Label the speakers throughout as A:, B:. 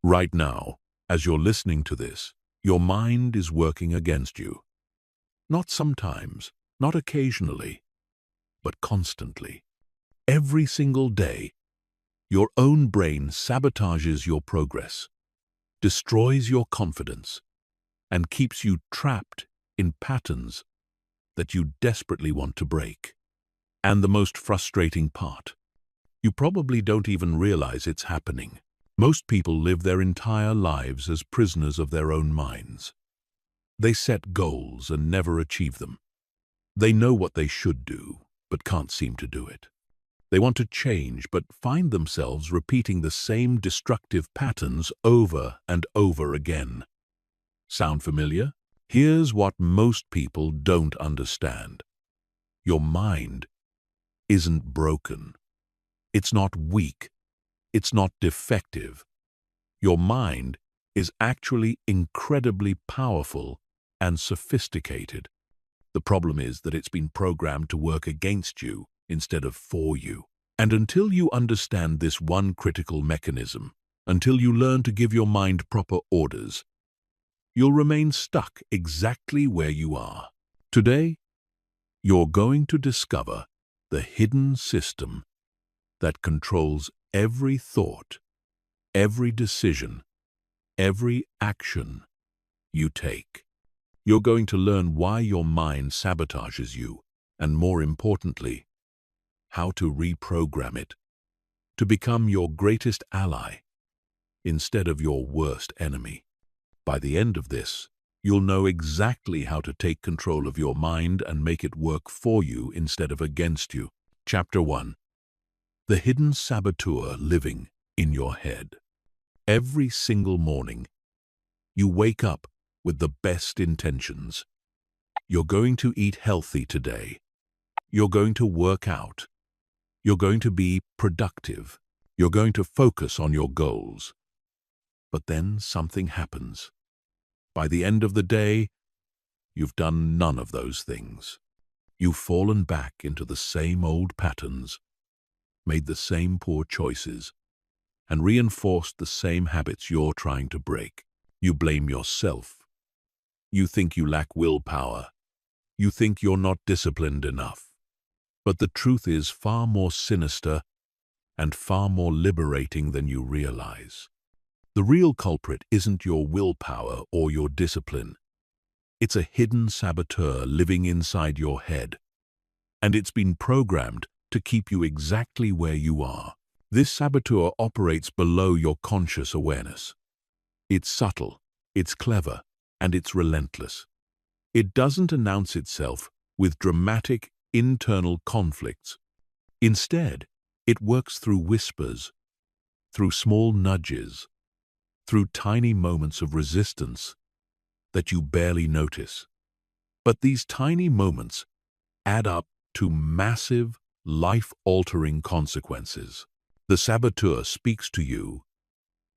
A: Right now, as you're listening to this, your mind is working against you. Not sometimes, not occasionally, but constantly. Every single day, your own brain sabotages your progress, destroys your confidence, and keeps you trapped in patterns that you desperately want to break. And the most frustrating part, you probably don't even realize it's happening. Most people live their entire lives as prisoners of their own minds. They set goals and never achieve them. They know what they should do, but can't seem to do it. They want to change, but find themselves repeating the same destructive patterns over and over again. Sound familiar? Here's what most people don't understand. Your mind isn't broken. It's not weak. It's not defective. Your mind is actually incredibly powerful and sophisticated. The problem is that it's been programmed to work against you instead of for you. And until you understand this one critical mechanism, until you learn to give your mind proper orders, you'll remain stuck exactly where you are. Today, you're going to discover the hidden system that controls every thought, every decision, every action you take. You're going to learn why your mind sabotages you, and more importantly, how to reprogram it to become your greatest ally instead of your worst enemy. By the end of this, you'll know exactly how to take control of your mind and make it work for you instead of against you. Chapter 1. The hidden saboteur living in your head. Every single morning, you wake up with the best intentions. You're going to eat healthy today. You're going to work out. You're going to be productive. You're going to focus on your goals. But then something happens. By the end of the day, you've done none of those things. You've fallen back into the same old patterns, made the same poor choices, and reinforced the same habits you're trying to break. You blame yourself. You think you lack willpower. You think you're not disciplined enough. But the truth is far more sinister and far more liberating than you realize. The real culprit isn't your willpower or your discipline. It's a hidden saboteur living inside your head, and it's been programmed to keep you exactly where you are. This saboteur operates below your conscious awareness. It's subtle, it's clever, and it's relentless. It doesn't announce itself with dramatic internal conflicts. Instead, it works through whispers, through small nudges, through tiny moments of resistance that you barely notice. But these tiny moments add up to massive, life-altering consequences. The saboteur speaks to you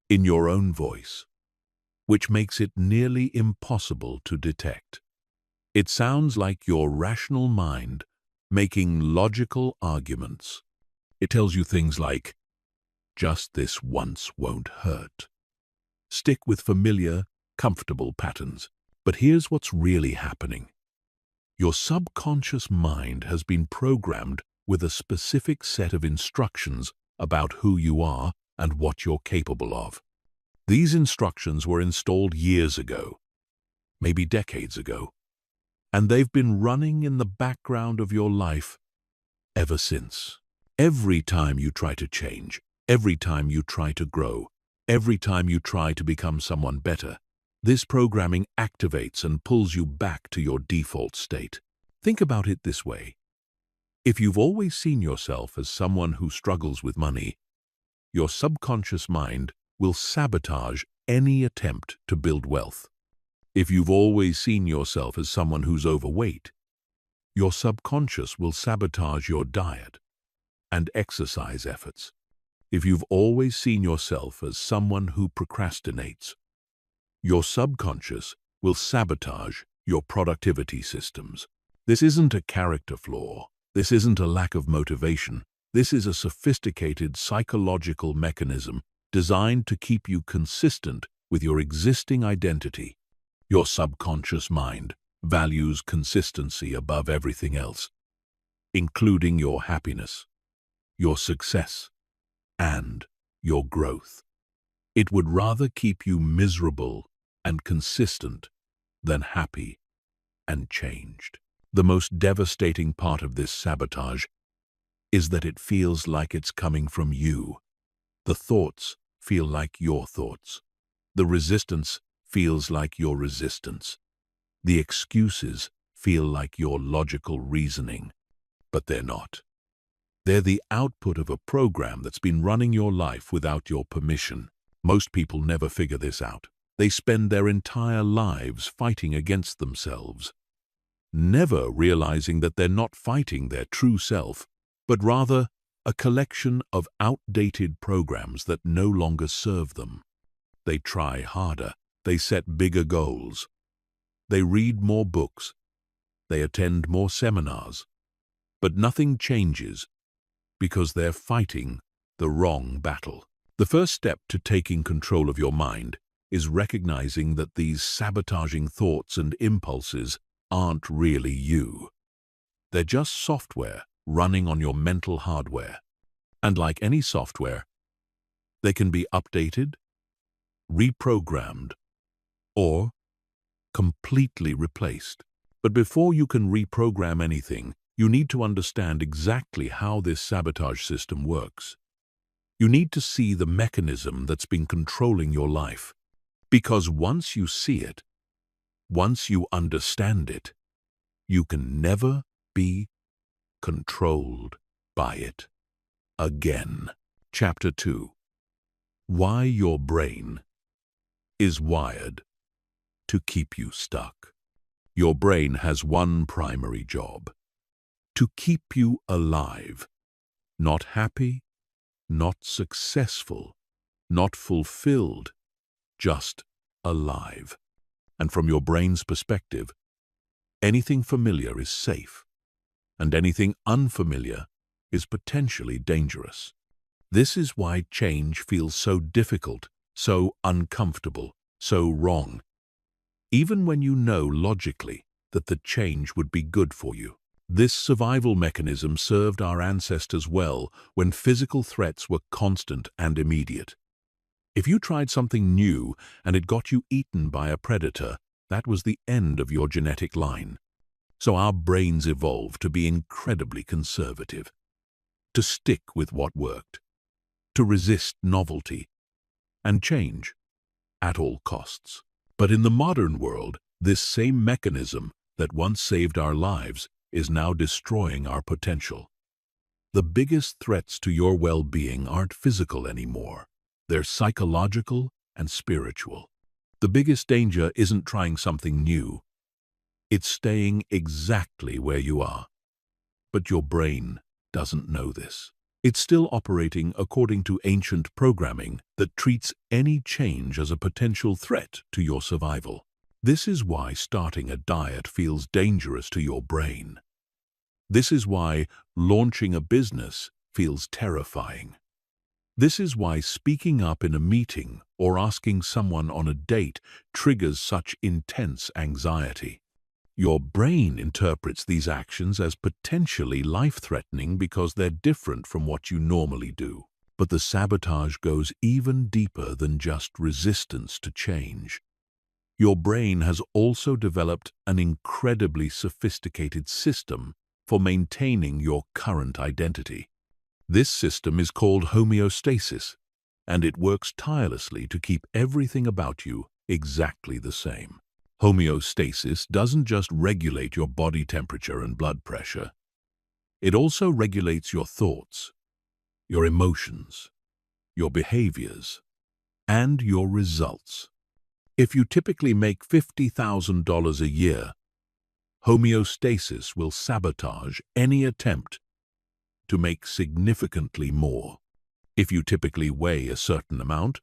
A: in your own voice, which makes it nearly impossible to detect. It sounds like your rational mind making logical arguments. It tells you things like, "Just this once won't hurt." Stick with familiar, comfortable patterns. But here's what's really happening. Your subconscious mind has been programmed with a specific set of instructions about who you are and what you're capable of. These instructions were installed years ago, maybe decades ago, and they've been running in the background of your life ever since. Every time you try to change, every time you try to grow, every time you try to become someone better, this programming activates and pulls you back to your default state. Think about it this way. If you've always seen yourself as someone who struggles with money, your subconscious mind will sabotage any attempt to build wealth. If you've always seen yourself as someone who's overweight, your subconscious will sabotage your diet and exercise efforts. If you've always seen yourself as someone who procrastinates, your subconscious will sabotage your productivity systems. This isn't a character flaw. This isn't a lack of motivation. This is a sophisticated psychological mechanism designed to keep you consistent with your existing identity. Your subconscious mind values consistency above everything else, including your happiness, your success, and your growth. It would rather keep you miserable and consistent than happy and changed. The most devastating part of this sabotage is that it feels like it's coming from you. The thoughts feel like your thoughts. The resistance feels like your resistance. The excuses feel like your logical reasoning, but they're not. They're the output of a program that's been running your life without your permission. Most people never figure this out. They spend their entire lives fighting against themselves, never realizing that they're not fighting their true self, but rather a collection of outdated programs that no longer serve them. They try harder. They set bigger goals. They read more books. They attend more seminars. But nothing changes because they're fighting the wrong battle. The first step to taking control of your mind is recognizing that these sabotaging thoughts and impulses aren't really you. They're just software running on your mental hardware. And like any software, they can be updated, reprogrammed, or completely replaced. But before you can reprogram anything, you need to understand exactly how this sabotage system works. You need to see the mechanism that's been controlling your life. Because once you see it, once you understand it, you can never be controlled by it again. Chapter 2. Why your brain is wired to keep you stuck. Your brain has one primary job: to keep you alive, not happy, not successful, not fulfilled, just alive. And from your brain's perspective, anything familiar is safe, and anything unfamiliar is potentially dangerous. This is why change feels so difficult, so uncomfortable, so wrong, even when you know logically that the change would be good for you. This survival mechanism served our ancestors well when physical threats were constant and immediate. If you tried something new and it got you eaten by a predator, that was the end of your genetic line. So our brains evolved to be incredibly conservative, to stick with what worked, to resist novelty and change at all costs. But in the modern world, this same mechanism that once saved our lives is now destroying our potential. The biggest threats to your well-being aren't physical anymore. They're psychological and spiritual. The biggest danger isn't trying something new. It's staying exactly where you are. But your brain doesn't know this. It's still operating according to ancient programming that treats any change as a potential threat to your survival. This is why starting a diet feels dangerous to your brain. This is why launching a business feels terrifying. This is why speaking up in a meeting or asking someone on a date triggers such intense anxiety. Your brain interprets these actions as potentially life-threatening because they're different from what you normally do. But the sabotage goes even deeper than just resistance to change. Your brain has also developed an incredibly sophisticated system for maintaining your current identity. This system is called homeostasis, and it works tirelessly to keep everything about you exactly the same. Homeostasis doesn't just regulate your body temperature and blood pressure. It also regulates your thoughts, your emotions, your behaviors, and your results. If you typically make $50,000 a year, homeostasis will sabotage any attempt to make significantly more. If you typically weigh a certain amount,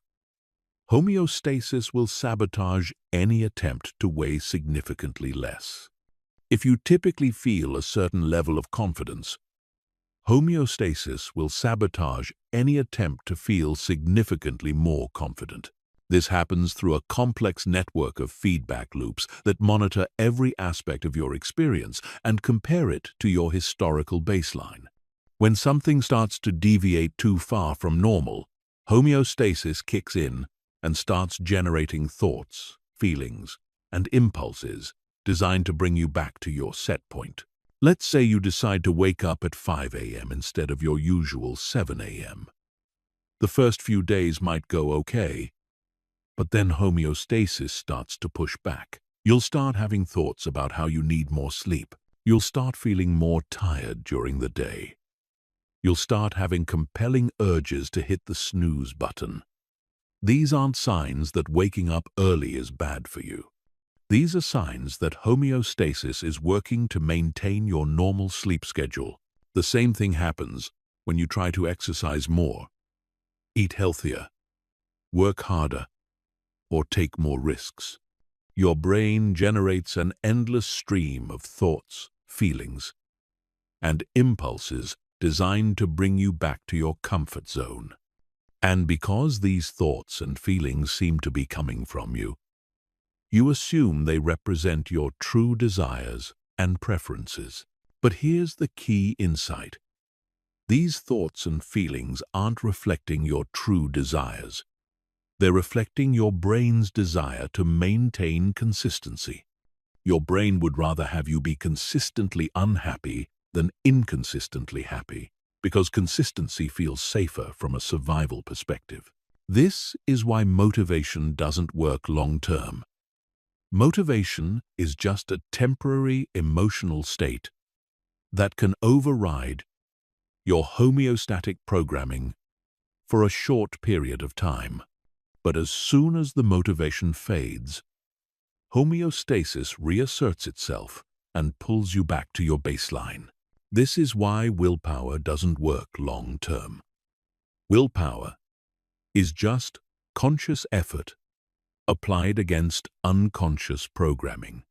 A: homeostasis will sabotage any attempt to weigh significantly less. If you typically feel a certain level of confidence, Homeostasis will sabotage any attempt to feel significantly more confident. This happens through a complex network of feedback loops that monitor every aspect of your experience and compare it to your historical baseline. When something starts to deviate too far from normal, homeostasis kicks in and starts generating thoughts, feelings, and impulses designed to bring you back to your set point. Let's say you decide to wake up at 5 a.m. instead of your usual 7 a.m. The first few days might go okay, but then homeostasis starts to push back. You'll start having thoughts about how you need more sleep. You'll start feeling more tired during the day. You'll start having compelling urges to hit the snooze button. These aren't signs that waking up early is bad for you. These are signs that homeostasis is working to maintain your normal sleep schedule. The same thing happens when you try to exercise more, eat healthier, work harder, or take more risks. Your brain generates an endless stream of thoughts, feelings, and impulses designed to bring you back to your comfort zone. And because these thoughts and feelings seem to be coming from you, you assume they represent your true desires and preferences. But here's the key insight. These thoughts and feelings aren't reflecting your true desires. They're reflecting your brain's desire to maintain consistency. Your brain would rather have you be consistently unhappy than inconsistently happy, because consistency feels safer from a survival perspective. This is why motivation doesn't work long-term. Motivation is just a temporary emotional state that can override your homeostatic programming for a short period of time. But as soon as the motivation fades, homeostasis reasserts itself and pulls you back to your baseline. This is why willpower doesn't work long-term. Willpower is just conscious effort applied against unconscious programming.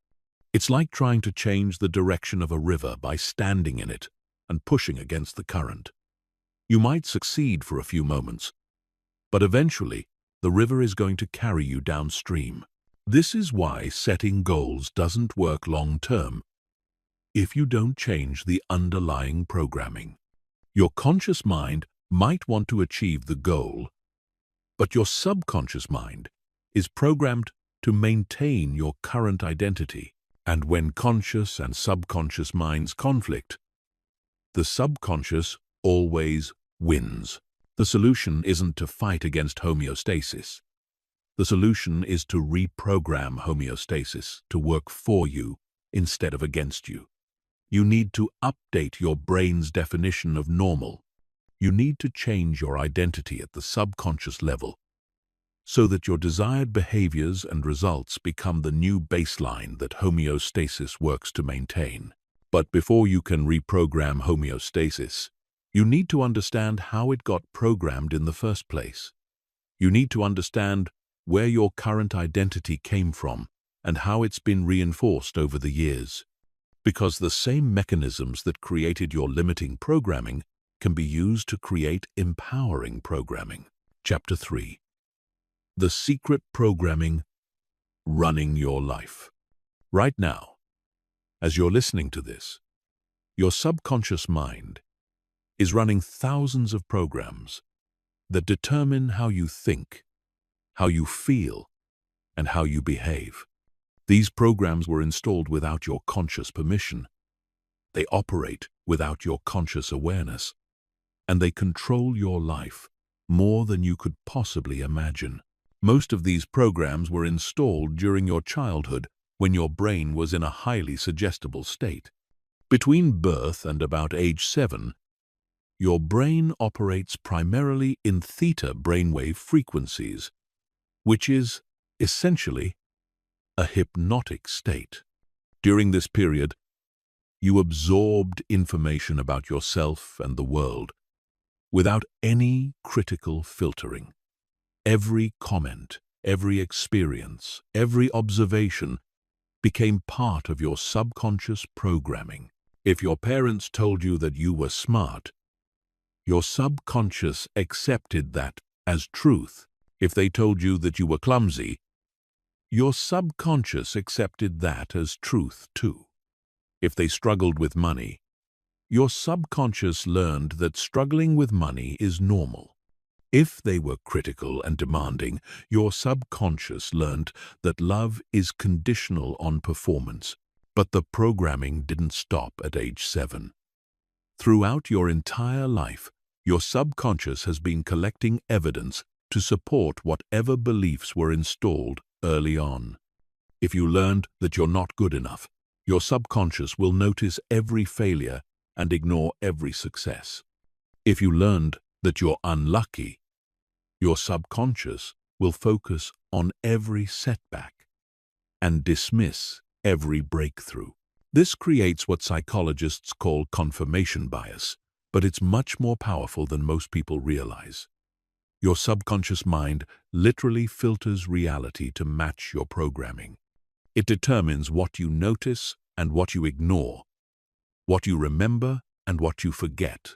A: It's like trying to change the direction of a river by standing in it and pushing against the current. You might succeed for a few moments, but eventually the river is going to carry you downstream. This is why setting goals doesn't work long-term if you don't change the underlying programming. Your conscious mind might want to achieve the goal, but your subconscious mind is programmed to maintain your current identity. And when conscious and subconscious minds conflict, the subconscious always wins. The solution isn't to fight against homeostasis. The solution is to reprogram homeostasis to work for you instead of against you. You need to update your brain's definition of normal. You need to change your identity at the subconscious level so that your desired behaviors and results become the new baseline that homeostasis works to maintain. But before you can reprogram homeostasis, you need to understand how it got programmed in the first place. You need to understand where your current identity came from and how it's been reinforced over the years. Because the same mechanisms that created your limiting programming can be used to create empowering programming. Chapter 3. The secret programming running your life. Right now, as you're listening to this, your subconscious mind is running thousands of programs that determine how you think, how you feel, and how you behave. These programs were installed without your conscious permission. They operate without your conscious awareness, and they control your life more than you could possibly imagine. Most of these programs were installed during your childhood when your brain was in a highly suggestible state. Between birth and about age 7, your brain operates primarily in theta brainwave frequencies, which is essentially a hypnotic state. During this period, you absorbed information about yourself and the world without any critical filtering. Every comment, every experience, every observation became part of your subconscious programming. If your parents told you that you were smart, Your subconscious accepted that as truth. If they told you that you were clumsy, your subconscious accepted that as truth too. If they struggled with money, your subconscious learned that struggling with money is normal. If they were critical and demanding, your subconscious learned that love is conditional on performance. But the programming didn't stop at age 7. Throughout your entire life, your subconscious has been collecting evidence to support whatever beliefs were installed early on. If you learned that you're not good enough, your subconscious will notice every failure and ignore every success. If you learned that you're unlucky, your subconscious will focus on every setback and dismiss every breakthrough. This creates what psychologists call confirmation bias, but it's much more powerful than most people realize. Your subconscious mind literally filters reality to match your programming. It determines what you notice and what you ignore, what you remember and what you forget,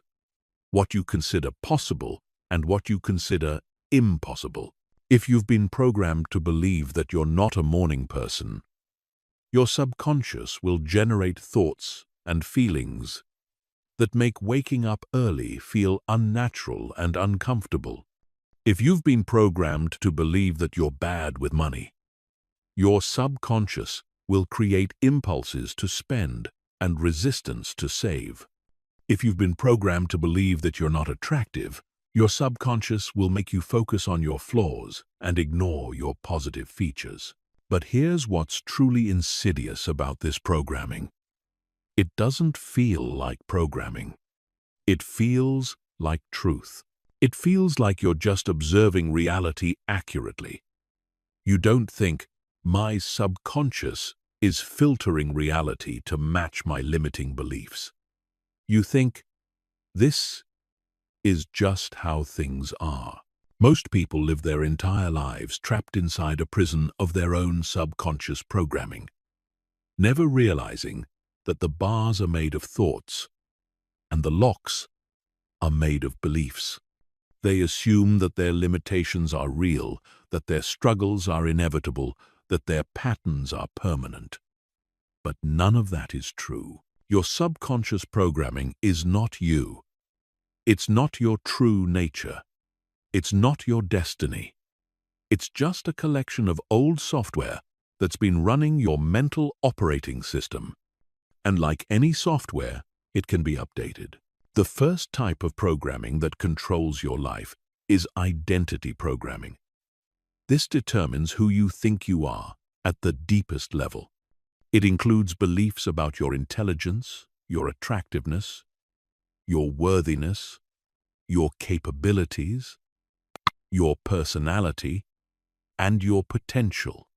A: what you consider possible and what you consider impossible. If you've been programmed to believe that you're not a morning person, your subconscious will generate thoughts and feelings that make waking up early feel unnatural and uncomfortable. If you've been programmed to believe that you're bad with money, your subconscious will create impulses to spend and resistance to save. If you've been programmed to believe that you're not attractive, your subconscious will make you focus on your flaws and ignore your positive features. But here's what's truly insidious about this programming. It doesn't feel like programming. It feels like truth. It feels like you're just observing reality accurately. You don't think, my subconscious is filtering reality to match my limiting beliefs. You think, this is just how things are. Most people live their entire lives trapped inside a prison of their own subconscious programming, never realizing that the bars are made of thoughts and the locks are made of beliefs. They assume that their limitations are real, that their struggles are inevitable, that their patterns are permanent. But none of that is true. Your subconscious programming is not you. It's not your true nature. It's not your destiny. It's just a collection of old software that's been running your mental operating system. And like any software, it can be updated. The first type of programming that controls your life is identity programming. This determines who you think you are at the deepest level. It includes beliefs about your intelligence, your attractiveness, your worthiness, your capabilities, your personality, and your potential.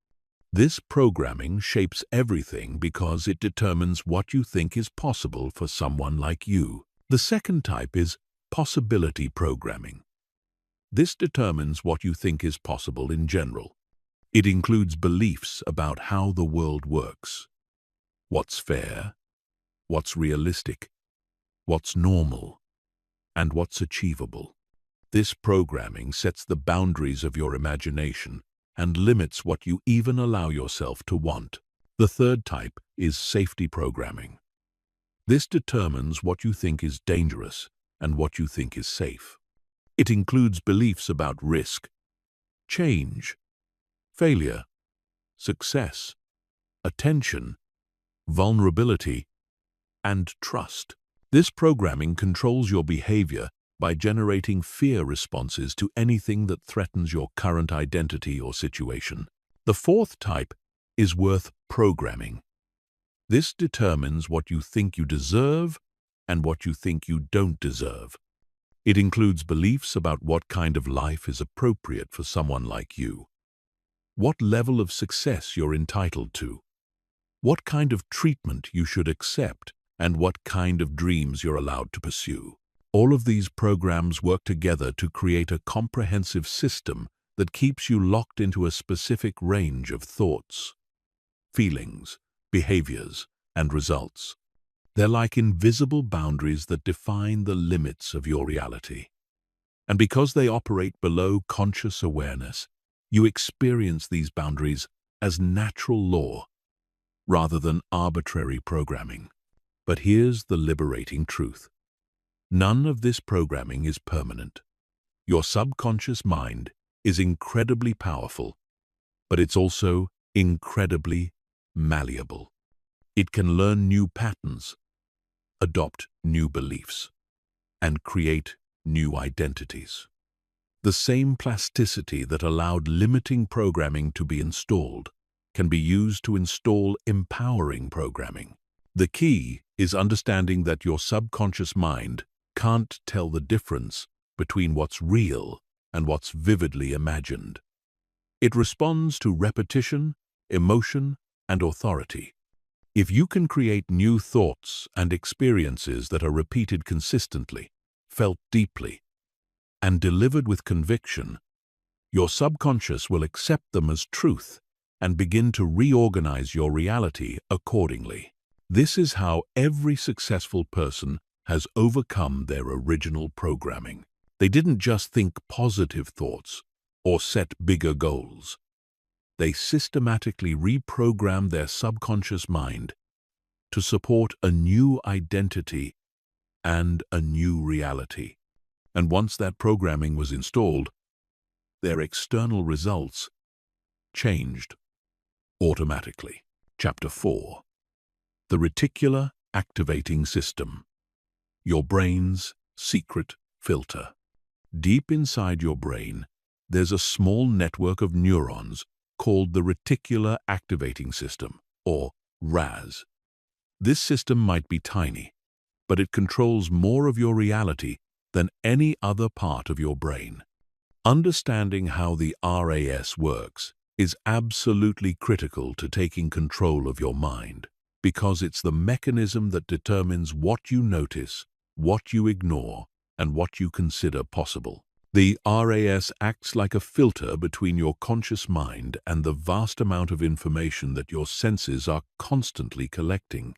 A: This programming shapes everything because it determines what you think is possible for someone like you. The second type is possibility programming. This determines what you think is possible in general. It includes beliefs about how the world works, what's fair, what's realistic, what's normal, and what's achievable. This programming sets the boundaries of your imagination and limits what you even allow yourself to want. The third type is safety programming. This determines what you think is dangerous and what you think is safe. It includes beliefs about risk, change, failure, success, attention, vulnerability, and trust. This programming controls your behavior by generating fear responses to anything that threatens your current identity or situation. The fourth type is worth programming. This determines what you think you deserve and what you think you don't deserve. It includes beliefs about what kind of life is appropriate for someone like you, what level of success you're entitled to, what kind of treatment you should accept, and what kind of dreams you're allowed to pursue. All of these programs work together to create a comprehensive system that keeps you locked into a specific range of thoughts, feelings, behaviors, and results. They're like invisible boundaries that define the limits of your reality. And because they operate below conscious awareness, you experience these boundaries as natural law rather than arbitrary programming. But here's the liberating truth. None of this programming is permanent. Your subconscious mind is incredibly powerful, but it's also incredibly malleable. It can learn new patterns, adopt new beliefs, and create new identities. The same plasticity that allowed limiting programming to be installed can be used to install empowering programming. The key is understanding that your subconscious mind can't tell the difference between what's real and what's vividly imagined. It responds to repetition, emotion, and authority. If you can create new thoughts and experiences that are repeated consistently, felt deeply, and delivered with conviction, your subconscious will accept them as truth and begin to reorganize your reality accordingly. This is how every successful person has overcome their original programming. They didn't just think positive thoughts or set bigger goals. They systematically reprogrammed their subconscious mind to support a new identity and a new reality. And once that programming was installed, their external results changed automatically. Chapter 4. The Reticular Activating System. Your brain's secret filter. Deep inside your brain, there's a small network of neurons called the Reticular Activating System, or RAS. This system might be tiny, but it controls more of your reality than any other part of your brain. Understanding how the RAS works is absolutely critical to taking control of your mind, because it's the mechanism that determines what you notice, what you ignore, and what you consider possible. The RAS acts like a filter between your conscious mind and the vast amount of information that your senses are constantly collecting.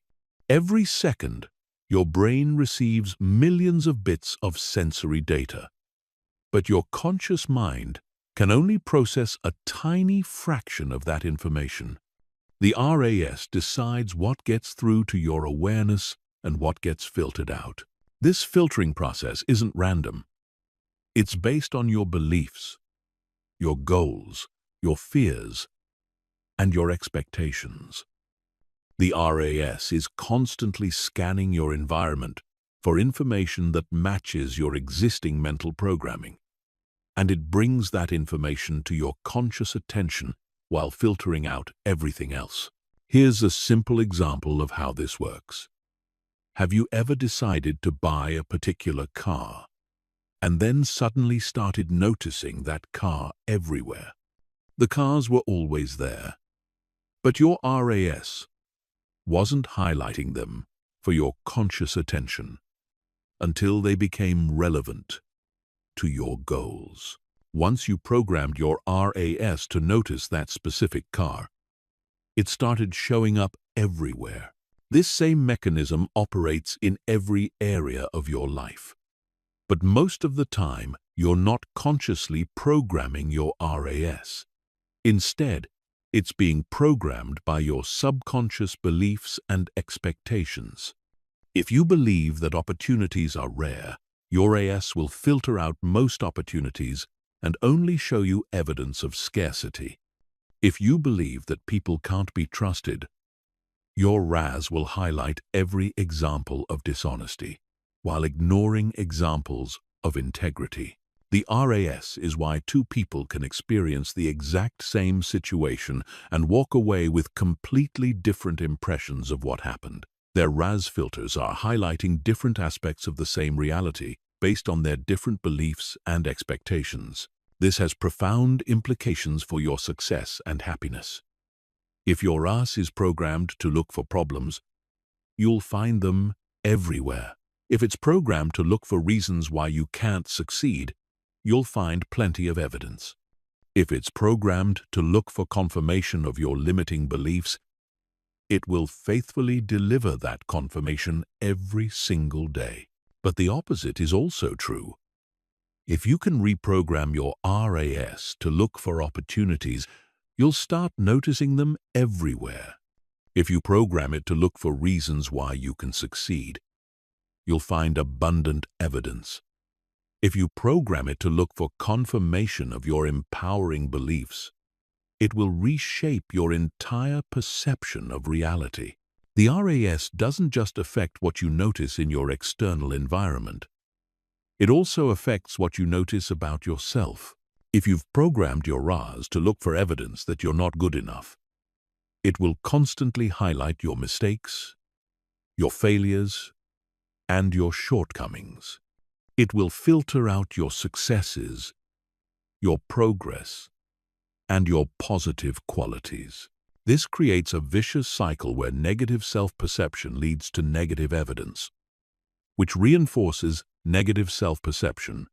A: Every second, your brain receives millions of bits of sensory data, but your conscious mind can only process a tiny fraction of that information. The RAS decides what gets through to your awareness and what gets filtered out. This filtering process isn't random. It's based on your beliefs, your goals, your fears, and your expectations. The RAS is constantly scanning your environment for information that matches your existing mental programming, and it brings that information to your conscious attention while filtering out everything else. Here's a simple example of how this works. Have you ever decided to buy a particular car, and then suddenly started noticing that car everywhere? The cars were always there, but your RAS wasn't highlighting them for your conscious attention until they became relevant to your goals. Once you programmed your RAS to notice that specific car, it started showing up everywhere. This same mechanism operates in every area of your life. But most of the time, you're not consciously programming your RAS. Instead, it's being programmed by your subconscious beliefs and expectations. If you believe that opportunities are rare, your RAS will filter out most opportunities and only show you evidence of scarcity. If you believe that people can't be trusted, your RAS will highlight every example of dishonesty, while ignoring examples of integrity. The RAS is why two people can experience the exact same situation and walk away with completely different impressions of what happened. Their RAS filters are highlighting different aspects of the same reality based on their different beliefs and expectations. This has profound implications for your success and happiness. If your RAS is programmed to look for problems, you'll find them everywhere. If it's programmed to look for reasons why you can't succeed, you'll find plenty of evidence. If it's programmed to look for confirmation of your limiting beliefs, It will faithfully deliver that confirmation every single day. But the opposite is also true. If you can reprogram your RAS to look for opportunities, you'll start noticing them everywhere. If you program it to look for reasons why you can succeed, you'll find abundant evidence. If you program it to look for confirmation of your empowering beliefs, it will reshape your entire perception of reality. The RAS doesn't just affect what you notice in your external environment. It also affects what you notice about yourself. If you've programmed your RAS to look for evidence that you're not good enough, it will constantly highlight your mistakes, your failures, and your shortcomings. It will filter out your successes, your progress, and your positive qualities. This creates a vicious cycle where negative self-perception leads to negative evidence, which reinforces negative self-perception,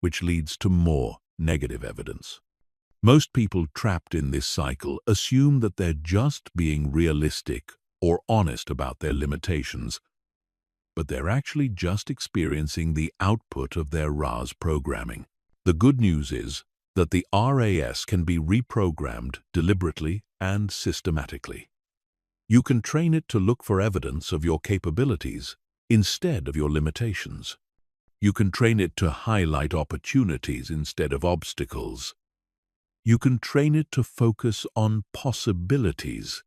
A: which leads to more negative evidence. Most people trapped in this cycle assume that they're just being realistic or honest about their limitations, but they're actually just experiencing the output of their RAS programming. The good news is that the RAS can be reprogrammed deliberately and systematically. You can train it to look for evidence of your capabilities instead of your limitations. You can train it to highlight opportunities instead of obstacles. You can train it to focus on possibilities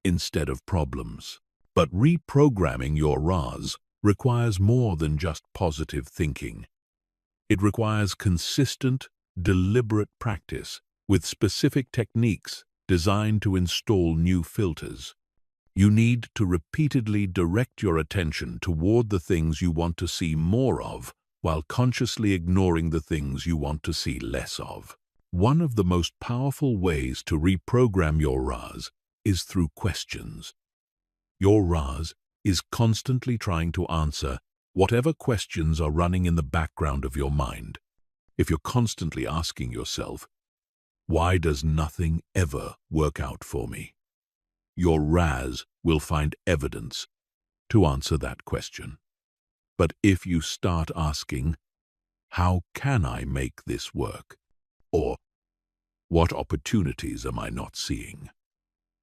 A: instead of problems. But reprogramming your RAS requires more than just positive thinking. It requires consistent, deliberate practice with specific techniques designed to install new filters. You need to repeatedly direct your attention toward the things you want to see more of, while consciously ignoring the things you want to see less of. One of the most powerful ways to reprogram your RAS is through questions. Your RAS is constantly trying to answer whatever questions are running in the background of your mind. If you're constantly asking yourself, "Why does nothing ever work out for me?" your RAS will find evidence to answer that question. But if you start asking, "How can I make this work?" or "What opportunities am I not seeing?"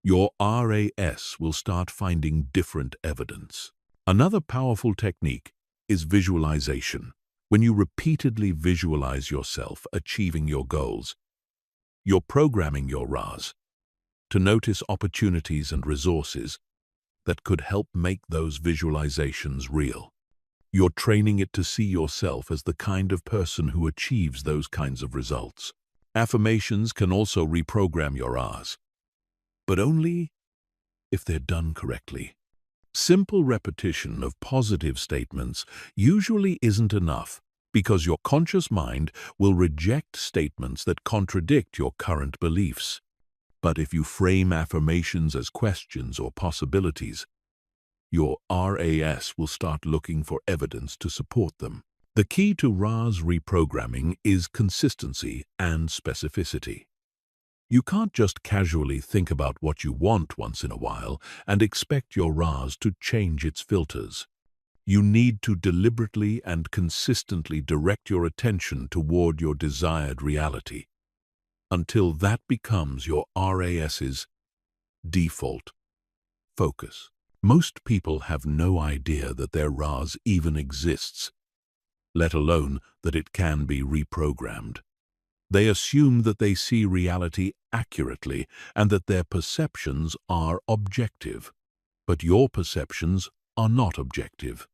A: your RAS will start finding different evidence. Another powerful technique is visualization. When you repeatedly visualize yourself achieving your goals, you're programming your RAS to notice opportunities and resources that could help make those visualizations real. You're training it to see yourself as the kind of person who achieves those kinds of results. Affirmations can also reprogram your RAS, but only if they're done correctly. Simple repetition of positive statements usually isn't enough because your conscious mind will reject statements that contradict your current beliefs. But if you frame affirmations as questions or possibilities, your RAS will start looking for evidence to support them. The key to RAS reprogramming is consistency and specificity. You can't just casually think about what you want once in a while and expect your RAS to change its filters. You need to deliberately and consistently direct your attention toward your desired reality, until that becomes your RAS's default focus. Most people have no idea that their RAS even exists, let alone that it can be reprogrammed. They assume that they see reality accurately and that their perceptions are objective. But your perceptions are not objective.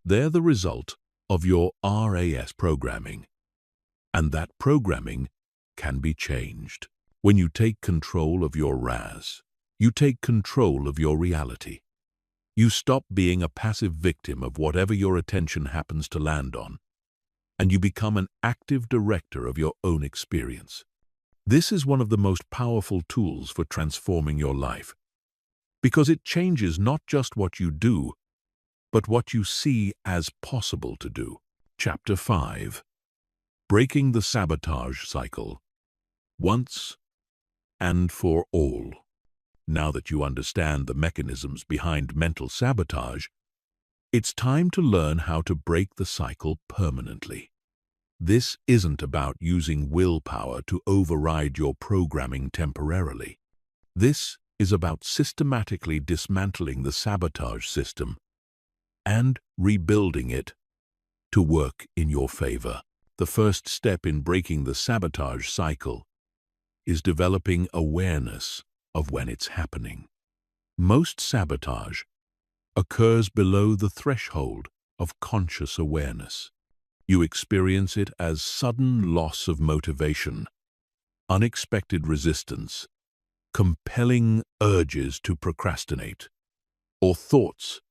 A: They're the result of your RAS programming, and that programming can be changed. When you take control of your RAS, you take control of your reality. You stop being a passive victim of whatever your attention happens to land on, and you become an active director of your own experience. This is one of the most powerful tools for transforming your life, because it changes not just what you do, but what you see as possible to do. Chapter 5. Breaking the Sabotage Cycle. Once and for all. Now that you understand the mechanisms behind mental sabotage, it's time to learn how to break the cycle permanently. This isn't about using willpower to override your programming temporarily. This is about systematically dismantling the sabotage system and rebuilding it to work in your favor. The first step in breaking the sabotage cycle is developing awareness of when it's happening. Most sabotage occurs below the threshold of conscious awareness. You experience it as sudden loss of motivation, unexpected resistance, compelling urges to procrastinate, or thoughts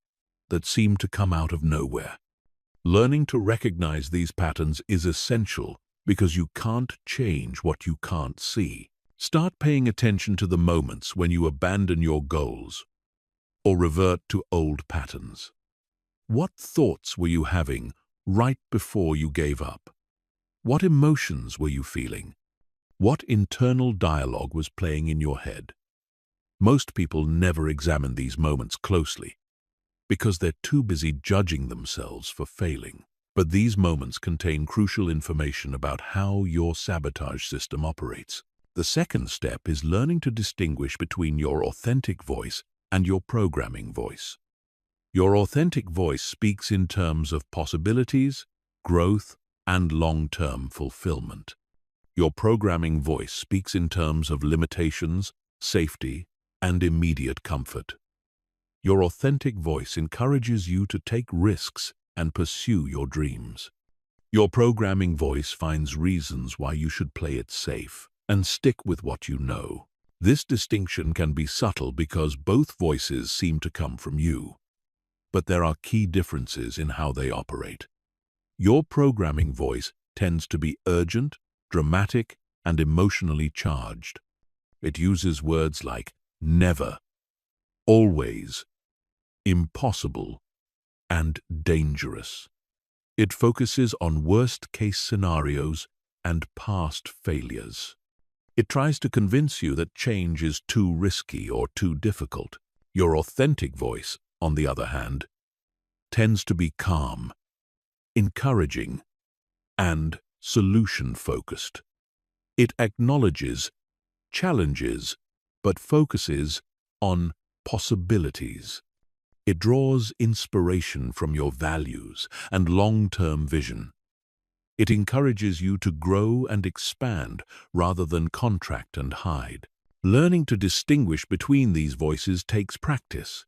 A: that seem to come out of nowhere. Learning to recognize these patterns is essential because you can't change what you can't see. Start paying attention to the moments when you abandon your goals or revert to old patterns. What thoughts were you having right before you gave up? What emotions were you feeling? What internal dialogue was playing in your head? Most people never examine these moments closely because they're too busy judging themselves for failing. But these moments contain crucial information about how your sabotage system operates. The second step is learning to distinguish between your authentic voice and your programming voice. Your authentic voice speaks in terms of possibilities, growth, and long-term fulfillment. Your programming voice speaks in terms of limitations, safety, and immediate comfort. Your authentic voice encourages you to take risks and pursue your dreams. Your programming voice finds reasons why you should play it safe and stick with what you know. This distinction can be subtle because both voices seem to come from you, but there are key differences in how they operate. Your programming voice tends to be urgent, dramatic, and emotionally charged. It uses words like never, always, impossible, and dangerous. It focuses on worst-case scenarios and past failures. It tries to convince you that change is too risky or too difficult. Your authentic voice, on the other hand, tends to be calm, encouraging, and solution-focused. It acknowledges challenges, but focuses on possibilities. It draws inspiration from your values and long-term vision. It encourages you to grow and expand rather than contract and hide. Learning to distinguish between these voices takes practice.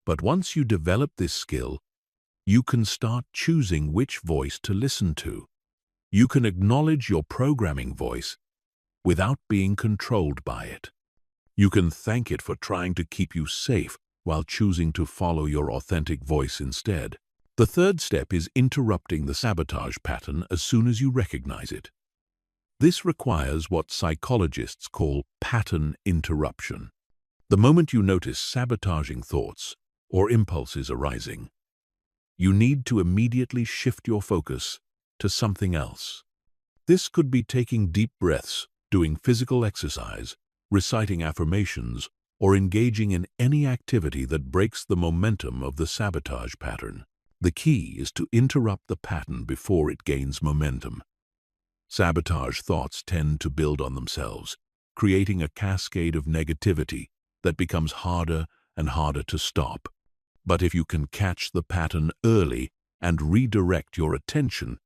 A: But once you develop this skill, you can start choosing which voice to listen to. You can acknowledge your programming voice without being controlled by it. You can thank it for trying to keep you safe while choosing to follow your authentic voice instead. The third step is interrupting the sabotage pattern as soon as you recognize it. This requires what psychologists call pattern interruption. The moment you notice sabotaging thoughts or impulses arising, you need to immediately shift your focus to something else. This could be taking deep breaths, doing physical exercise, reciting affirmations, or engaging in any activity that breaks the momentum of the sabotage pattern. The key is to interrupt the pattern before it gains momentum. Sabotage thoughts tend to build on themselves, creating a cascade of negativity that becomes harder and harder to stop. But if you can catch the pattern early and redirect your attention,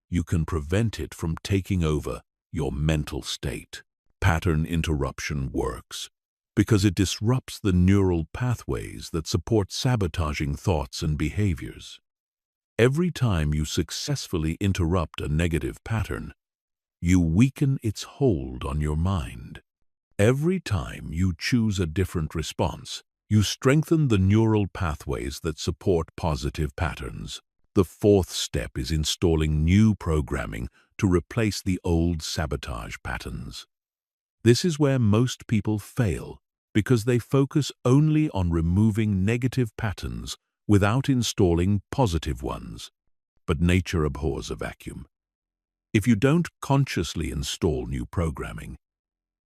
A: you can prevent it from taking over your mental state. Pattern interruption works because it disrupts the neural pathways that support sabotaging thoughts and behaviors. Every time you successfully interrupt a negative pattern, you weaken its hold on your mind. Every time you choose a different response, you strengthen the neural pathways that support positive patterns. The fourth step is installing new programming to replace the old sabotage patterns. This is where most people fail because they focus only on removing negative patterns without installing positive ones. But nature abhors a vacuum. If you don't consciously install new programming,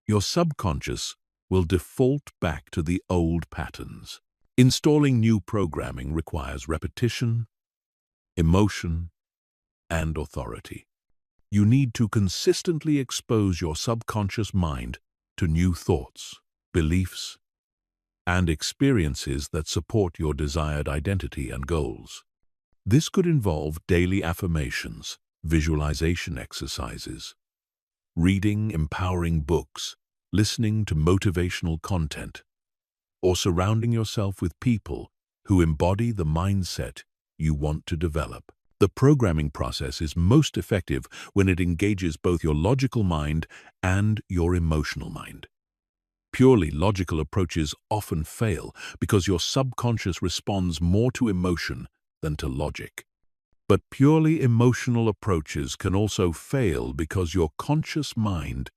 A: your subconscious will default back to the old patterns. Installing new programming requires repetition, emotion, and authority. You need to consistently expose your subconscious mind to new thoughts, beliefs, and experiences that support your desired identity and goals. This could involve daily affirmations, visualization exercises, reading empowering books, listening to motivational content, or surrounding yourself with people who embody the mindset you want to develop. The programming process is most effective when it engages both your logical mind and your emotional mind. Purely logical approaches often fail because your subconscious responds more to emotion than to logic. But purely emotional approaches can also fail because your conscious mind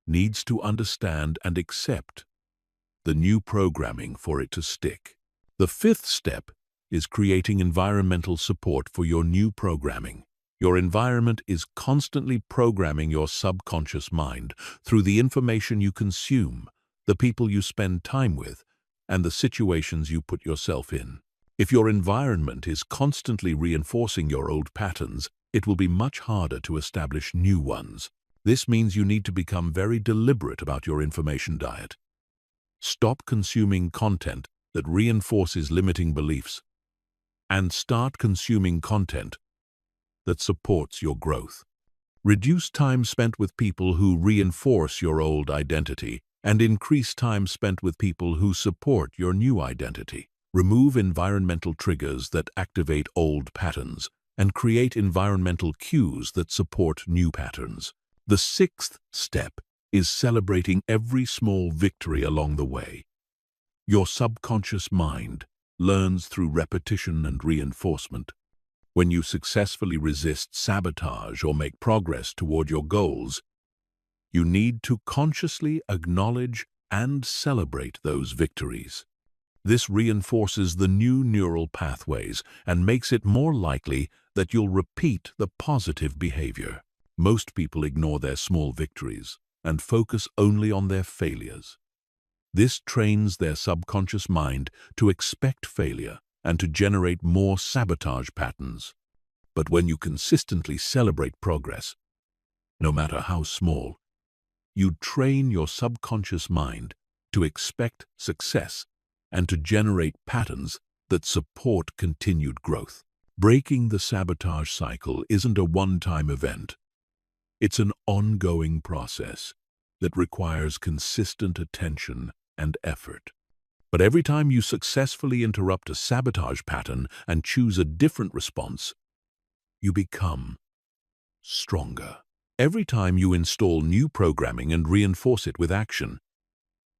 A: needs to understand and accept the new programming for it to stick. The fifth step is creating environmental support for your new programming. Your environment is constantly programming your subconscious mind through the information you consume, the people you spend time with, and the situations you put yourself in. If your environment is constantly reinforcing your old patterns, it will be much harder to establish new ones. This means you need to become very deliberate about your information diet. Stop consuming content that reinforces limiting beliefs, and start consuming content that supports your growth. Reduce time spent with people who reinforce your old identity and increase time spent with people who support your new identity. Remove environmental triggers that activate old patterns and create environmental cues that support new patterns. The sixth step is celebrating every small victory along the way. Your subconscious mind learns through repetition and reinforcement. When you successfully resist sabotage or make progress toward your goals, you need to consciously acknowledge and celebrate those victories. This reinforces the new neural pathways and makes it more likely that you'll repeat the positive behavior. Most people ignore their small victories and focus only on their failures. This trains their subconscious mind to expect failure and to generate more sabotage patterns. But when you consistently celebrate progress, no matter how small, you train your subconscious mind to expect success and to generate patterns that support continued growth. Breaking the sabotage cycle isn't a one-time event. It's an ongoing process that requires consistent attention and effort. But every time you successfully interrupt a sabotage pattern and choose a different response, you become stronger. Every time you install new programming and reinforce it with action,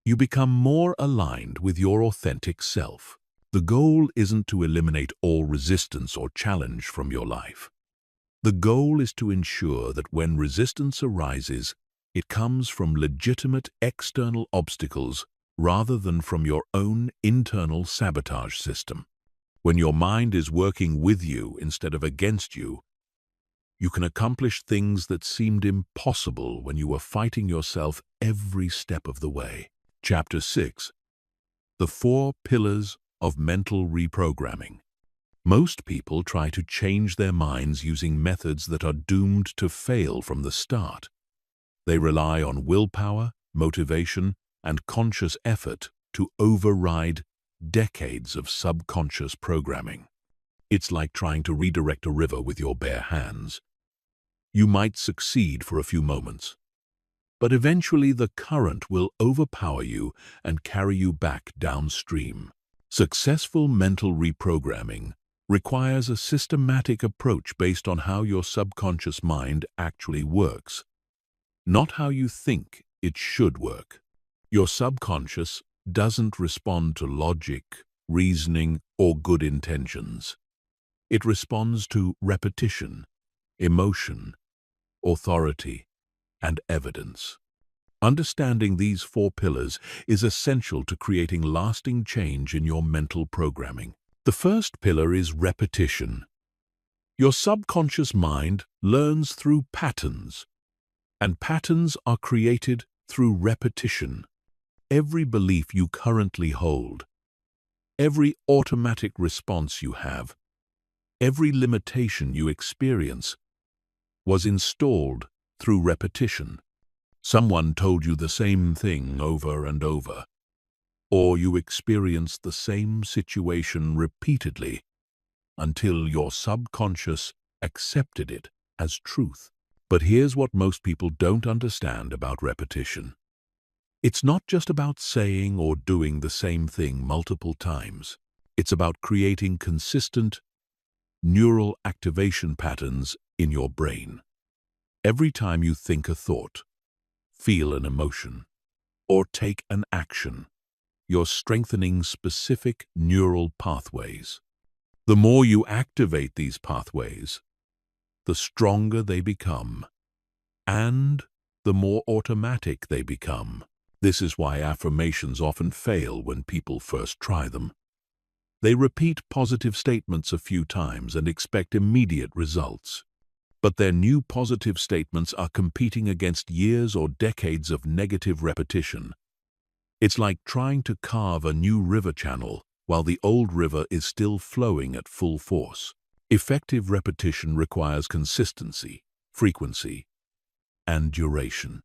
A: you become more aligned with your authentic self. The goal isn't to eliminate all resistance or challenge from your life. The goal is to ensure that when resistance arises, it comes from legitimate external obstacles rather than from your own internal sabotage system. When your mind is working with you instead of against you, you can accomplish things that seemed impossible when you were fighting yourself every step of the way. Chapter 6. The 4 Pillars of Mental Reprogramming. Most people try to change their minds using methods that are doomed to fail from the start. They rely on willpower, motivation, and conscious effort to override decades of subconscious programming. It's like trying to redirect a river with your bare hands. You might succeed for a few moments, but eventually the current will overpower you and carry you back downstream. Successful mental reprogramming requires a systematic approach based on how your subconscious mind actually works, not how you think it should work. Your subconscious doesn't respond to logic, reasoning, or good intentions. It responds to repetition, emotion, authority, and evidence. Understanding these 4 pillars is essential to creating lasting change in your mental programming. The first pillar is repetition. Your subconscious mind learns through patterns, and patterns are created through repetition. every belief you currently hold, every automatic response you have, every limitation you experience, was installed through repetition. Someone told you the same thing over and over, or you experienced the same situation repeatedly until your subconscious accepted it as truth. But here's what most people don't understand about repetition. It's not just about saying or doing the same thing multiple times. It's about creating consistent neural activation patterns in your brain. Every time you think a thought, feel an emotion, or take an action, you're strengthening specific neural pathways. The more you activate these pathways, the stronger they become, and the more automatic they become. This is why affirmations often fail when people first try them. They repeat positive statements a few times and expect immediate results. But their new positive statements are competing against years or decades of negative repetition. It's like trying to carve a new river channel while the old river is still flowing at full force. Effective repetition requires consistency, frequency, and duration.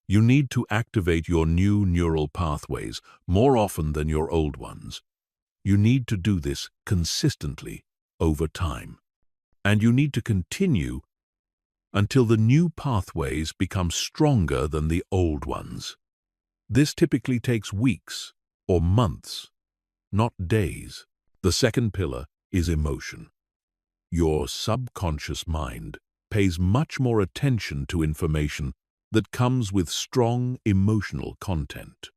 A: You need to activate your new neural pathways more often than your old ones. You need to do this consistently over time. And you need to continue until the new pathways become stronger than the old ones. This typically takes weeks or months, not days. The second pillar is emotion. Your subconscious mind pays much more attention to information that comes with strong emotional content.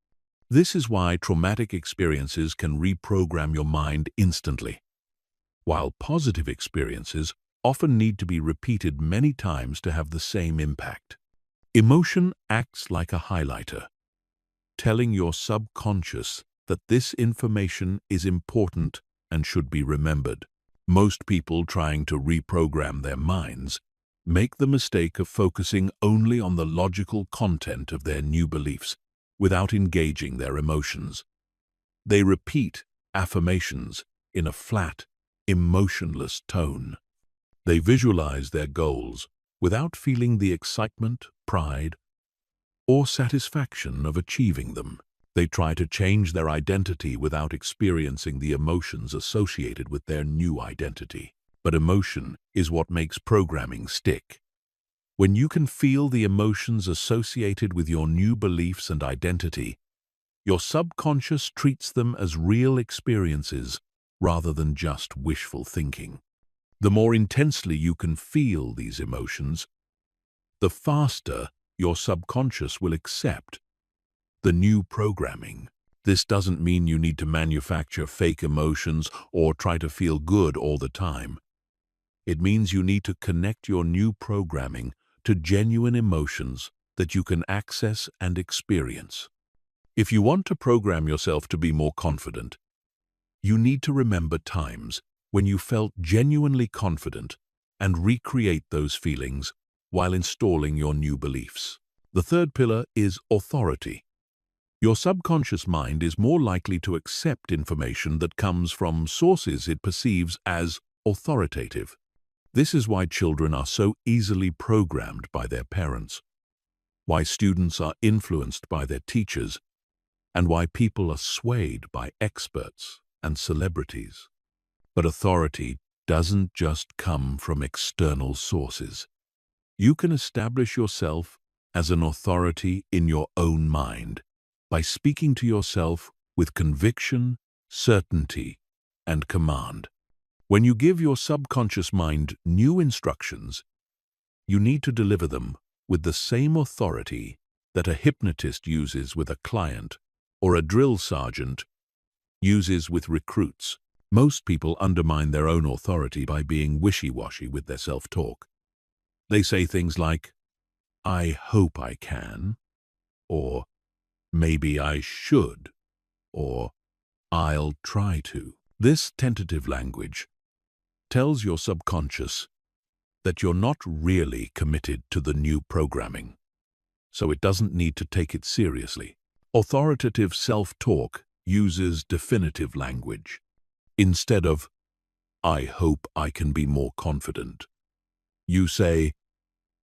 A: This is why traumatic experiences can reprogram your mind instantly, while positive experiences often need to be repeated many times to have the same impact. Emotion acts like a highlighter, telling your subconscious that this information is important and should be remembered. Most people trying to reprogram their minds make the mistake of focusing only on the logical content of their new beliefs without engaging their emotions. They repeat affirmations in a flat, emotionless tone. They visualize their goals without feeling the excitement, pride, or satisfaction of achieving them. They try to change their identity without experiencing the emotions associated with their new identity. But emotion is what makes programming stick. When you can feel the emotions associated with your new beliefs and identity, your subconscious treats them as real experiences rather than just wishful thinking. The more intensely you can feel these emotions, the faster your subconscious will accept the new programming. This doesn't mean you need to manufacture fake emotions or try to feel good all the time. It means you need to connect your new programming to genuine emotions that you can access and experience. If you want to program yourself to be more confident, you need to remember times when you felt genuinely confident and recreate those feelings while installing your new beliefs. The third pillar is authority. Your subconscious mind is more likely to accept information that comes from sources it perceives as authoritative. This is why children are so easily programmed by their parents, why students are influenced by their teachers, and why people are swayed by experts and celebrities. But authority doesn't just come from external sources. You can establish yourself as an authority in your own mind by speaking to yourself with conviction, certainty, and command. When you give your subconscious mind new instructions, you need to deliver them with the same authority that a hypnotist uses with a client or a drill sergeant uses with recruits. Most people undermine their own authority by being wishy-washy with their self-talk. They say things like, "I hope I can," or "maybe I should," or "I'll try to." This tentative language tells your subconscious that you're not really committed to the new programming, so it doesn't need to take it seriously. Authoritative self-talk uses definitive language. Instead of, "I hope I can be more confident," you say,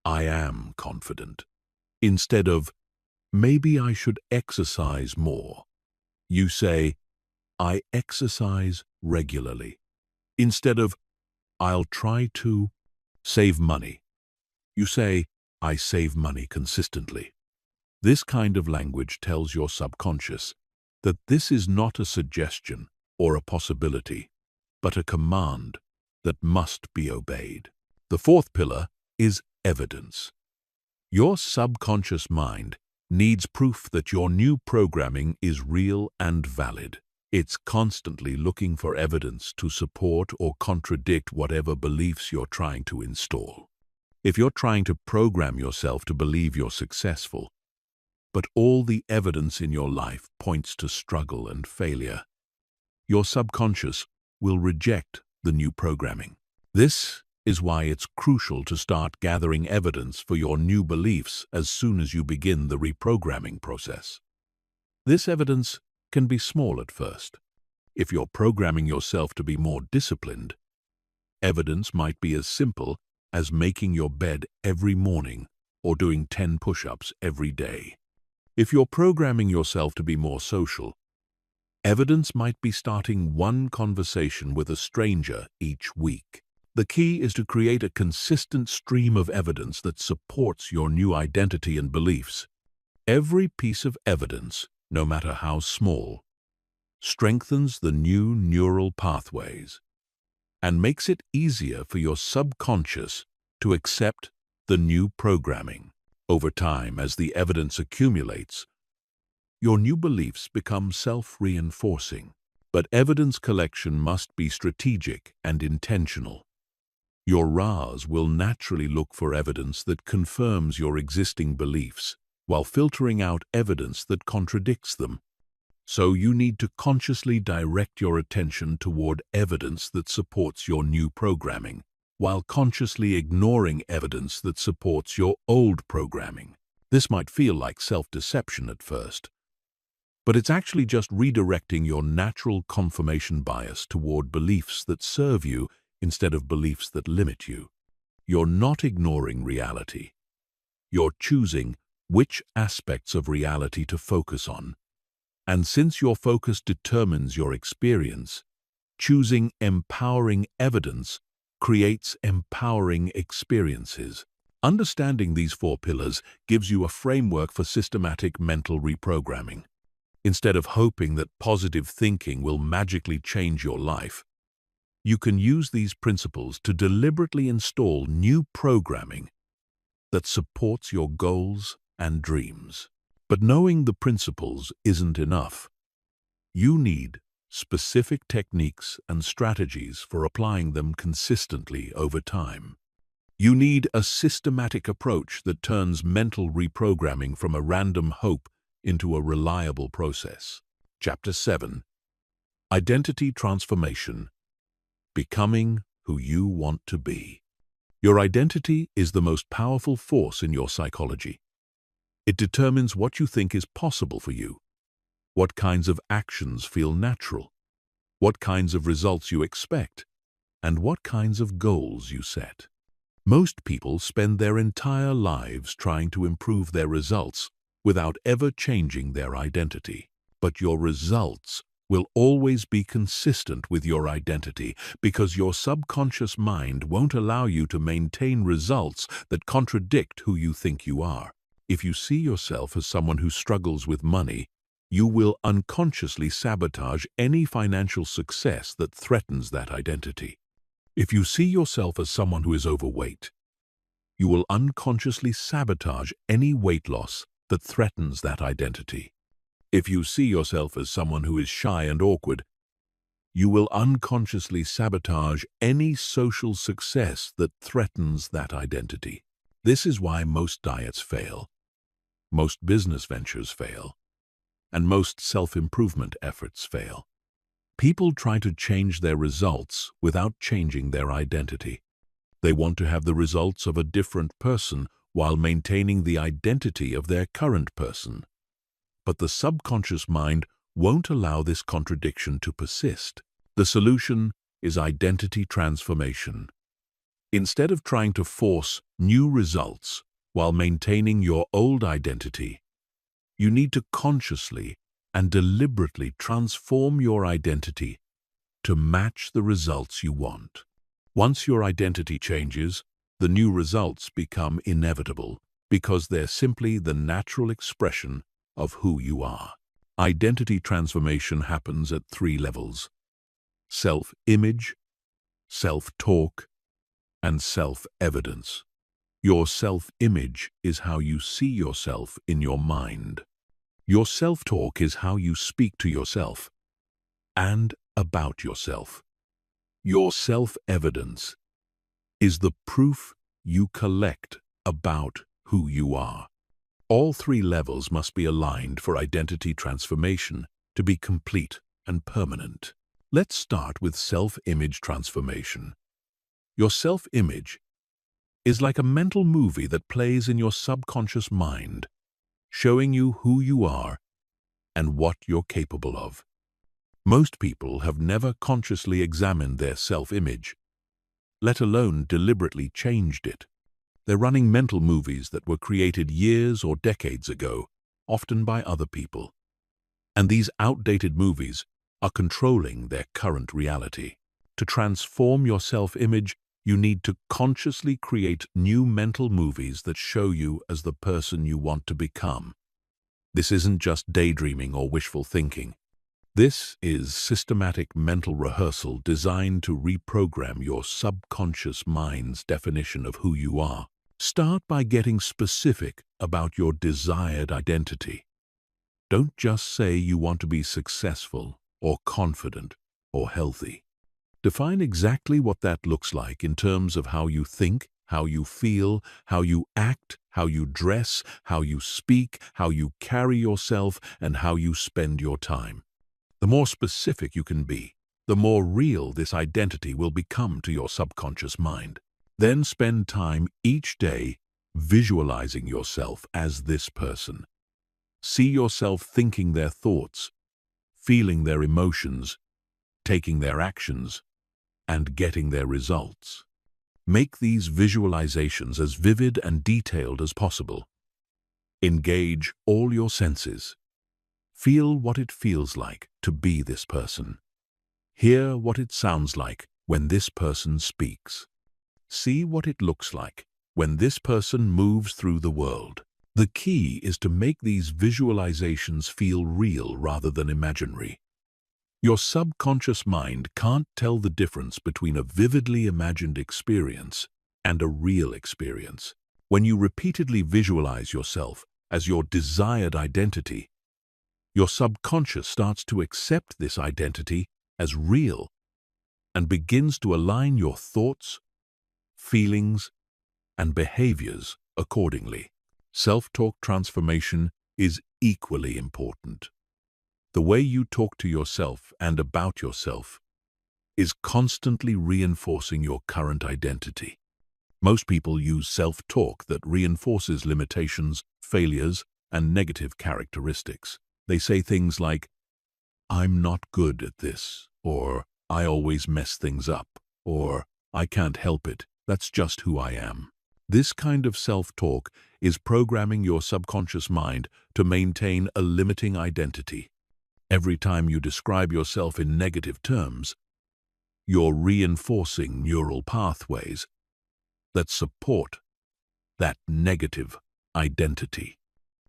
A: "I am confident." Instead of, "Maybe I should exercise more," you say, "I exercise regularly." Instead of, "I'll try to save money," you say, "I save money consistently." This kind of language tells your subconscious that this is not a suggestion or a possibility, but a command that must be obeyed. The fourth pillar is evidence. Your subconscious mind needs proof that your new programming is real and valid. It's constantly looking for evidence to support or contradict whatever beliefs you're trying to install. If you're trying to program yourself to believe you're successful, but all the evidence in your life points to struggle and failure, your subconscious will reject the new programming. This is why it's crucial to start gathering evidence for your new beliefs as soon as you begin the reprogramming process. This evidence can be small at first. If you're programming yourself to be more disciplined, evidence might be as simple as making your bed every morning or doing 10 push-ups every day. If you're programming yourself to be more social, evidence might be starting one conversation with a stranger each week. The key is to create a consistent stream of evidence that supports your new identity and beliefs. Every piece of evidence, no matter how small, strengthens the new neural pathways and makes it easier for your subconscious to accept the new programming. Over time, as the evidence accumulates, your new beliefs become self-reinforcing. But evidence collection must be strategic and intentional. Your RAs will naturally look for evidence that confirms your existing beliefs, while filtering out evidence that contradicts them. So you need to consciously direct your attention toward evidence that supports your new programming, while consciously ignoring evidence that supports your old programming. This might feel like self-deception at first, but it's actually just redirecting your natural confirmation bias toward beliefs that serve you instead of beliefs that limit you. You're not ignoring reality. You're choosing which aspects of reality to focus on. And since your focus determines your experience, choosing empowering evidence creates empowering experiences. Understanding these 4 pillars gives you a framework for systematic mental reprogramming. Instead of hoping that positive thinking will magically change your life, you can use these principles to deliberately install new programming that supports your goals and dreams. But knowing the principles isn't enough. You need specific techniques and strategies for applying them consistently over time. You need a systematic approach that turns mental reprogramming from a random hope into a reliable process. Chapter 7. Identity Transformation. Becoming who you want to be. Your identity is the most powerful force in your psychology. It determines what you think is possible for you, what kinds of actions feel natural, what kinds of results you expect, and what kinds of goals you set. Most people spend their entire lives trying to improve their results without ever changing their identity. But your results will always be consistent with your identity because your subconscious mind won't allow you to maintain results that contradict who you think you are. If you see yourself as someone who struggles with money, you will unconsciously sabotage any financial success that threatens that identity. If you see yourself as someone who is overweight, you will unconsciously sabotage any weight loss that threatens that identity. If you see yourself as someone who is shy and awkward, you will unconsciously sabotage any social success that threatens that identity. This is why most diets fail, most business ventures fail, and most self-improvement efforts fail. People try to change their results without changing their identity. They want to have the results of a different person while maintaining the identity of their current person. But the subconscious mind won't allow this contradiction to persist. The solution is identity transformation. Instead of trying to force new results while maintaining your old identity, you need to consciously and deliberately transform your identity to match the results you want. Once your identity changes, the new results become inevitable because they're simply the natural expression of who you are. Identity transformation happens at 3 levels: self-image, self-talk, and self-evidence. Your self-image is how you see yourself in your mind. Your self-talk is how you speak to yourself and about yourself. Your self-evidence is the proof you collect about who you are. All 3 levels must be aligned for identity transformation to be complete and permanent. Let's start with self-image transformation. Your self-image is like a mental movie that plays in your subconscious mind, showing you who you are and what you're capable of. Most people have never consciously examined their self-image, let alone deliberately changed it. They're running mental movies that were created years or decades ago, often by other people. And these outdated movies are controlling their current reality. To transform your self-image, you need to consciously create new mental movies that show you as the person you want to become. This isn't just daydreaming or wishful thinking. This is systematic mental rehearsal designed to reprogram your subconscious mind's definition of who you are. Start by getting specific about your desired identity. Don't just say you want to be successful or confident or healthy. Define exactly what that looks like in terms of how you think, how you feel, how you act, how you dress, how you speak, how you carry yourself, and how you spend your time. The more specific you can be, the more real this identity will become to your subconscious mind. Then spend time each day visualizing yourself as this person. See yourself thinking their thoughts, feeling their emotions, taking their actions, and getting their results. Make these visualizations as vivid and detailed as possible. Engage all your senses. Feel what it feels like to be this person. Hear what it sounds like when this person speaks. See what it looks like when this person moves through the world. The key is to make these visualizations feel real rather than imaginary. Your subconscious mind can't tell the difference between a vividly imagined experience and a real experience. When you repeatedly visualize yourself as your desired identity, your subconscious starts to accept this identity as real and begins to align your thoughts, feelings, and behaviors accordingly. Self-talk transformation is equally important. The way you talk to yourself and about yourself is constantly reinforcing your current identity. Most people use self-talk that reinforces limitations, failures, and negative characteristics. They say things like, "I'm not good at this," or "I always mess things up," or "I can't help it, that's just who I am." This kind of self-talk is programming your subconscious mind to maintain a limiting identity. Every time you describe yourself in negative terms, you're reinforcing neural pathways that support that negative identity.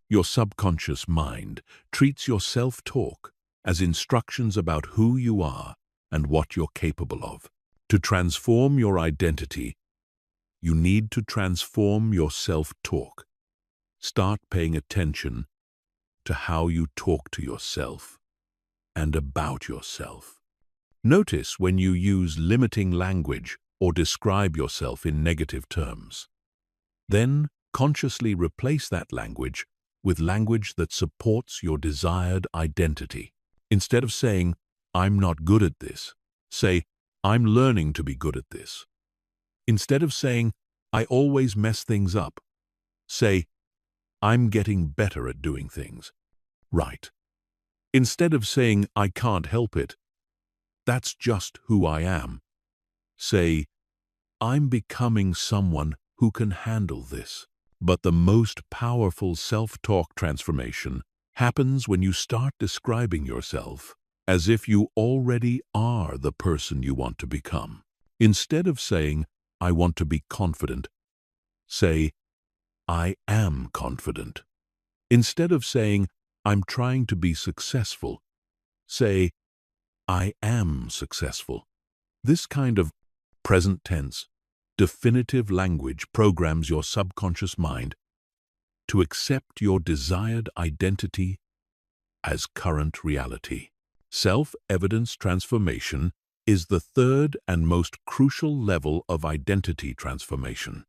A: Your subconscious mind treats your self-talk as instructions about who you are and what you're capable of. To transform your identity, you need to transform your self-talk. Start paying attention to how you talk to yourself and about yourself. Notice when you use limiting language or describe yourself in negative terms. Then consciously replace that language with language that supports your desired identity. Instead of saying, "I'm not good at this," say, "I'm learning to be good at this." Instead of saying, "I always mess things up," say, "I'm getting better at doing things." right. Instead of saying, I can't help it, that's just who I am, say, I'm becoming someone who can handle this. But the most powerful self-talk transformation happens when you start describing yourself as if you already are the person you want to become. Instead of saying, I want to be confident, say, I am confident. Instead of saying, I'm trying to be successful, say, I am successful. This kind of present tense, definitive language programs your subconscious mind to accept your desired identity as current reality. Self-evidence transformation is the third and most crucial level of identity transformation.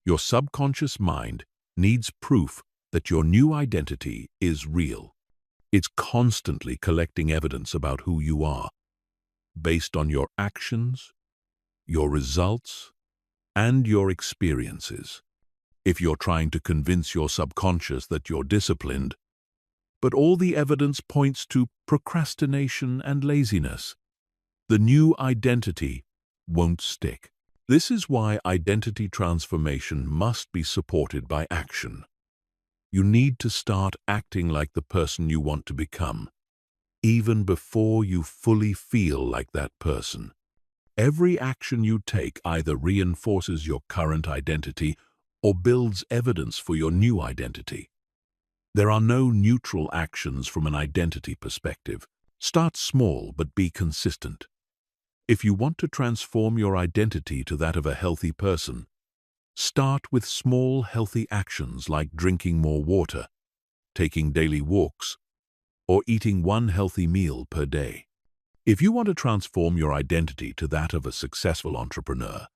A: Your subconscious mind needs proof that your new identity is real. It's constantly collecting evidence about who you are, based on your actions, your results, and your experiences. If you're trying to convince your subconscious that you're disciplined, but all the evidence points to procrastination and laziness, the new identity won't stick. This is why identity transformation must be supported by action. You need to start acting like the person you want to become, even before you fully feel like that person. Every action you take either reinforces your current identity or builds evidence for your new identity. There are no neutral actions from an identity perspective. Start small but be consistent. If you want to transform your identity to that of a healthy person, start with small healthy actions like drinking more water, taking daily walks, or eating one healthy meal per day. If you want to transform your identity to that of a successful entrepreneur,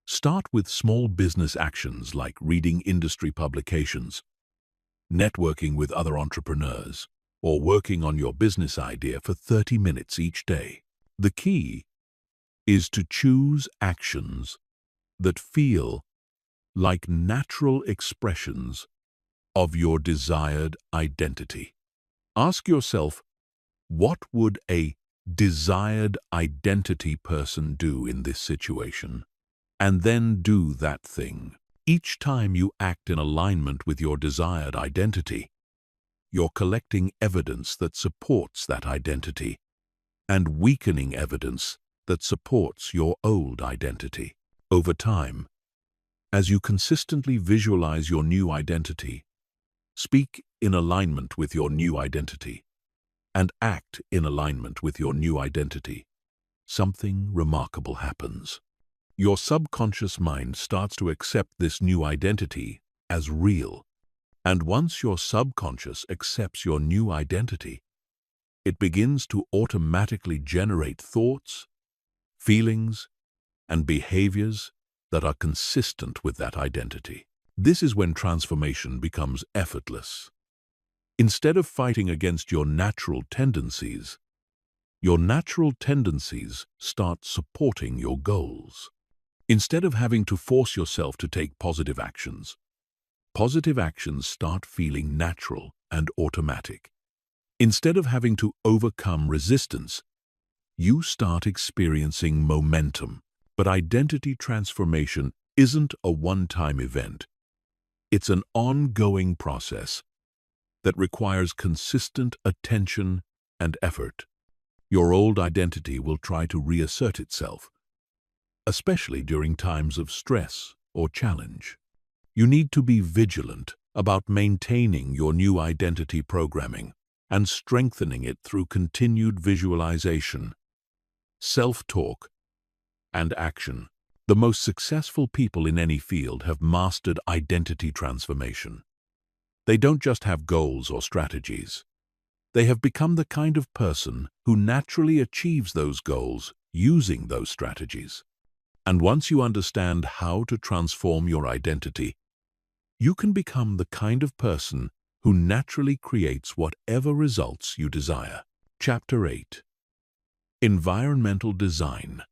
A: start with small business actions like reading industry publications, networking with other entrepreneurs, or working on your business idea for 30 minutes each day. The key is to choose actions that feel like natural expressions of your desired identity. Ask yourself, what would a desired identity person do in this situation? And then do that thing. Each time you act in alignment with your desired identity, you're collecting evidence that supports that identity and weakening evidence that supports your old identity. Over time, as you consistently visualize your new identity, speak in alignment with your new identity, and act in alignment with your new identity, something remarkable happens. Your subconscious mind starts to accept this new identity as real. And once your subconscious accepts your new identity, it begins to automatically generate thoughts, feelings, and behaviors that are consistent with that identity. This is when transformation becomes effortless. Instead of fighting against your natural tendencies start supporting your goals. Instead of having to force yourself to take positive actions start feeling natural and automatic. Instead of having to overcome resistance, you start experiencing momentum. But identity transformation isn't a one-time event. It's an ongoing process that requires consistent attention and effort. Your old identity will try to reassert itself, especially during times of stress or challenge. You need to be vigilant about maintaining your new identity programming and strengthening it through continued visualization, self-talk, and action. The most successful people in any field have mastered identity transformation. They don't just have goals or strategies. They have become the kind of person who naturally achieves those goals using those strategies. And once you understand how to transform your identity, you can become the kind of person who naturally creates whatever results you desire. Chapter 8. Environmental Design.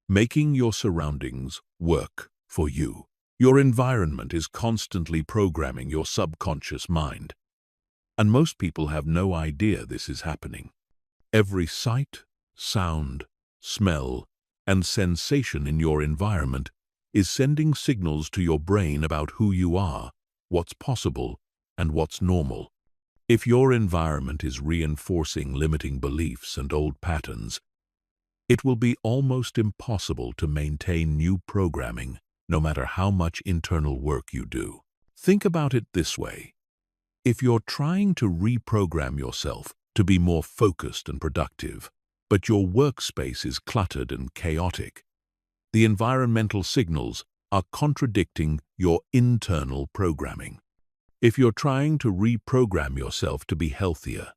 A: Making your surroundings work for you. Your environment is constantly programming your subconscious mind. And most people have no idea this is happening. Every sight, sound, smell, and sensation in your environment is sending signals to your brain about who you are, what's possible, and what's normal. If your environment is reinforcing limiting beliefs and old patterns, it will be almost impossible to maintain new programming, no matter how much internal work you do. Think about it this way. If you're trying to reprogram yourself to be more focused and productive, but your workspace is cluttered and chaotic, the environmental signals are contradicting your internal programming. If you're trying to reprogram yourself to be healthier,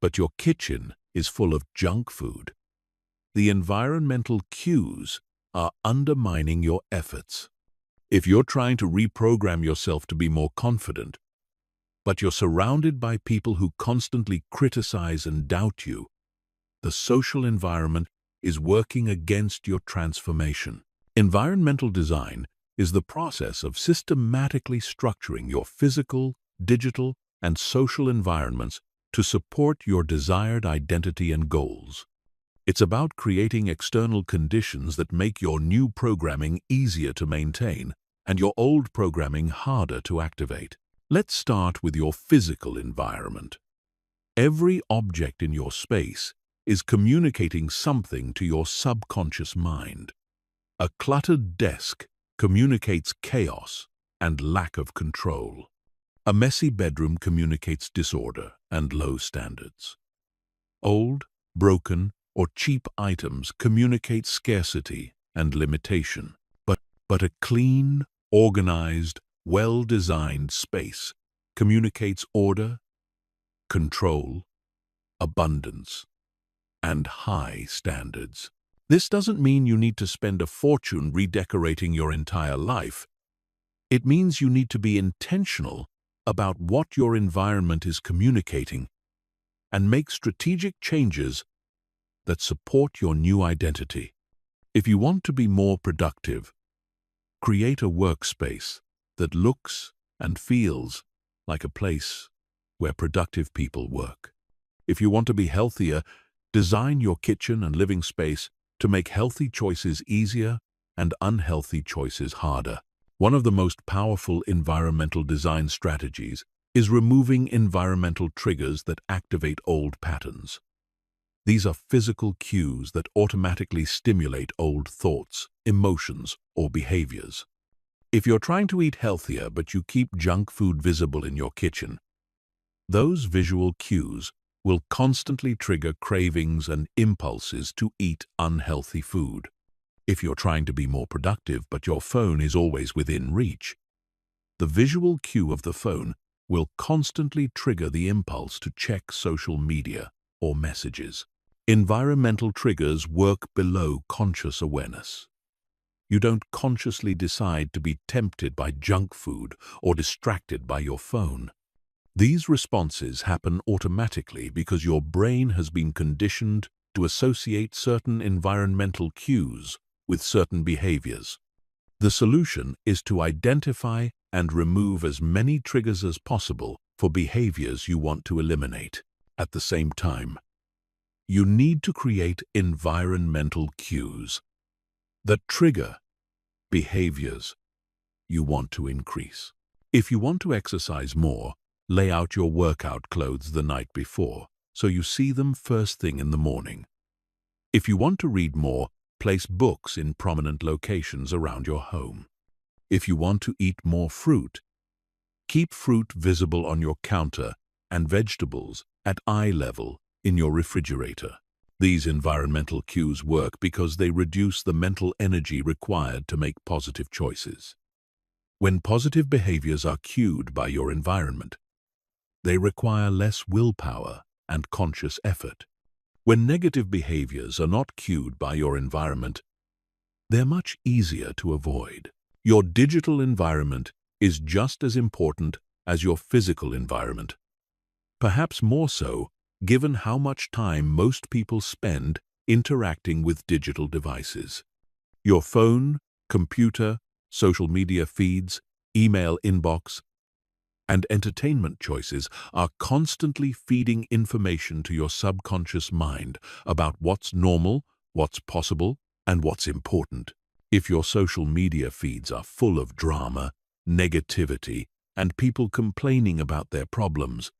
A: but your kitchen is full of junk food, the environmental cues are undermining your efforts. If you're trying to reprogram yourself to be more confident, but you're surrounded by people who constantly criticize and doubt you, the social environment is working against your transformation. Environmental design is the process of systematically structuring your physical, digital, and social environments to support your desired identity and goals. It's about creating external conditions that make your new programming easier to maintain and your old programming harder to activate. Let's start with your physical environment. Every object in your space is communicating something to your subconscious mind. A cluttered desk communicates chaos and lack of control. A messy bedroom communicates disorder and low standards. Old, broken, or cheap items communicate scarcity and limitation. But a clean, organized, well-designed space communicates order, control, abundance, and high standards. This doesn't mean you need to spend a fortune redecorating your entire life. It means you need to be intentional about what your environment is communicating and make strategic changes that support your new identity. If you want to be more productive, create a workspace that looks and feels like a place where productive people work. If you want to be healthier, design your kitchen and living space to make healthy choices easier and unhealthy choices harder. One of the most powerful environmental design strategies is removing environmental triggers that activate old patterns. These are physical cues that automatically stimulate old thoughts, emotions, or behaviors. If you're trying to eat healthier but you keep junk food visible in your kitchen, those visual cues will constantly trigger cravings and impulses to eat unhealthy food. If you're trying to be more productive but your phone is always within reach, the visual cue of the phone will constantly trigger the impulse to check social media or messages. Environmental triggers work below conscious awareness. You don't consciously decide to be tempted by junk food or distracted by your phone. These responses happen automatically because your brain has been conditioned to associate certain environmental cues with certain behaviors. The solution is to identify and remove as many triggers as possible for behaviors you want to eliminate. At the same time, you need to create environmental cues that trigger behaviors you want to increase. If you want to exercise more, lay out your workout clothes the night before so you see them first thing in the morning. If you want to read more, place books in prominent locations around your home. If you want to eat more fruit, keep fruit visible on your counter and vegetables at eye level in your refrigerator. These environmental cues work because they reduce the mental energy required to make positive choices. When positive behaviors are cued by your environment, they require less willpower and conscious effort. When negative behaviors are not cued by your environment, they're much easier to avoid. Your digital environment is just as important as your physical environment, perhaps more so given how much time most people spend interacting with digital devices. Your phone, computer, social media feeds, email inbox, and entertainment choices are constantly feeding information to your subconscious mind about what's normal, what's possible, and what's important. If your social media feeds are full of drama, negativity, and people complaining about their problems,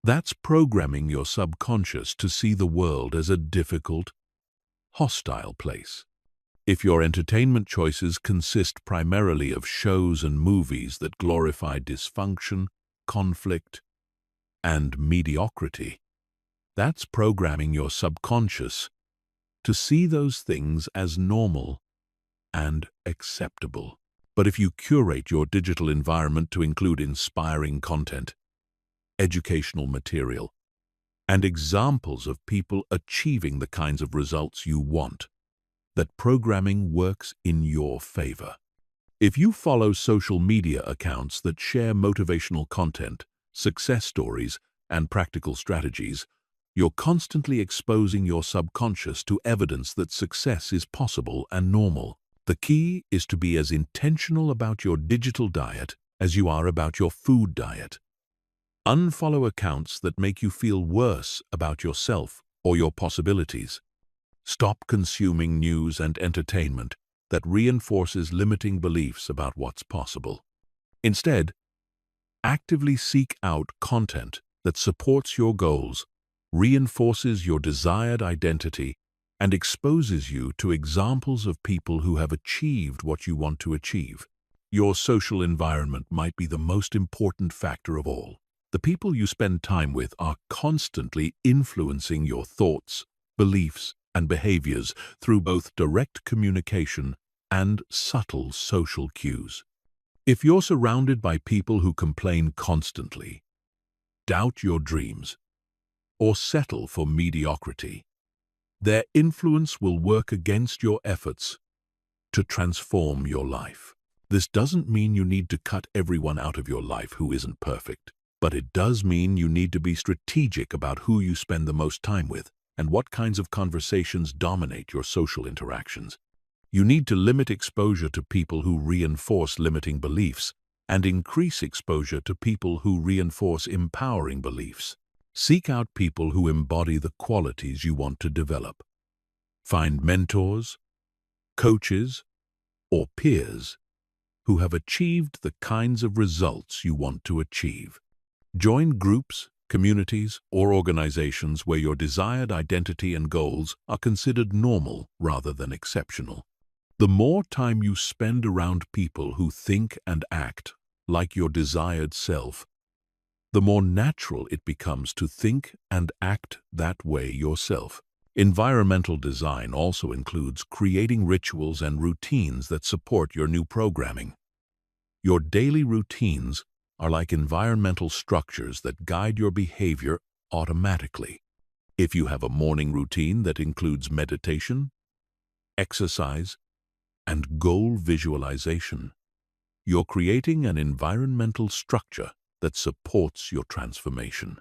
A: that's programming your subconscious to see the world as a difficult, hostile place. If your entertainment choices consist primarily of shows and movies that glorify dysfunction, conflict, and mediocrity, that's programming your subconscious to see those things as normal and acceptable. But if you curate your digital environment to include inspiring content, educational material, and examples of people achieving the kinds of results you want, that programming works in your favor. If you follow social media accounts that share motivational content, success stories, and practical strategies, you're constantly exposing your subconscious to evidence that success is possible and normal. The key is to be as intentional about your digital diet as you are about your food diet. Unfollow accounts that make you feel worse about yourself or your possibilities. Stop consuming news and entertainment that reinforces limiting beliefs about what's possible. Instead, actively seek out content that supports your goals, reinforces your desired identity, and exposes you to examples of people who have achieved what you want to achieve. Your social environment might be the most important factor of all. The people you spend time with are constantly influencing your thoughts, beliefs, and behaviors through both direct communication and subtle social cues. If you're surrounded by people who complain constantly, doubt your dreams, or settle for mediocrity, their influence will work against your efforts to transform your life. This doesn't mean you need to cut everyone out of your life who isn't perfect, but it does mean you need to be strategic about who you spend the most time with and what kinds of conversations dominate your social interactions. You need to limit exposure to people who reinforce limiting beliefs and increase exposure to people who reinforce empowering beliefs. Seek out people who embody the qualities you want to develop. Find mentors, coaches, or peers who have achieved the kinds of results you want to achieve. Join groups, communities, or organizations where your desired identity and goals are considered normal rather than exceptional. The more time you spend around people who think and act like your desired self, the more natural it becomes to think and act that way yourself. Environmental design also includes creating rituals and routines that support your new programming. Your daily routines are like environmental structures that guide your behavior automatically. If you have a morning routine that includes meditation, exercise, and goal visualization, you're creating an environmental structure that supports your transformation.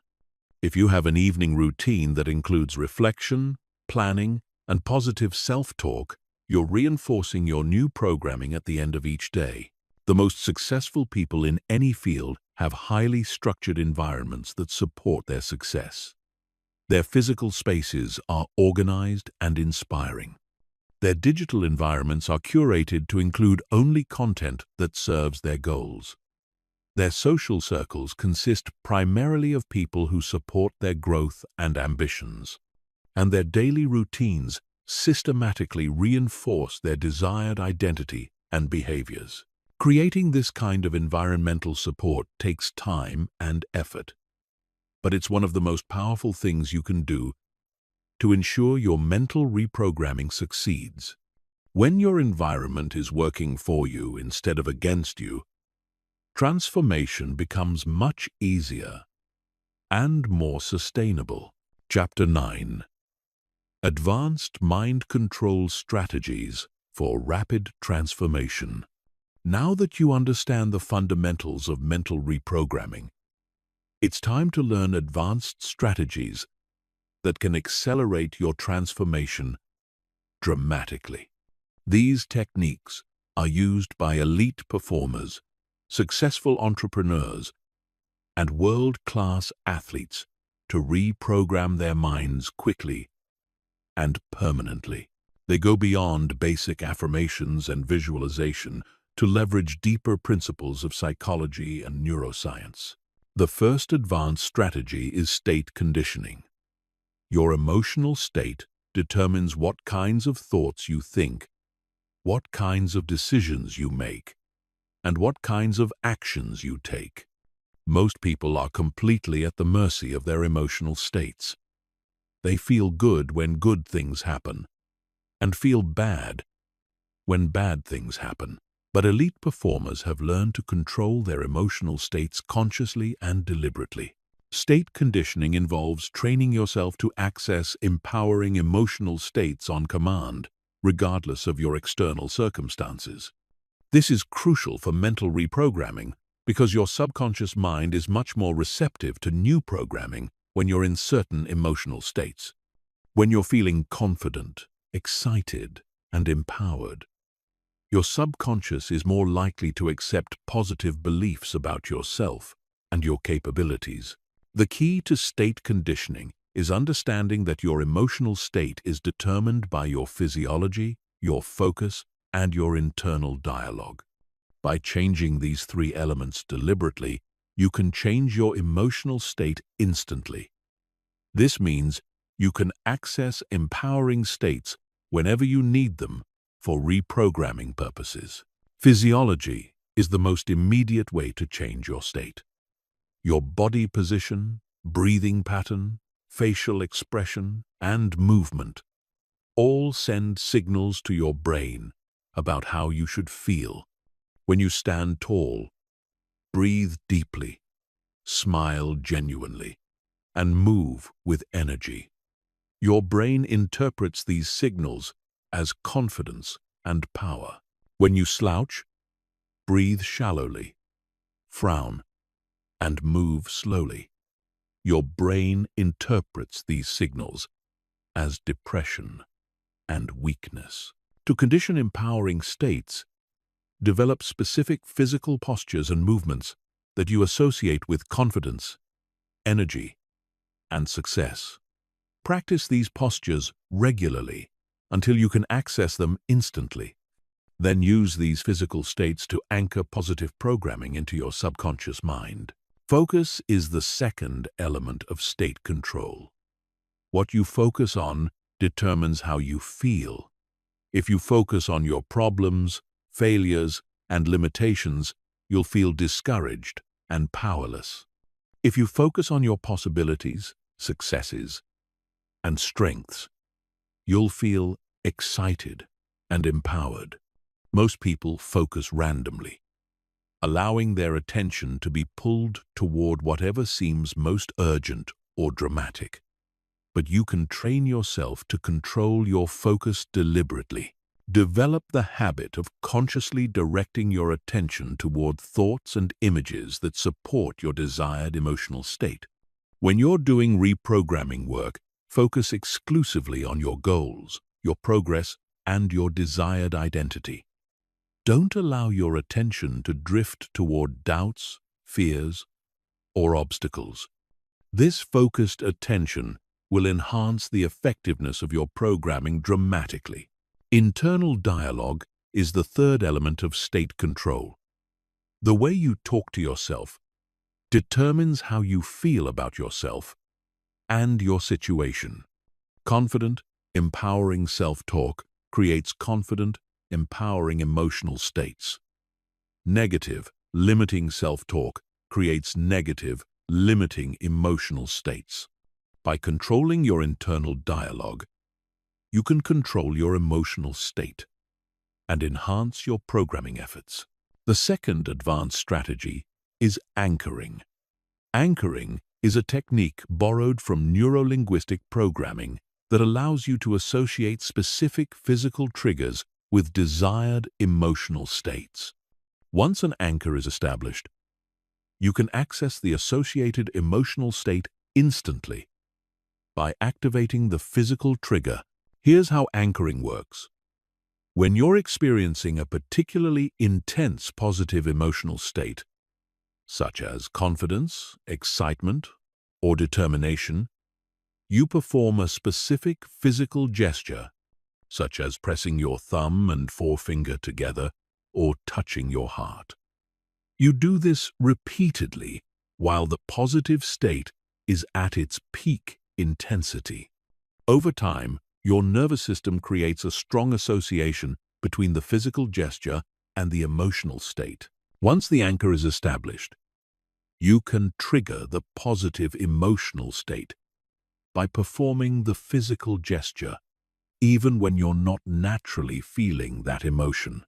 A: If you have an evening routine that includes reflection, planning, and positive self-talk, you're reinforcing your new programming at the end of each day. The most successful people in any field have highly structured environments that support their success. Their physical spaces are organized and inspiring. Their digital environments are curated to include only content that serves their goals. Their social circles consist primarily of people who support their growth and ambitions, and their daily routines systematically reinforce their desired identity and behaviors. Creating this kind of environmental support takes time and effort, but it's one of the most powerful things you can do to ensure your mental reprogramming succeeds. When your environment is working for you instead of against you, transformation becomes much easier and more sustainable. Chapter 9. Advanced Mind Control Strategies for Rapid Transformation. Now that you understand the fundamentals of mental reprogramming, it's time to learn advanced strategies that can accelerate your transformation dramatically. These techniques are used by elite performers, successful entrepreneurs, and world-class athletes to reprogram their minds quickly and permanently. They go beyond basic affirmations and visualization to leverage deeper principles of psychology and neuroscience. The first advanced strategy is state conditioning. Your emotional state determines what kinds of thoughts you think, what kinds of decisions you make, and what kinds of actions you take. Most people are completely at the mercy of their emotional states. They feel good when good things happen, and feel bad when bad things happen. But elite performers have learned to control their emotional states consciously and deliberately. State conditioning involves training yourself to access empowering emotional states on command, regardless of your external circumstances. This is crucial for mental reprogramming because your subconscious mind is much more receptive to new programming when you're in certain emotional states. When you're feeling confident, excited, and empowered, your subconscious is more likely to accept positive beliefs about yourself and your capabilities. The key to state conditioning is understanding that your emotional state is determined by your physiology, your focus, and your internal dialogue. By changing these three elements deliberately, you can change your emotional state instantly. This means you can access empowering states whenever you need them for reprogramming purposes. Physiology is the most immediate way to change your state. Your body position, breathing pattern, facial expression, and movement all send signals to your brain about how you should feel. When you stand tall, breathe deeply, smile genuinely, and move with energy. Your brain interprets these signals as confidence and power. When you slouch, breathe shallowly, frown, and move slowly. Your brain interprets these signals as depression and weakness. To condition empowering states, develop specific physical postures and movements that you associate with confidence, energy, and success. Practice these postures regularly until you can access them instantly. Then use these physical states to anchor positive programming into your subconscious mind. Focus is the second element of state control. What you focus on determines how you feel. If you focus on your problems, failures, and limitations, you'll feel discouraged and powerless. If you focus on your possibilities, successes, and strengths, you'll feel excited and empowered. Most people focus randomly, allowing their attention to be pulled toward whatever seems most urgent or dramatic. But you can train yourself to control your focus deliberately. Develop the habit of consciously directing your attention toward thoughts and images that support your desired emotional state. When you're doing reprogramming work, focus exclusively on your goals, your progress, and your desired identity. Don't allow your attention to drift toward doubts, fears, or obstacles. This focused attention will enhance the effectiveness of your programming dramatically. Internal dialogue is the third element of state control. The way you talk to yourself determines how you feel about yourself and your situation. Confident, empowering self-talk creates confident, empowering emotional states. Negative, limiting self-talk creates negative, limiting emotional states. By controlling your internal dialogue, you can control your emotional state and enhance your programming efforts. The second advanced strategy is anchoring. Anchoring is a technique borrowed from neuro-linguistic programming that allows you to associate specific physical triggers with desired emotional states. Once an anchor is established, you can access the associated emotional state instantly by activating the physical trigger. Here's how anchoring works. When you're experiencing a particularly intense positive emotional state, such as confidence, excitement, or determination, you perform a specific physical gesture, such as pressing your thumb and forefinger together or touching your heart. You do this repeatedly while the positive state is at its peak intensity. Over time, your nervous system creates a strong association between the physical gesture and the emotional state. Once the anchor is established, you can trigger the positive emotional state by performing the physical gesture, even when you're not naturally feeling that emotion.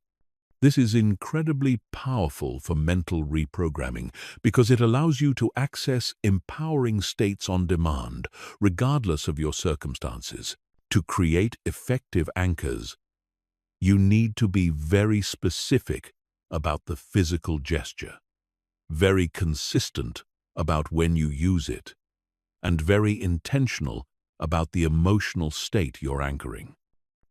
A: This is incredibly powerful for mental reprogramming because it allows you to access empowering states on demand, regardless of your circumstances. To create effective anchors, you need to be very specific about the physical gesture, very consistent about when you use it, and very intentional about the emotional state you're anchoring.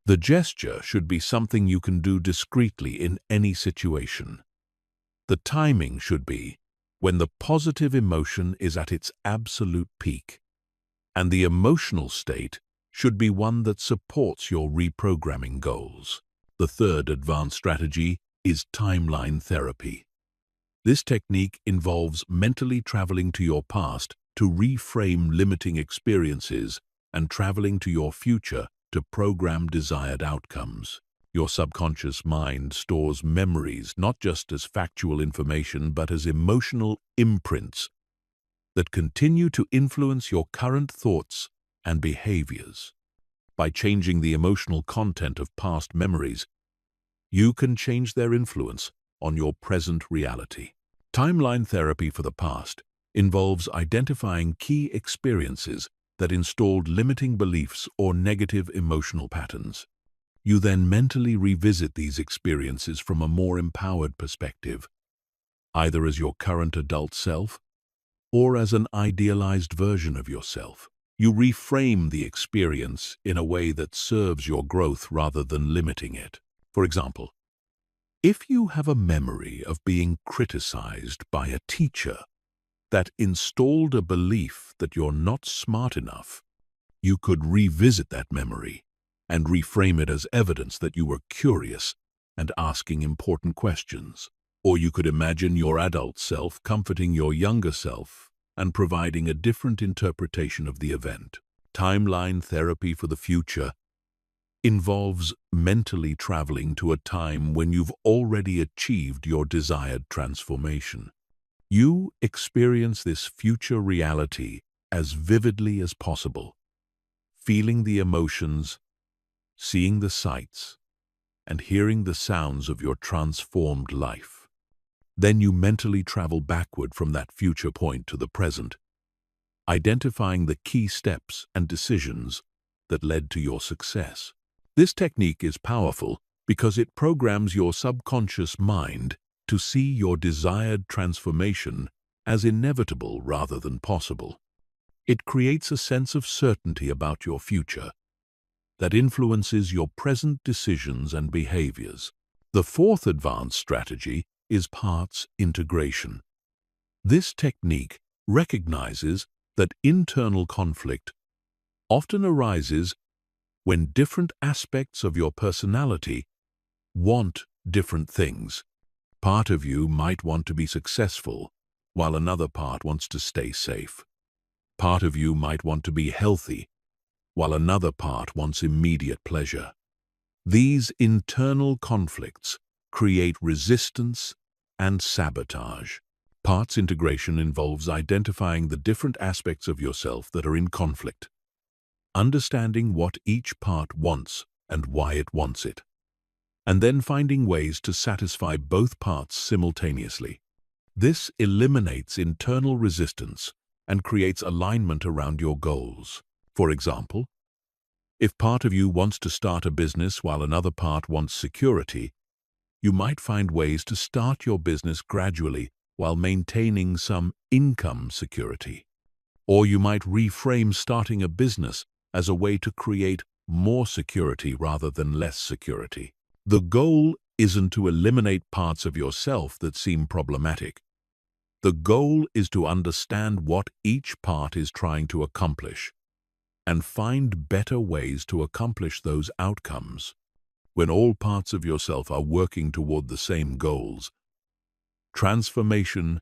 A: The gesture should be something you can do discreetly in any situation. The timing should be when the positive emotion is at its absolute peak, and the emotional state should be one that supports your reprogramming goals. The third advanced strategy is timeline therapy. This technique involves mentally traveling to your past to reframe limiting experiences and traveling to your future to program desired outcomes. Your subconscious mind stores memories not just as factual information but as emotional imprints that continue to influence your current thoughts and behaviors. By changing the emotional content of past memories, you can change their influence on your present reality. Timeline therapy for the past involves identifying key experiences that installed limiting beliefs or negative emotional patterns. You then mentally revisit these experiences from a more empowered perspective, either as your current adult self or as an idealized version of yourself. You reframe the experience in a way that serves your growth rather than limiting it. For example, if you have a memory of being criticized by a teacher that installed a belief that you're not smart enough, you could revisit that memory and reframe it as evidence that you were curious and asking important questions. Or you could imagine your adult self comforting your younger self and providing a different interpretation of the event. Timeline therapy for the future involves mentally traveling to a time when you've already achieved your desired transformation. You experience this future reality as vividly as possible, feeling the emotions, seeing the sights, and hearing the sounds of your transformed life. Then you mentally travel backward from that future point to the present, identifying the key steps and decisions that led to your success. This technique is powerful because it programs your subconscious mind to see your desired transformation as inevitable rather than possible. It creates a sense of certainty about your future that influences your present decisions and behaviors. The fourth advanced strategy is parts integration. This technique recognizes that internal conflict often arises when different aspects of your personality want different things. Part of you might want to be successful, while another part wants to stay safe. Part of you might want to be healthy, while another part wants immediate pleasure. These internal conflicts create resistance and sabotage. Parts integration involves identifying the different aspects of yourself that are in conflict, understanding what each part wants and why it wants it, and then finding ways to satisfy both parts simultaneously. This eliminates internal resistance and creates alignment around your goals. For example, if part of you wants to start a business while another part wants security, you might find ways to start your business gradually while maintaining some income security. Or you might reframe starting a business as a way to create more security rather than less security. The goal isn't to eliminate parts of yourself that seem problematic. The goal is to understand what each part is trying to accomplish and find better ways to accomplish those outcomes. When all parts of yourself are working toward the same goals, transformation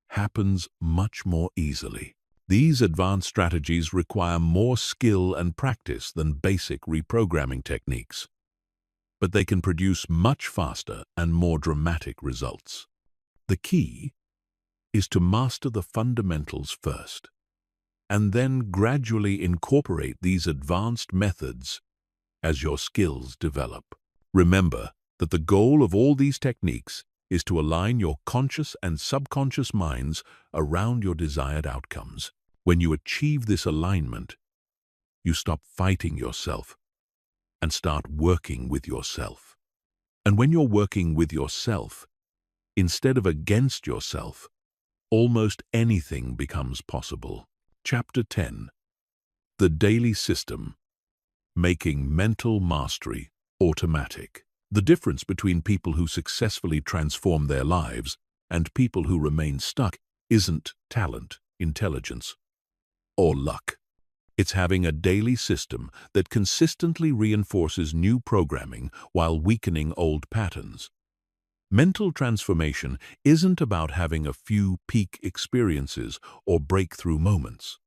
A: happens much more easily. These advanced strategies require more skill and practice than basic reprogramming techniques, but they can produce much faster and more dramatic results. The key is to master the fundamentals first, and then gradually incorporate these advanced methods as your skills develop. Remember that the goal of all these techniques is to align your conscious and subconscious minds around your desired outcomes. When you achieve this alignment, you stop fighting yourself and start working with yourself. And when you're working with yourself, instead of against yourself, almost anything becomes possible. Chapter 10. The Daily System. Making Mental Mastery Automatic. The difference between people who successfully transform their lives and people who remain stuck isn't talent, intelligence, or luck. It's having a daily system that consistently reinforces new programming while weakening old patterns. Mental transformation isn't about having a few peak experiences or breakthrough moments.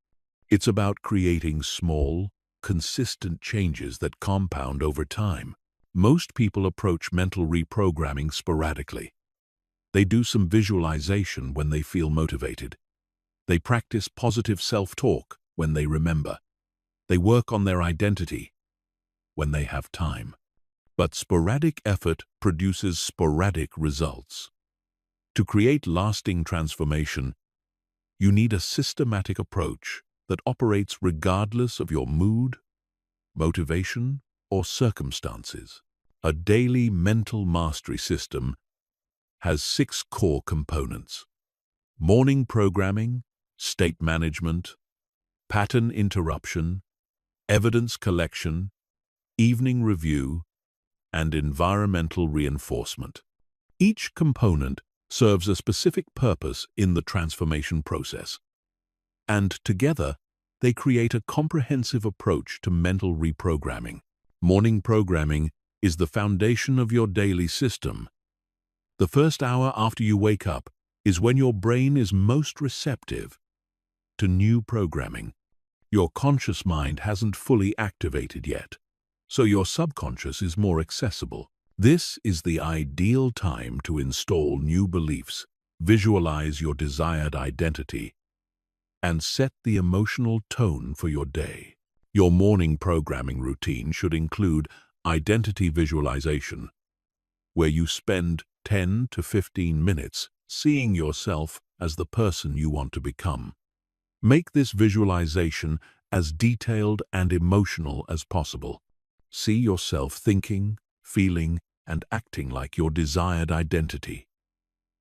A: It's about creating small, consistent changes that compound over time. Most people approach mental reprogramming sporadically. They do some visualization when they feel motivated. They practice positive self-talk when they remember. They work on their identity when they have time. But sporadic effort produces sporadic results. To create lasting transformation, you need a systematic approach that operates regardless of your mood, motivation, or circumstances. A daily mental mastery system has 6 core components: morning programming, state management, pattern interruption, evidence collection, evening review, and environmental reinforcement. Each component serves a specific purpose in the transformation process, and together they create a comprehensive approach to mental reprogramming. Morning programming is the foundation of your daily system. The first hour after you wake up is when your brain is most receptive to new programming. Your conscious mind hasn't fully activated yet, so your subconscious is more accessible. This is the ideal time to install new beliefs, visualize your desired identity, and set the emotional tone for your day. Your morning programming routine should include identity visualization, where you spend 10 to 15 minutes seeing yourself as the person you want to become. Make this visualization as detailed and emotional as possible. See yourself thinking, feeling, and acting like your desired identity.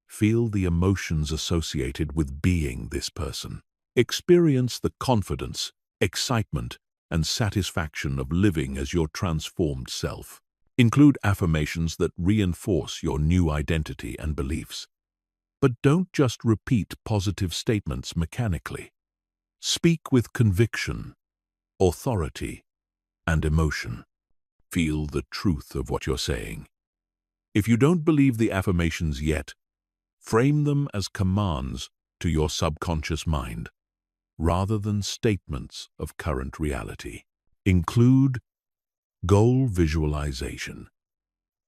A: Feel the emotions associated with being this person. Experience the confidence, excitement, and satisfaction of living as your transformed self. Include affirmations that reinforce your new identity and beliefs. But don't just repeat positive statements mechanically. Speak with conviction, authority, and emotion. Feel the truth of what you're saying. If you don't believe the affirmations yet, frame them as commands to your subconscious mind, rather than statements of current reality. Include goal visualization,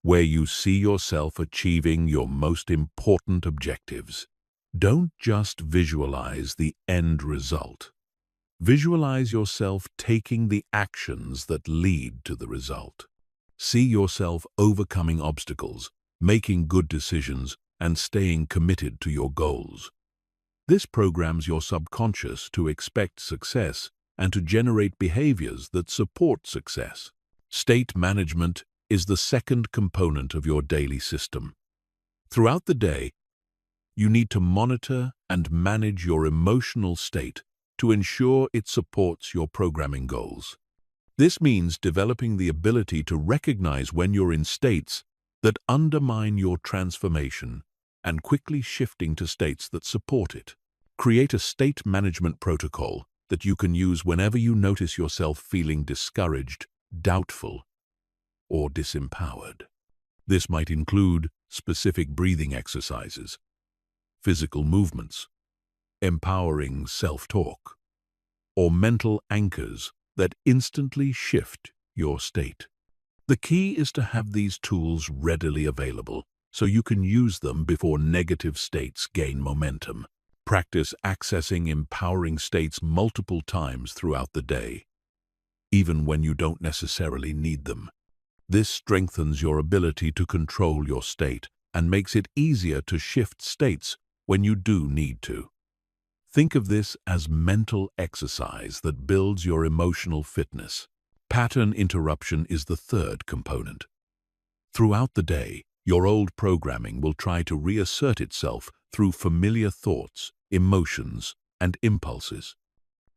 A: where you see yourself achieving your most important objectives. Don't just visualize the end result. Visualize yourself taking the actions that lead to the result. See yourself overcoming obstacles, making good decisions, and staying committed to your goals. This programs your subconscious to expect success and to generate behaviors that support success. State management is the second component of your daily system. Throughout the day, you need to monitor and manage your emotional state to ensure it supports your programming goals. This means developing the ability to recognize when you're in states that undermine your transformation and quickly shifting to states that support it. Create a state management protocol that you can use whenever you notice yourself feeling discouraged, doubtful, or disempowered. This might include specific breathing exercises, physical movements, empowering self-talk, or mental anchors that instantly shift your state. The key is to have these tools readily available so you can use them before negative states gain momentum. Practice accessing empowering states multiple times throughout the day, even when you don't necessarily need them. This strengthens your ability to control your state and makes it easier to shift states when you do need to. Think of this as mental exercise that builds your emotional fitness. Pattern interruption is the third component. Throughout the day, your old programming will try to reassert itself through familiar thoughts, emotions, and impulses.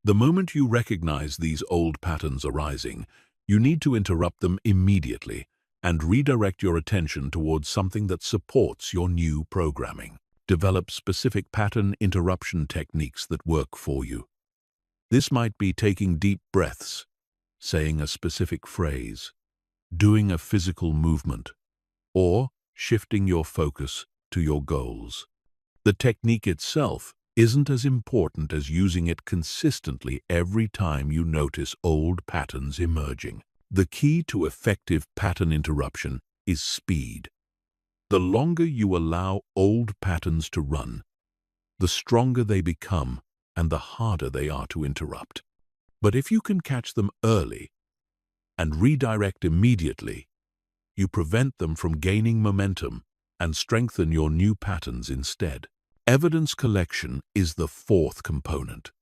A: The moment you recognize these old patterns arising, you need to interrupt them immediately and redirect your attention towards something that supports your new programming. Develop specific pattern interruption techniques that work for you. This might be taking deep breaths, saying a specific phrase, doing a physical movement, or shifting your focus to your goals. The technique itself isn't as important as using it consistently every time you notice old patterns emerging. The key to effective pattern interruption is speed. The longer you allow old patterns to run, the stronger they become and the harder they are to interrupt. But if you can catch them early and redirect immediately, you prevent them from gaining momentum and strengthen your new patterns instead. Evidence collection is the fourth component.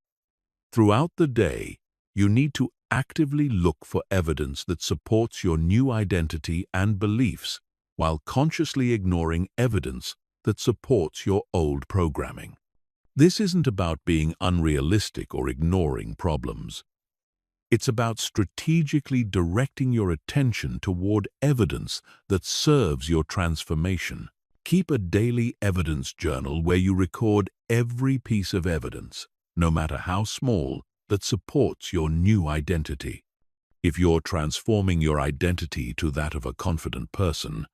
A: Throughout the day, you need to actively look for evidence that supports your new identity and beliefs while consciously ignoring evidence that supports your old programming. This isn't about being unrealistic or ignoring problems. It's about strategically directing your attention toward evidence that serves your transformation. Keep a daily evidence journal where you record every piece of evidence, no matter how small, that supports your new identity. If you're transforming your identity to that of a confident person,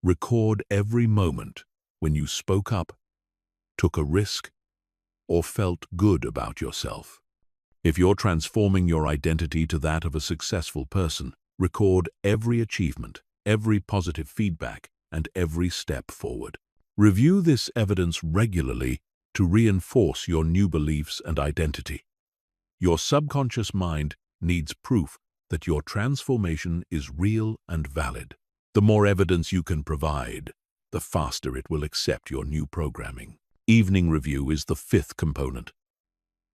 A: record every moment when you spoke up, took a risk, or felt good about yourself. If you're transforming your identity to that of a successful person, record every achievement, every positive feedback, and every step forward. Review this evidence regularly to reinforce your new beliefs and identity. Your subconscious mind needs proof that your transformation is real and valid. The more evidence you can provide, the faster it will accept your new programming. Evening review is the fifth component.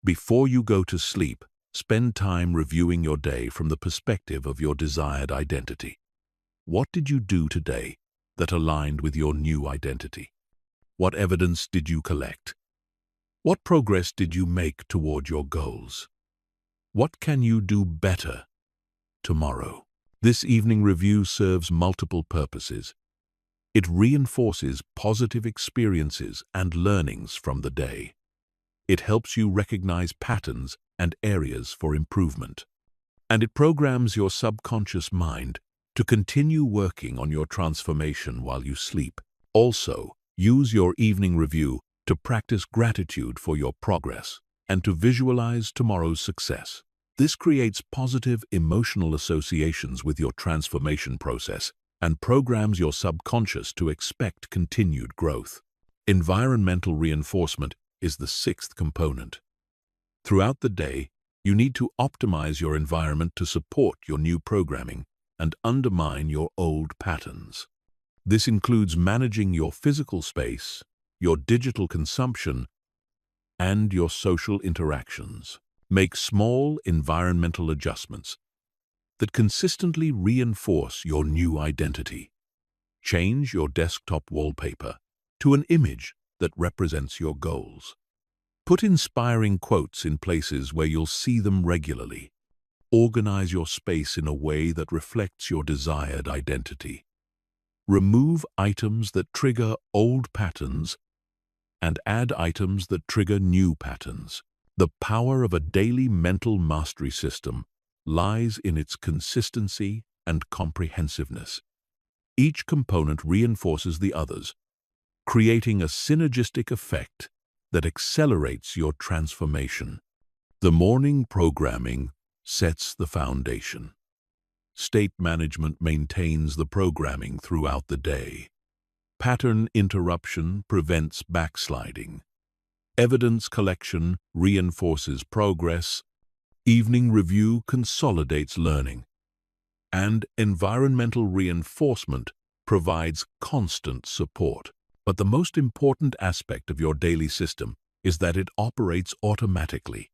A: Before you go to sleep, spend time reviewing your day from the perspective of your desired identity. What did you do today that aligned with your new identity? What evidence did you collect? What progress did you make toward your goals? What can you do better tomorrow? This evening review serves multiple purposes. It reinforces positive experiences and learnings from the day. It helps you recognize patterns and areas for improvement. And it programs your subconscious mind to continue working on your transformation while you sleep. Also, use your evening review to practice gratitude for your progress and to visualize tomorrow's success. This creates positive emotional associations with your transformation process and programs your subconscious to expect continued growth. Environmental reinforcement is the sixth component. Throughout the day, you need to optimize your environment to support your new programming and undermine your old patterns. This includes managing your physical space, your digital consumption, and your social interactions. Make small environmental adjustments that consistently reinforce your new identity. Change your desktop wallpaper to an image that represents your goals. Put inspiring quotes in places where you'll see them regularly. Organize your space in a way that reflects your desired identity. Remove items that trigger old patterns and add items that trigger new patterns. The power of a daily mental mastery system lies in its consistency and comprehensiveness. Each component reinforces the others, creating a synergistic effect that accelerates your transformation. The morning programming sets the foundation. State management maintains the programming throughout the day. Pattern interruption prevents backsliding. Evidence collection reinforces progress. Evening review consolidates learning. And environmental reinforcement provides constant support. But the most important aspect of your daily system is that it operates automatically.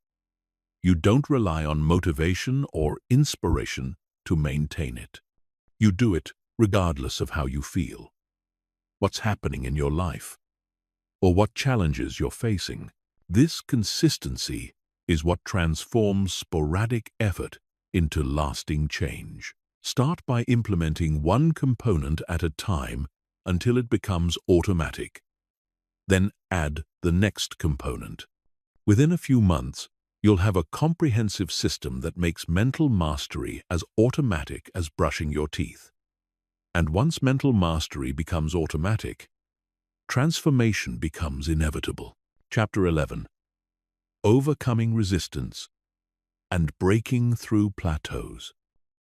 A: You don't rely on motivation or inspiration to maintain it. You do it regardless of how you feel, what's happening in your life, or what challenges you're facing. This consistency is what transforms sporadic effort into lasting change. Start by implementing one component at a time until it becomes automatic. Then add the next component. Within a few months, you'll have a comprehensive system that makes mental mastery as automatic as brushing your teeth. And once mental mastery becomes automatic, transformation becomes inevitable. Chapter 11. Overcoming resistance and breaking through plateaus.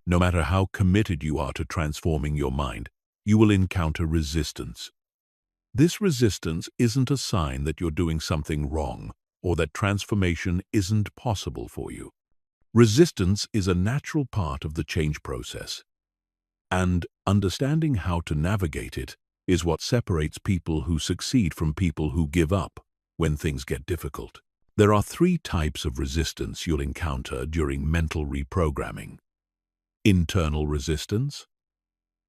A: No matter how committed you are to transforming your mind, you will encounter resistance. This resistance isn't a sign that you're doing something wrong or that transformation isn't possible for you. Resistance is a natural part of the change process, and understanding how to navigate it is what separates people who succeed from people who give up when things get difficult. There are 3 types of resistance you'll encounter during mental reprogramming: internal resistance,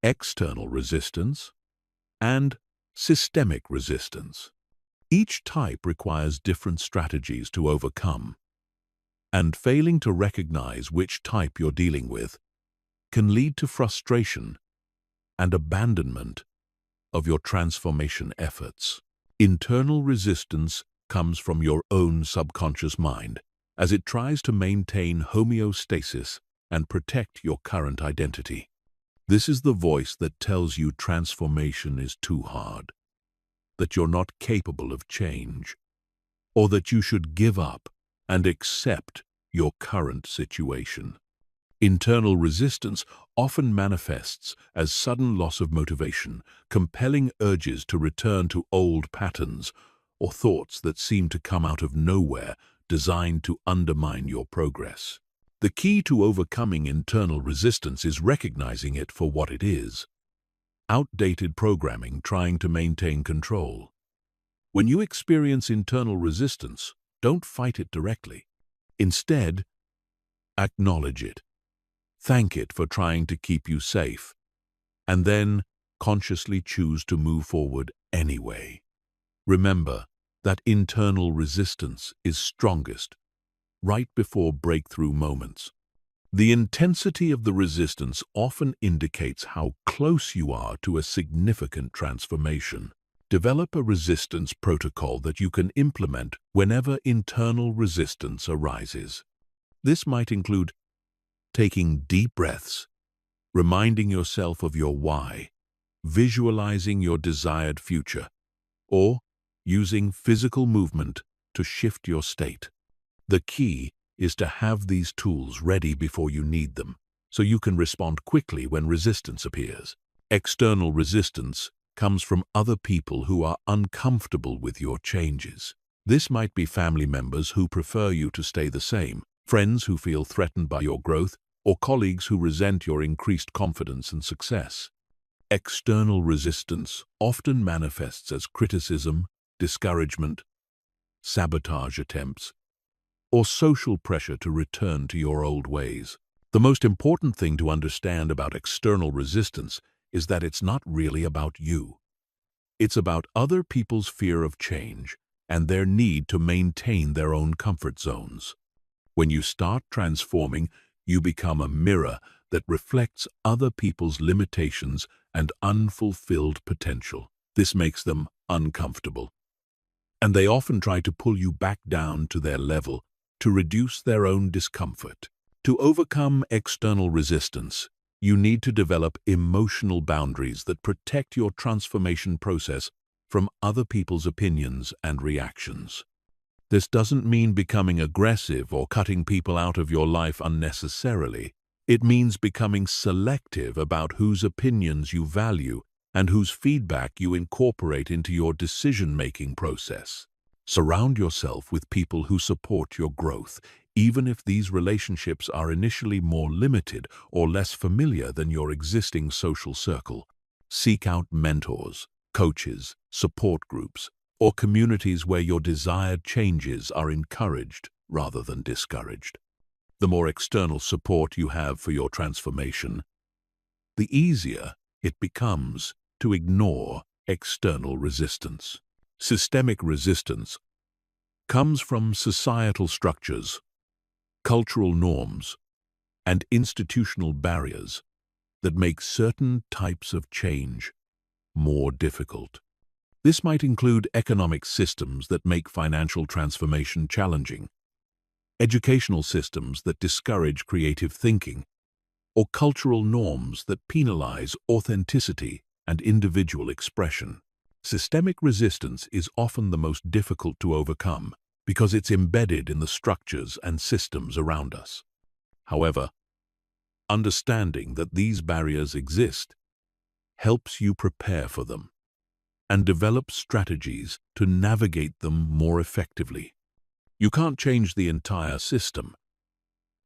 A: external resistance, and systemic resistance. Each type requires different strategies to overcome, and failing to recognize which type you're dealing with can lead to frustration and abandonment of your transformation efforts. Internal resistance comes from your own subconscious mind as it tries to maintain homeostasis and protect your current identity. This is the voice that tells you transformation is too hard, that you're not capable of change, or that you should give up and accept your current situation. Internal resistance often manifests as sudden loss of motivation, compelling urges to return to old patterns, or thoughts that seem to come out of nowhere, designed to undermine your progress. The key to overcoming internal resistance is recognizing it for what it is: outdated programming trying to maintain control. When you experience internal resistance, don't fight it directly. Instead, acknowledge it. Thank it for trying to keep you safe, and then consciously choose to move forward anyway. Remember that internal resistance is strongest right before breakthrough moments. The intensity of the resistance often indicates how close you are to a significant transformation. Develop a resistance protocol that you can implement whenever internal resistance arises. This might include taking deep breaths, reminding yourself of your why, visualizing your desired future, or using physical movement to shift your state. The key is to have these tools ready before you need them, so you can respond quickly when resistance appears. External resistance comes from other people who are uncomfortable with your changes. This might be family members who prefer you to stay the same, friends who feel threatened by your growth, or colleagues who resent your increased confidence and success. External resistance often manifests as criticism, discouragement, sabotage attempts, or social pressure to return to your old ways. The most important thing to understand about external resistance is that it's not really about you. It's about other people's fear of change and their need to maintain their own comfort zones. When you start transforming, you become a mirror that reflects other people's limitations and unfulfilled potential. This makes them uncomfortable, and they often try to pull you back down to their level to reduce their own discomfort. To overcome external resistance, you need to develop emotional boundaries that protect your transformation process from other people's opinions and reactions. This doesn't mean becoming aggressive or cutting people out of your life unnecessarily. It means becoming selective about whose opinions you value and whose feedback you incorporate into your decision-making process. Surround yourself with people who support your growth, even if these relationships are initially more limited or less familiar than your existing social circle. Seek out mentors, coaches, support groups, or communities where your desired changes are encouraged rather than discouraged. The more external support you have for your transformation, the easier it becomes to ignore external resistance. Systemic resistance comes from societal structures, cultural norms, and institutional barriers that make certain types of change more difficult. This might include economic systems that make financial transformation challenging, educational systems that discourage creative thinking, or cultural norms that penalize authenticity and individual expression. Systemic resistance is often the most difficult to overcome because it's embedded in the structures and systems around us. However, understanding that these barriers exist helps you prepare for them and develop strategies to navigate them more effectively. You can't change the entire system,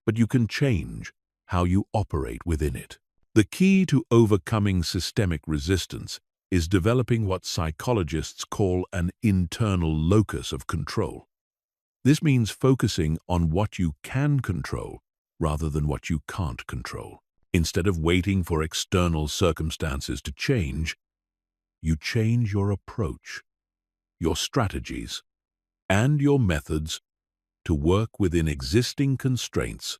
A: but you can change how you operate within it. The key to overcoming systemic resistance is developing what psychologists call an internal locus of control. This means focusing on what you can control rather than what you can't control. Instead of waiting for external circumstances to change, you change your approach, your strategies, and your methods to work within existing constraints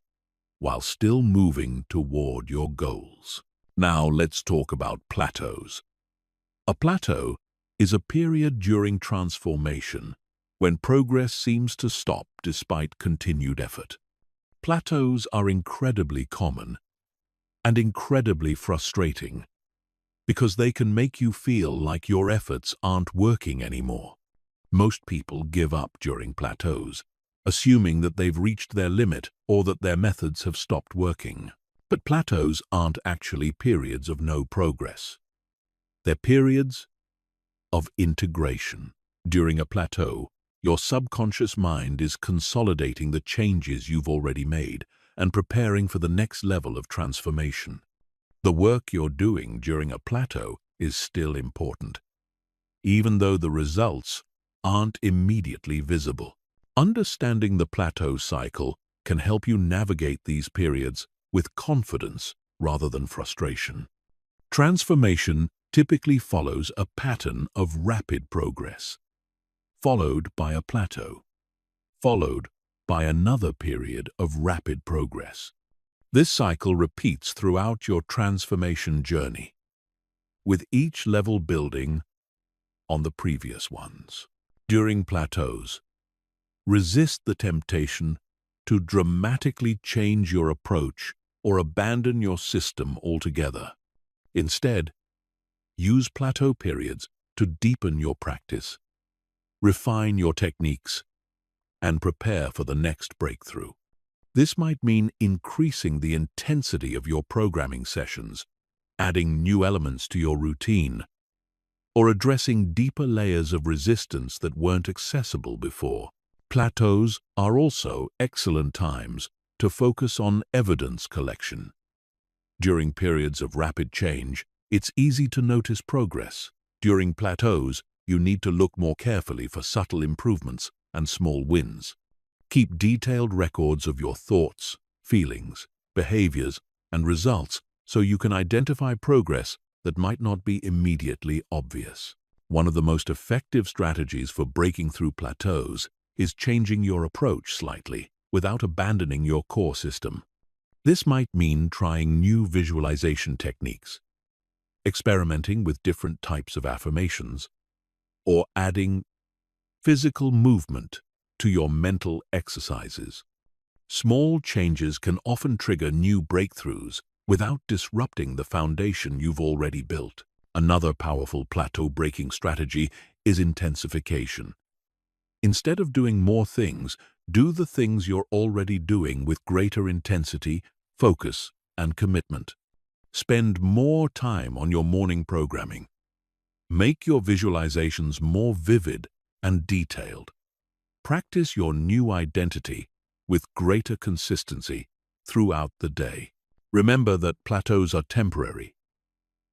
A: while still moving toward your goals. Now let's talk about plateaus. A plateau is a period during transformation when progress seems to stop despite continued effort. Plateaus are incredibly common and incredibly frustrating because they can make you feel like your efforts aren't working anymore. Most people give up during plateaus, assuming that they've reached their limit or that their methods have stopped working. But plateaus aren't actually periods of no progress. They're periods of integration. During a plateau, your subconscious mind is consolidating the changes you've already made and preparing for the next level of transformation. The work you're doing during a plateau is still important, even though the results aren't immediately visible. Understanding the plateau cycle can help you navigate these periods with confidence rather than frustration. Transformation typically follows a pattern of rapid progress, followed by a plateau, followed by another period of rapid progress. This cycle repeats throughout your transformation journey, with each level building on the previous ones. During plateaus, resist the temptation to dramatically change your approach or abandon your system altogether. Instead, use plateau periods to deepen your practice, refine your techniques, and prepare for the next breakthrough. This might mean increasing the intensity of your programming sessions, adding new elements to your routine, or addressing deeper layers of resistance that weren't accessible before. Plateaus are also excellent times to focus on evidence collection. During periods of rapid change, it's easy to notice progress. During plateaus, you need to look more carefully for subtle improvements and small wins. Keep detailed records of your thoughts, feelings, behaviors, and results so you can identify progress that might not be immediately obvious. One of the most effective strategies for breaking through plateaus is changing your approach slightly without abandoning your core system. This might mean trying new visualization techniques, experimenting with different types of affirmations, or adding physical movement to your mental exercises. Small changes can often trigger new breakthroughs without disrupting the foundation you've already built. Another powerful plateau-breaking strategy is intensification. Instead of doing more things, do the things you're already doing with greater intensity, focus, and commitment. Spend more time on your morning programming. Make your visualizations more vivid and detailed. Practice your new identity with greater consistency throughout the day. Remember that plateaus are temporary.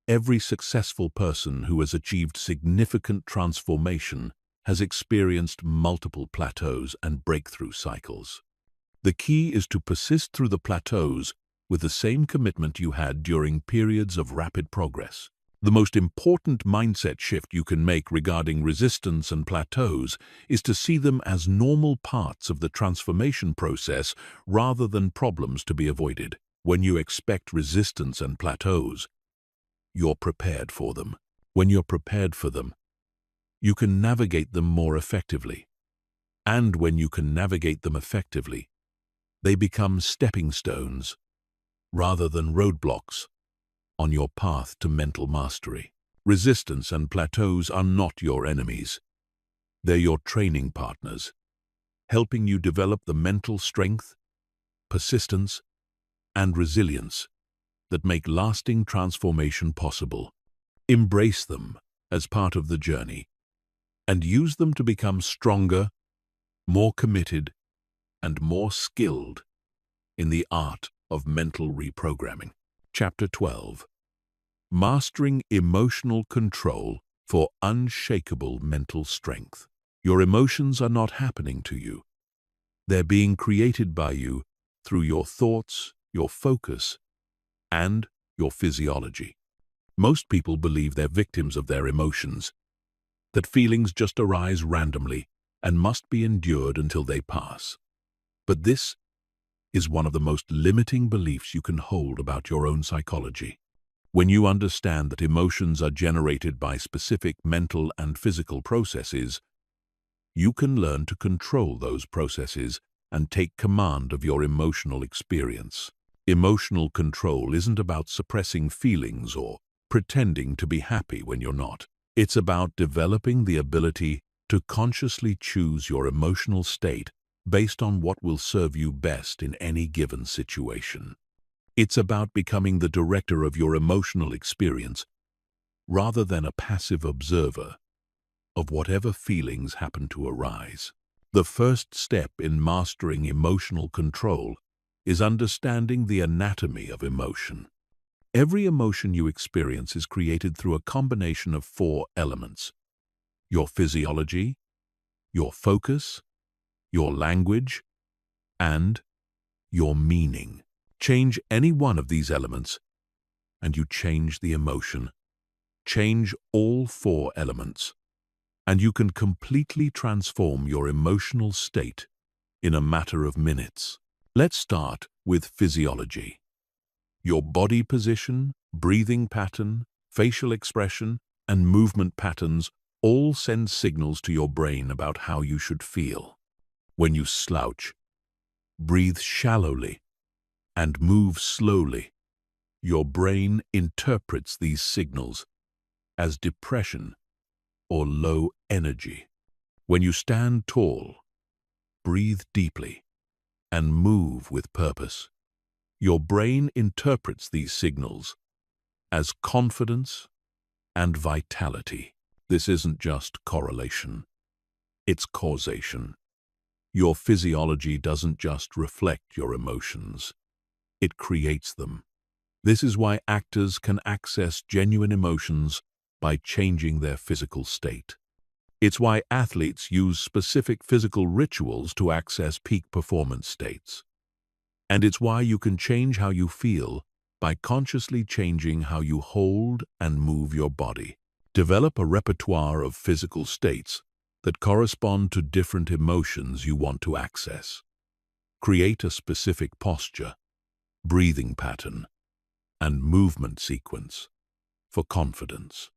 A: Every successful person who has achieved significant transformation has experienced multiple plateaus and breakthrough cycles. The key is to persist through the plateaus with the same commitment you had during periods of rapid progress. The most important mindset shift you can make regarding resistance and plateaus is to see them as normal parts of the transformation process rather than problems to be avoided. When you expect resistance and plateaus, you're prepared for them. When you're prepared for them, you can navigate them more effectively. And when you can navigate them effectively, they become stepping stones rather than roadblocks on your path to mental mastery. Resistance and plateaus are not your enemies. They're your training partners, helping you develop the mental strength, persistence, and resilience that make lasting transformation possible. Embrace them as part of the journey and use them to become stronger, more committed, and more skilled in the art of mental reprogramming. Chapter 12. Mastering Emotional Control for Unshakable Mental Strength. Your emotions are not happening to you. They're being created by you through your thoughts, your focus, and your physiology. Most people believe they're victims of their emotions, that feelings just arise randomly and must be endured until they pass. But this is one of the most limiting beliefs you can hold about your own psychology. When you understand that emotions are generated by specific mental and physical processes, you can learn to control those processes and take command of your emotional experience. Emotional control isn't about suppressing feelings or pretending to be happy when you're not. It's about developing the ability to consciously choose your emotional state based on what will serve you best in any given situation. It's about becoming the director of your emotional experience rather than a passive observer of whatever feelings happen to arise. The first step in mastering emotional control is understanding the anatomy of emotion. Every emotion you experience is created through a combination of 4 elements: your physiology, your focus, your language, and your meaning. Change any one of these elements, and you change the emotion. Change all 4 elements, and you can completely transform your emotional state in a matter of minutes. Let's start with physiology. Your body position, breathing pattern, facial expression, and movement patterns all send signals to your brain about how you should feel. When you slouch, breathe shallowly, and move slowly, your brain interprets these signals as depression or low energy. When you stand tall, breathe deeply, and move with purpose, your brain interprets these signals as confidence and vitality. This isn't just correlation, it's causation. Your physiology doesn't just reflect your emotions, it creates them. This is why actors can access genuine emotions by changing their physical state. It's why athletes use specific physical rituals to access peak performance states. And it's why you can change how you feel by consciously changing how you hold and move your body. Develop a repertoire of physical states that correspond to different emotions you want to access. Create a specific posture, breathing pattern, and movement sequence for confidence.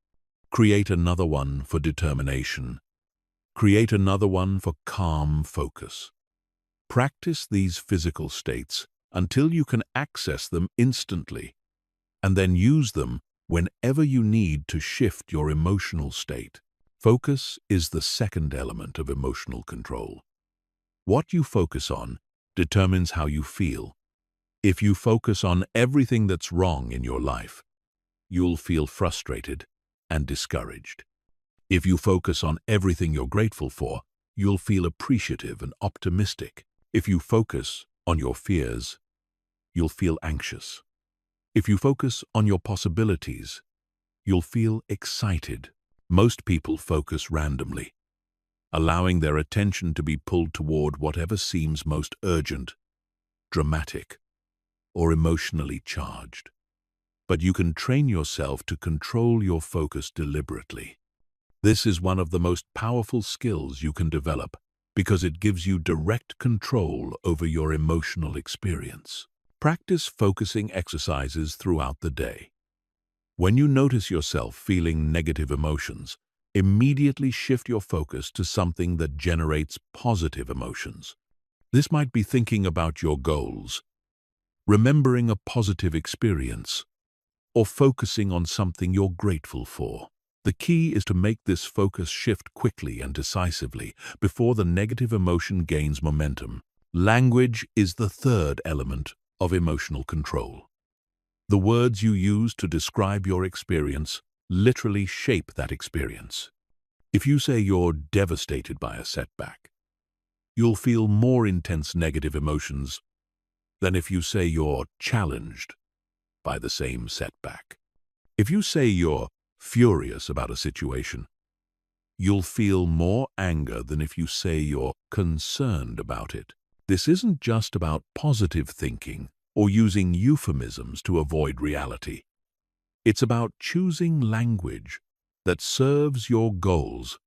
A: Create another one for determination. Create another one for calm focus. Practice these physical states until you can access them instantly, and then use them whenever you need to shift your emotional state. Focus is the second element of emotional control. What you focus on determines how you feel. If you focus on everything that's wrong in your life, you'll feel frustrated and discouraged. If you focus on everything you're grateful for, you'll feel appreciative and optimistic. If you focus on your fears, you'll feel anxious. If you focus on your possibilities, you'll feel excited. Most people focus randomly, allowing their attention to be pulled toward whatever seems most urgent, dramatic, or emotionally charged. But you can train yourself to control your focus deliberately. This is one of the most powerful skills you can develop because it gives you direct control over your emotional experience. Practice focusing exercises throughout the day. When you notice yourself feeling negative emotions, immediately shift your focus to something that generates positive emotions. This might be thinking about your goals, remembering a positive experience, or focusing on something you're grateful for. The key is to make this focus shift quickly and decisively before the negative emotion gains momentum. Language is the third element of emotional control. The words you use to describe your experience literally shape that experience. If you say you're devastated by a setback, you'll feel more intense negative emotions than if you say you're challenged by the same setback. If you say you're furious about a situation, you'll feel more anger than if you say you're concerned about it. This isn't just about positive thinking or using euphemisms to avoid reality. It's about choosing language that serves your goals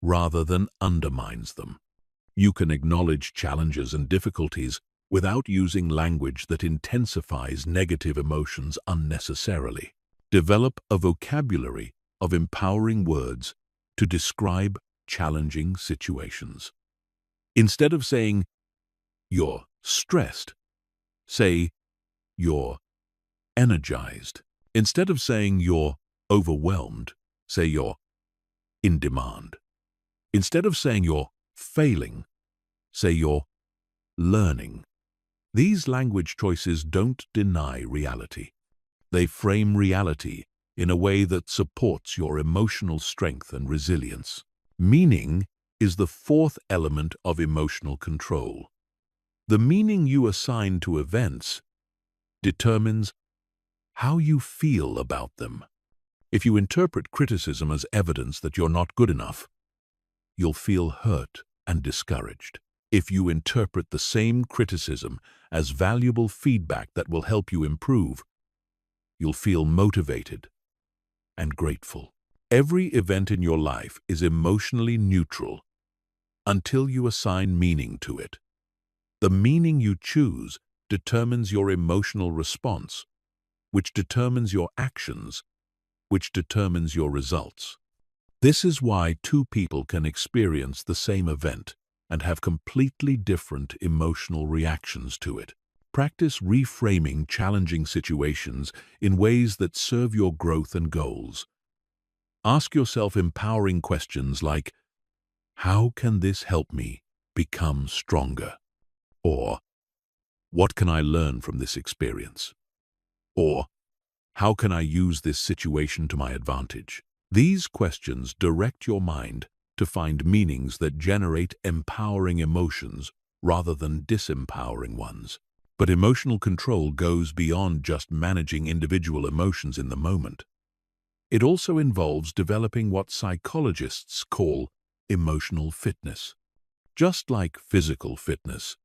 A: rather than undermines them. You can acknowledge challenges and difficulties without using language that intensifies negative emotions unnecessarily. Develop a vocabulary of empowering words to describe challenging situations. Instead of saying, "You're stressed," say, "You're energized." Instead of saying, "You're overwhelmed," say, "You're in demand." Instead of saying, "You're failing," say, "You're learning." These language choices don't deny reality. They frame reality in a way that supports your emotional strength and resilience. Meaning is the fourth element of emotional control. The meaning you assign to events determines how you feel about them. If you interpret criticism as evidence that you're not good enough, you'll feel hurt and discouraged. If you interpret the same criticism as valuable feedback that will help you improve, you'll feel motivated and grateful. Every event in your life is emotionally neutral until you assign meaning to it. The meaning you choose determines your emotional response, which determines your actions, which determines your results. This is why two people can experience the same event and have completely different emotional reactions to it. Practice reframing challenging situations in ways that serve your growth and goals. Ask yourself empowering questions like, "How can this help me become stronger?" Or, "What can I learn from this experience?" Or, "How can I use this situation to my advantage?" These questions direct your mind to find meanings that generate empowering emotions rather than disempowering ones. But emotional control goes beyond just managing individual emotions in the moment. It also involves developing what psychologists call emotional fitness. Just like physical fitness,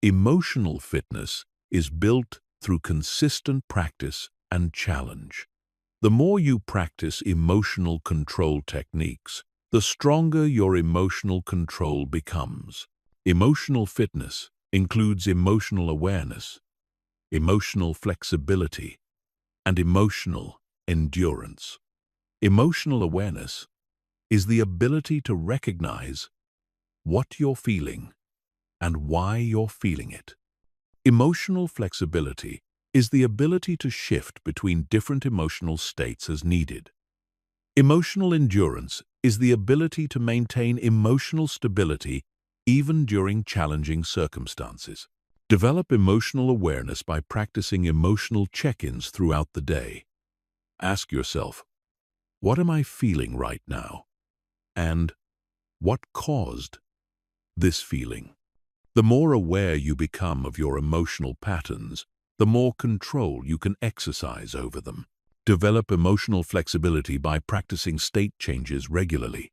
A: emotional fitness is built through consistent practice and challenge. The more you practice emotional control techniques, the stronger your emotional control becomes. Emotional fitness includes emotional awareness. emotional flexibility, and emotional endurance. Emotional awareness is the ability to recognize what you're feeling and why you're feeling it. Emotional flexibility is the ability to shift between different emotional states as needed. Emotional endurance is the ability to maintain emotional stability even during challenging circumstances. Develop emotional awareness by practicing emotional check-ins throughout the day. Ask yourself, what am I feeling right now? And what caused this feeling? The more aware you become of your emotional patterns, the more control you can exercise over them. Develop emotional flexibility by practicing state changes regularly.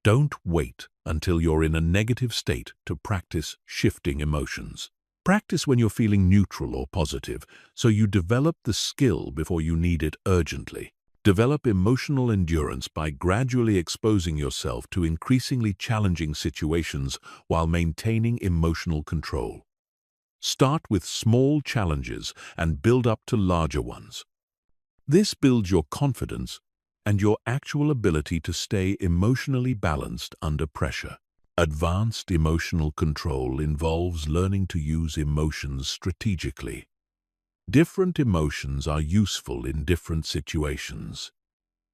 A: Don't wait until you're in a negative state to practice shifting emotions. Practice when you're feeling neutral or positive, so you develop the skill before you need it urgently. Develop emotional endurance by gradually exposing yourself to increasingly challenging situations while maintaining emotional control. Start with small challenges and build up to larger ones. This builds your confidence and your actual ability to stay emotionally balanced under pressure. Advanced emotional control involves learning to use emotions strategically. Different emotions are useful in different situations.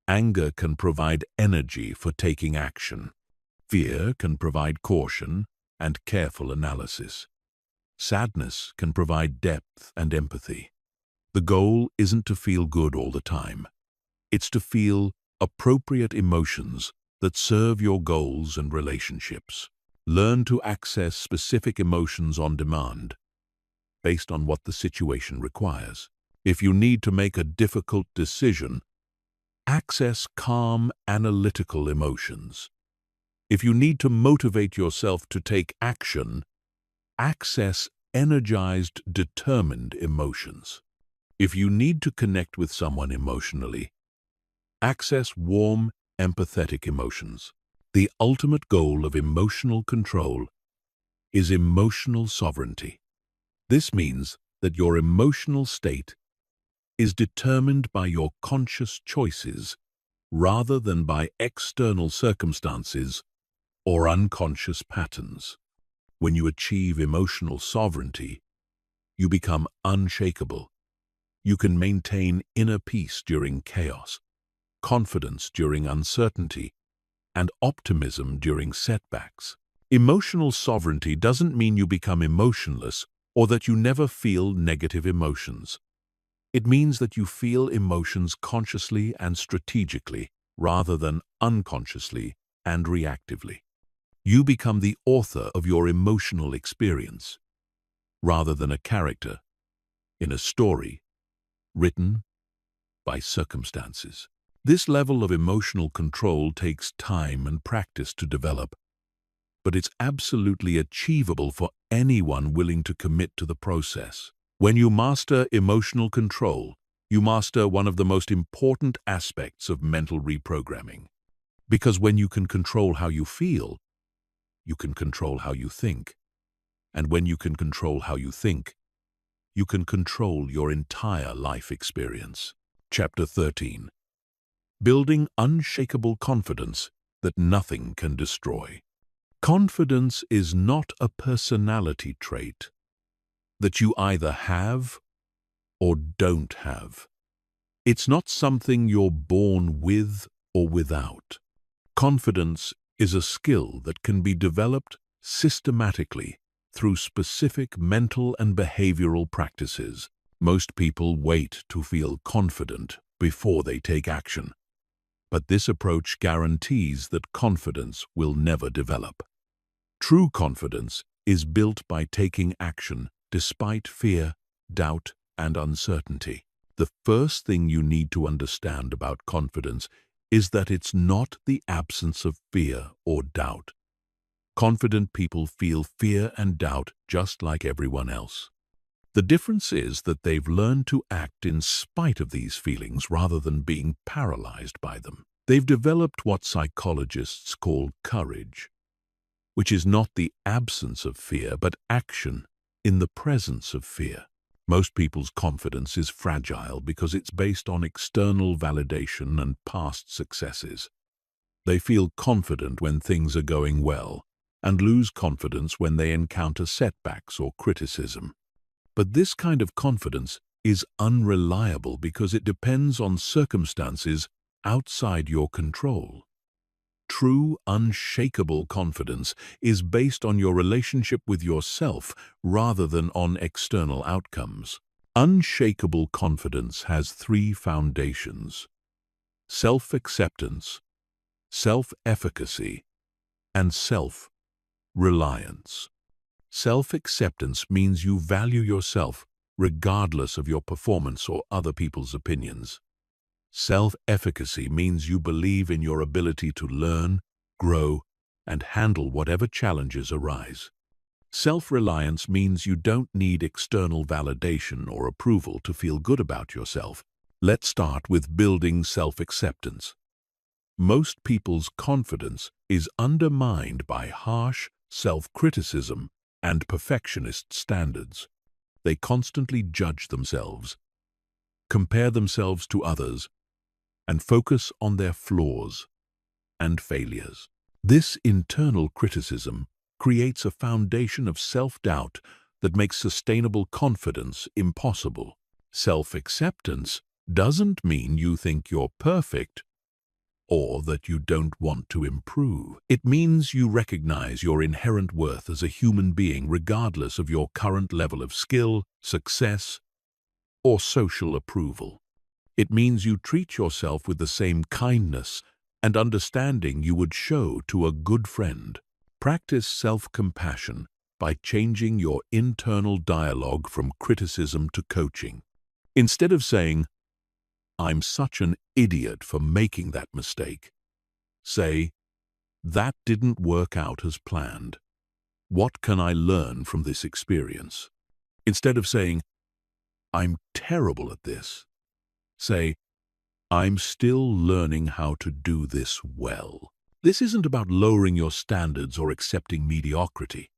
A: Anger can provide energy for taking action. Fear can provide caution and careful analysis. Sadness can provide depth and empathy. The goal isn't to feel good all the time. It's to feel appropriate emotions that serve your goals and relationships. Learn to access specific emotions on demand, based on what the situation requires. If you need to make a difficult decision, access calm, analytical emotions. If you need to motivate yourself to take action, access energized, determined emotions. If you need to connect with someone emotionally, access warm, empathetic emotions. The ultimate goal of emotional control is emotional sovereignty. This means that your emotional state is determined by your conscious choices rather than by external circumstances or unconscious patterns. When you achieve emotional sovereignty, you become unshakable. You can maintain inner peace during chaos, confidence during uncertainty, and optimism during setbacks. Emotional sovereignty doesn't mean you become emotionless or that you never feel negative emotions. It means that you feel emotions consciously and strategically rather than unconsciously and reactively. You become the author of your emotional experience, rather than a character in a story written by circumstances. This level of emotional control takes time and practice to develop, but it's absolutely achievable for anyone willing to commit to the process. When you master emotional control, you master one of the most important aspects of mental reprogramming. Because when you can control how you feel, you can control how you think. And when you can control how you think, you can control your entire life experience. Chapter 13. Building unshakable confidence that nothing can destroy. Confidence is not a personality trait that you either have or don't have. It's not something you're born with or without. Confidence is a skill that can be developed systematically through specific mental and behavioral practices. Most people wait to feel confident before they take action, but this approach guarantees that confidence will never develop. True confidence is built by taking action despite fear, doubt, and uncertainty. The first thing you need to understand about confidence is that it's not the absence of fear or doubt. Confident people feel fear and doubt just like everyone else. The difference is that they've learned to act in spite of these feelings rather than being paralyzed by them. They've developed what psychologists call courage, which is not the absence of fear, but action in the presence of fear. Most people's confidence is fragile because it's based on external validation and past successes. They feel confident when things are going well and lose confidence when they encounter setbacks or criticism. But this kind of confidence is unreliable because it depends on circumstances outside your control. True, unshakable confidence is based on your relationship with yourself rather than on external outcomes. Unshakable confidence has three foundations: self-acceptance, self-efficacy, and self-reliance. Self-acceptance means you value yourself regardless of your performance or other people's opinions. Self-efficacy means you believe in your ability to learn, grow, and handle whatever challenges arise. Self-reliance means you don't need external validation or approval to feel good about yourself. Let's start with building self-acceptance. Most people's confidence is undermined by harsh self-criticism and perfectionist standards. They constantly judge themselves, compare themselves to others, and focus on their flaws and failures. This internal criticism creates a foundation of self-doubt that makes sustainable confidence impossible. Self-acceptance doesn't mean you think you're perfect or that you don't want to improve. It means you recognize your inherent worth as a human being regardless of your current level of skill, success, or social approval. It means you treat yourself with the same kindness and understanding you would show to a good friend. Practice self-compassion by changing your internal dialogue from criticism to coaching. Instead of saying, "I'm such an idiot for making that mistake," say, "That didn't work out as planned. What can I learn from this experience?" Instead of saying, "I'm terrible at this," say, "I'm still learning how to do this well." This isn't about lowering your standards or accepting mediocrity.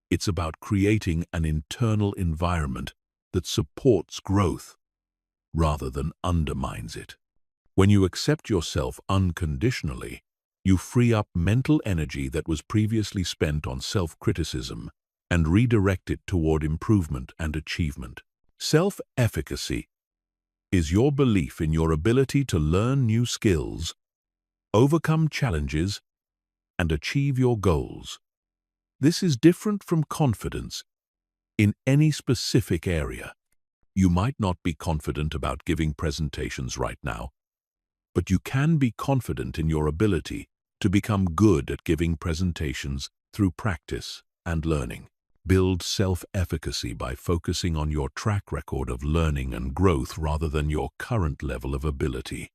A: It's about creating an internal environment that supports growth rather than undermines it. When you accept yourself unconditionally, you free up mental energy that was previously spent on self-criticism and redirect it toward improvement and achievement. Self-efficacy is your belief in your ability to learn new skills, overcome challenges, and achieve your goals. This is different from confidence in any specific area. You might not be confident about giving presentations right now, but you can be confident in your ability to become good at giving presentations through practice and learning. Build self-efficacy by focusing on your track record of learning and growth rather than your current level of ability.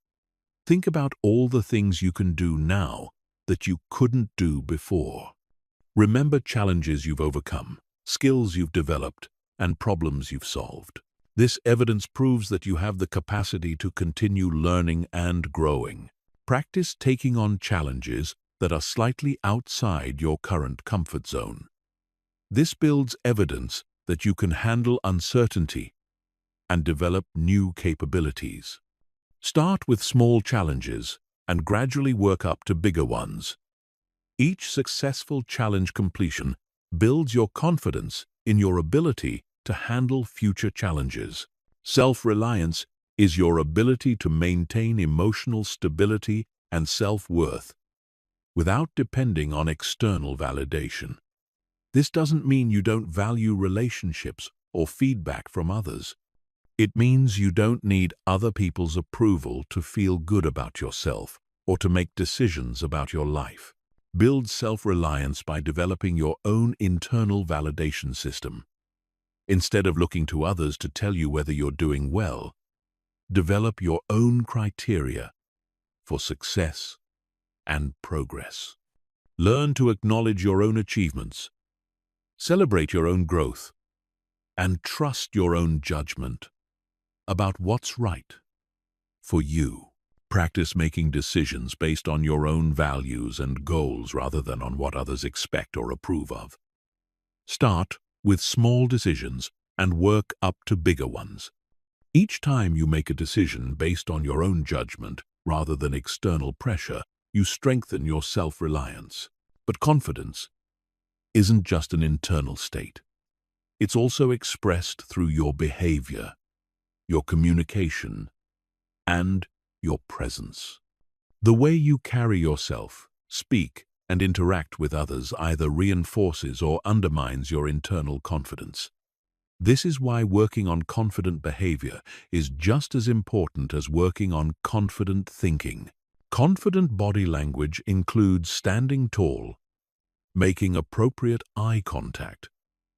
A: Think about all the things you can do now that you couldn't do before. Remember challenges you've overcome, skills you've developed, and problems you've solved. This evidence proves that you have the capacity to continue learning and growing. Practice taking on challenges that are slightly outside your current comfort zone. This builds evidence that you can handle uncertainty and develop new capabilities. Start with small challenges and gradually work up to bigger ones. Each successful challenge completion builds your confidence in your ability to handle future challenges. Self-reliance is your ability to maintain emotional stability and self-worth without depending on external validation. This doesn't mean you don't value relationships or feedback from others. It means you don't need other people's approval to feel good about yourself or to make decisions about your life. Build self-reliance by developing your own internal validation system. Instead of looking to others to tell you whether you're doing well, develop your own criteria for success and progress. Learn to acknowledge your own achievements, celebrate your own growth, and trust your own judgment about what's right for you. Practice making decisions based on your own values and goals rather than on what others expect or approve of. Start with small decisions and work up to bigger ones. Each time you make a decision based on your own judgment rather than external pressure, you strengthen your self-reliance. But confidence isn't just an internal state. It's also expressed through your behavior, your communication, and your presence. The way you carry yourself, speak, and interact with others either reinforces or undermines your internal confidence. This is why working on confident behavior is just as important as working on confident thinking. Confident body language includes standing tall, making appropriate eye contact,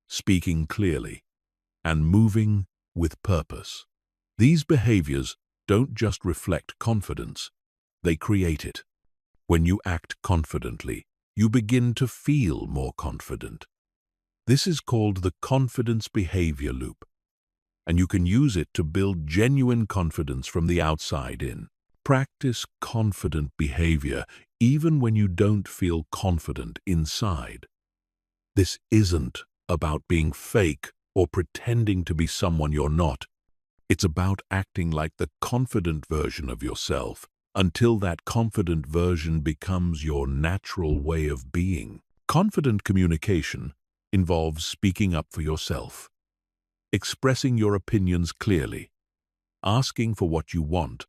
A: speaking clearly, and moving with purpose. These behaviors don't just reflect confidence, they create it. When you act confidently, you begin to feel more confident. This is called the confidence behavior loop, and you can use it to build genuine confidence from the outside in. Practice confident behavior even when you don't feel confident inside. This isn't about being fake or pretending to be someone you're not. It's about acting like the confident version of yourself until that confident version becomes your natural way of being. Confident communication involves speaking up for yourself, expressing your opinions clearly, asking for what you want,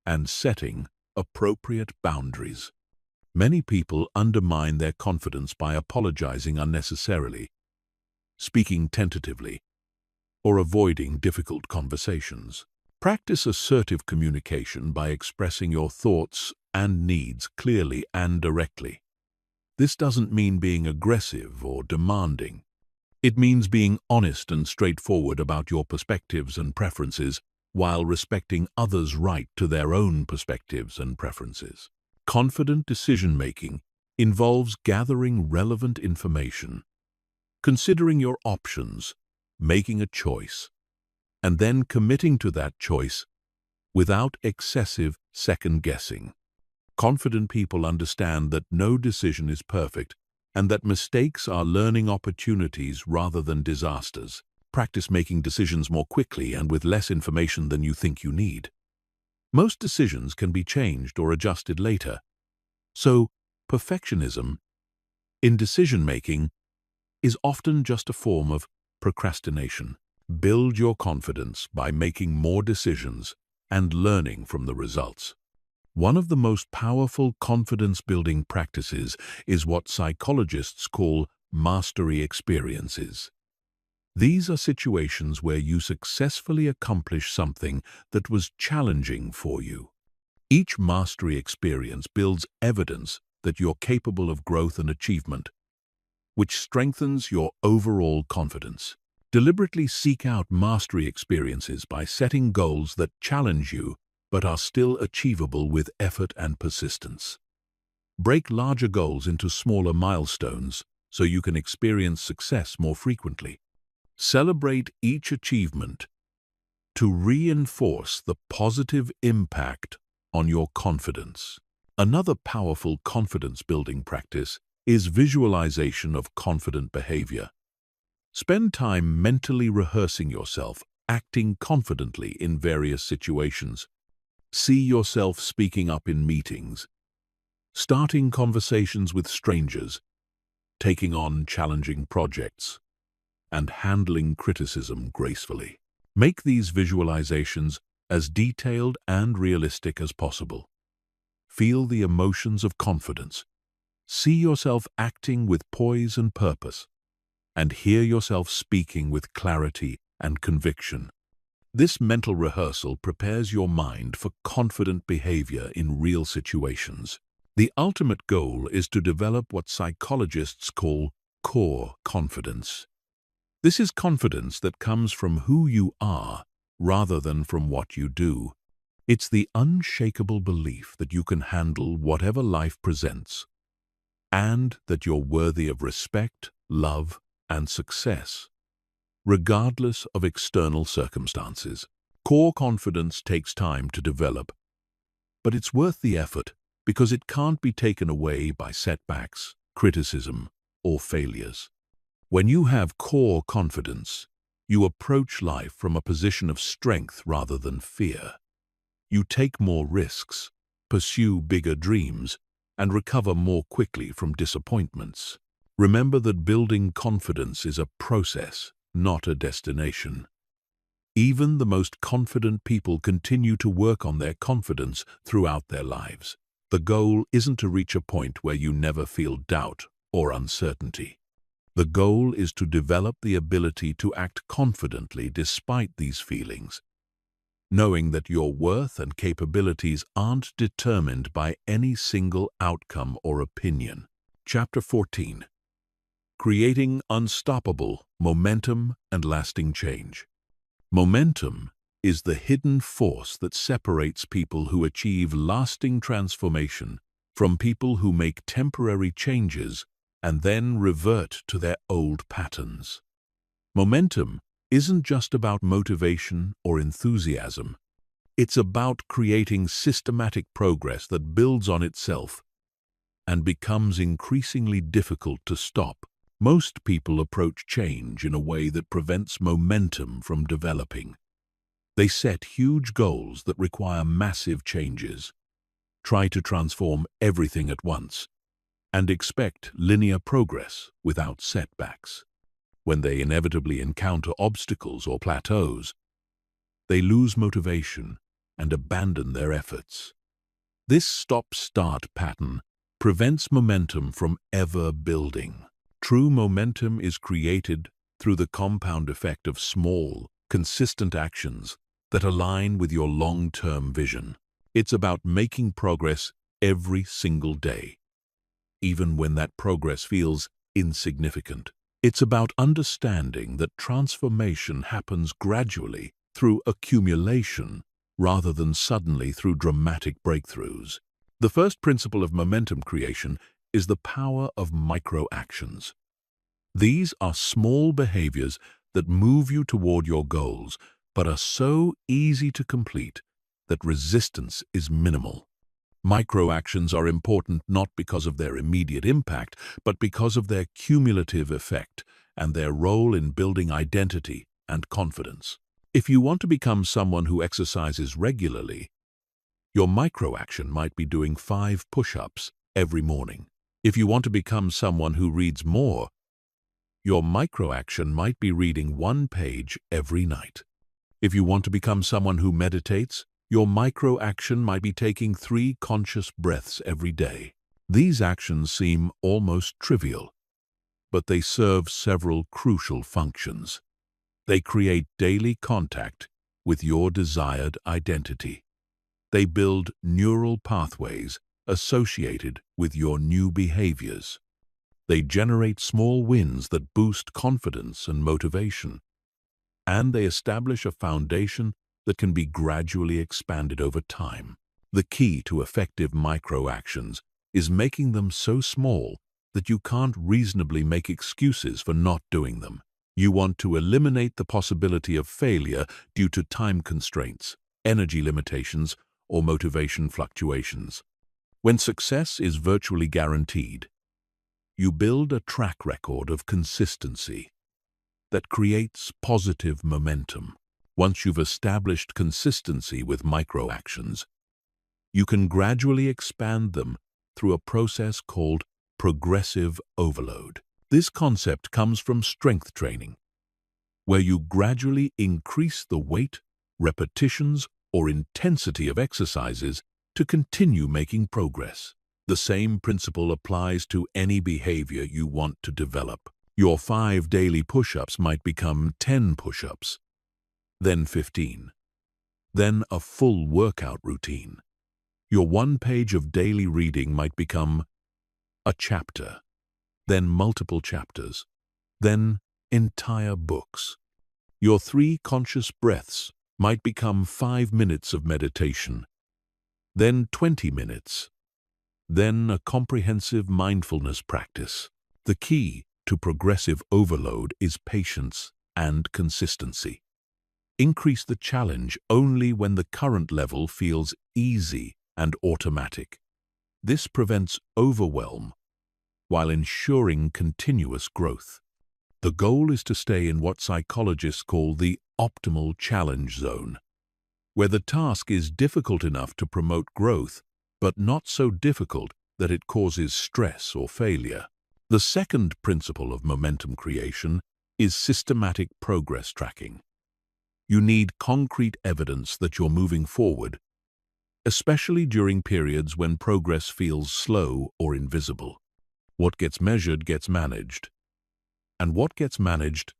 A: and setting appropriate boundaries. Many people undermine their confidence by apologizing unnecessarily, speaking tentatively, or avoiding difficult conversations. Practice assertive communication by expressing your thoughts and needs clearly and directly. This doesn't mean being aggressive or demanding. It means being honest and straightforward about your perspectives and preferences while respecting others' right to their own perspectives and preferences. Confident decision-making involves gathering relevant information, considering your options, making a choice, and then committing to that choice without excessive second-guessing. Confident people understand that no decision is perfect and that mistakes are learning opportunities rather than disasters. Practice making decisions more quickly and with less information than you think you need. Most decisions can be changed or adjusted later, so perfectionism in decision-making is often just a form of procrastination. Build your confidence by making more decisions and learning from the results. One of the most powerful confidence-building practices is what psychologists call mastery experiences. These are situations where you successfully accomplish something that was challenging for you. Each mastery experience builds evidence that you're capable of growth and achievement, which strengthens your overall confidence. Deliberately seek out mastery experiences by setting goals that challenge you but are still achievable with effort and persistence. Break larger goals into smaller milestones so you can experience success more frequently. Celebrate each achievement to reinforce the positive impact on your confidence. Another powerful confidence-building practice is visualization of confident behavior. Spend time mentally rehearsing yourself, acting confidently in various situations. See yourself speaking up in meetings, starting conversations with strangers, taking on challenging projects, and handling criticism gracefully. Make these visualizations as detailed and realistic as possible. Feel the emotions of confidence. See yourself acting with poise and purpose, and hear yourself speaking with clarity and conviction. This mental rehearsal prepares your mind for confident behavior in real situations. The ultimate goal is to develop what psychologists call core confidence. This is confidence that comes from who you are rather than from what you do. It's the unshakable belief that you can handle whatever life presents, and that you're worthy of respect, love, and success, regardless of external circumstances. Core confidence takes time to develop, but it's worth the effort because it can't be taken away by setbacks, criticism, or failures. When you have core confidence, You approach life from a position of strength rather than fear. You take more risks, pursue bigger dreams, and recover more quickly from disappointments. Remember that building confidence is a process, not a destination. Even the most confident people continue to work on their confidence throughout their lives. The goal isn't to reach a point where you never feel doubt or uncertainty. The goal is to develop the ability to act confidently despite these feelings, knowing that your worth and capabilities aren't determined by any single outcome or opinion. Chapter 14. Creating unstoppable momentum and lasting change. Momentum is the hidden force that separates people who achieve lasting transformation from people who make temporary changes and then revert to their old patterns. Momentum isn't just about motivation or enthusiasm. It's about creating systematic progress that builds on itself and becomes increasingly difficult to stop. Most people approach change in a way that prevents momentum from developing. They set huge goals that require massive changes, try to transform everything at once, and expect linear progress without setbacks. When they inevitably encounter obstacles or plateaus, they lose motivation and abandon their efforts. This stop-start pattern prevents momentum from ever building. True momentum is created through the compound effect of small, consistent actions that align with your long-term vision. It's about making progress every single day, even when that progress feels insignificant. It's about understanding that transformation happens gradually through accumulation rather than suddenly through dramatic breakthroughs. The first principle of momentum creation is the power of micro-actions. These are small behaviors that move you toward your goals, but are so easy to complete that resistance is minimal. Micro-actions are important not because of their immediate impact, but because of their cumulative effect and their role in building identity and confidence. If you want to become someone who exercises regularly, your micro-action might be doing 5 push-ups every morning. If you want to become someone who reads more, your micro-action might be reading 1 page every night. If you want to become someone who meditates, your micro-action might be taking 3 conscious breaths every day. These actions seem almost trivial, but they serve several crucial functions. They create daily contact with your desired identity. They build neural pathways associated with your new behaviors. They generate small wins that boost confidence and motivation. And they establish a foundation that can be gradually expanded over time. The key to effective micro-actions is making them so small that you can't reasonably make excuses for not doing them. You want to eliminate the possibility of failure due to time constraints, energy limitations, or motivation fluctuations. When success is virtually guaranteed, you build a track record of consistency that creates positive momentum. Once you've established consistency with micro-actions, you can gradually expand them through a process called progressive overload. This concept comes from strength training, where you gradually increase the weight, repetitions, or intensity of exercises to continue making progress. The same principle applies to any behavior you want to develop. Your 5 daily push-ups might become 10 push-ups, then 15, then a full workout routine. Your 1 page of daily reading might become a chapter, then multiple chapters, then entire books. Your 3 conscious breaths might become 5 minutes of meditation, then 20 minutes, then a comprehensive mindfulness practice. The key to progressive overload is patience and consistency. Increase the challenge only when the current level feels easy and automatic. This prevents overwhelm while ensuring continuous growth. The goal is to stay in what psychologists call the optimal challenge zone, where the task is difficult enough to promote growth, but not so difficult that it causes stress or failure. The second principle of momentum creation is systematic progress tracking. You need concrete evidence that you're moving forward, especially during periods when progress feels slow or invisible. What gets measured gets managed, and what gets managed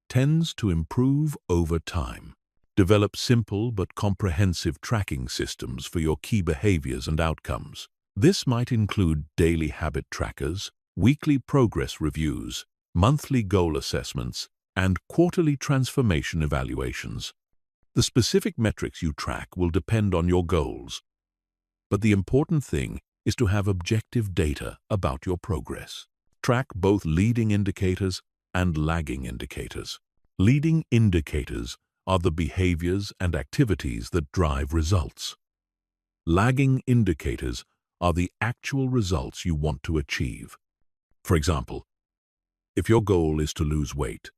A: tends to improve over time. Develop simple but comprehensive tracking systems for your key behaviors and outcomes. This might include daily habit trackers, weekly progress reviews, monthly goal assessments, and quarterly transformation evaluations. The specific metrics you track will depend on your goals, but the important thing is to have objective data about your progress. Track both leading indicators and lagging indicators. Leading indicators are the behaviors and activities that drive results. Lagging indicators are the actual results you want to achieve. For example, if your goal is to lose weight,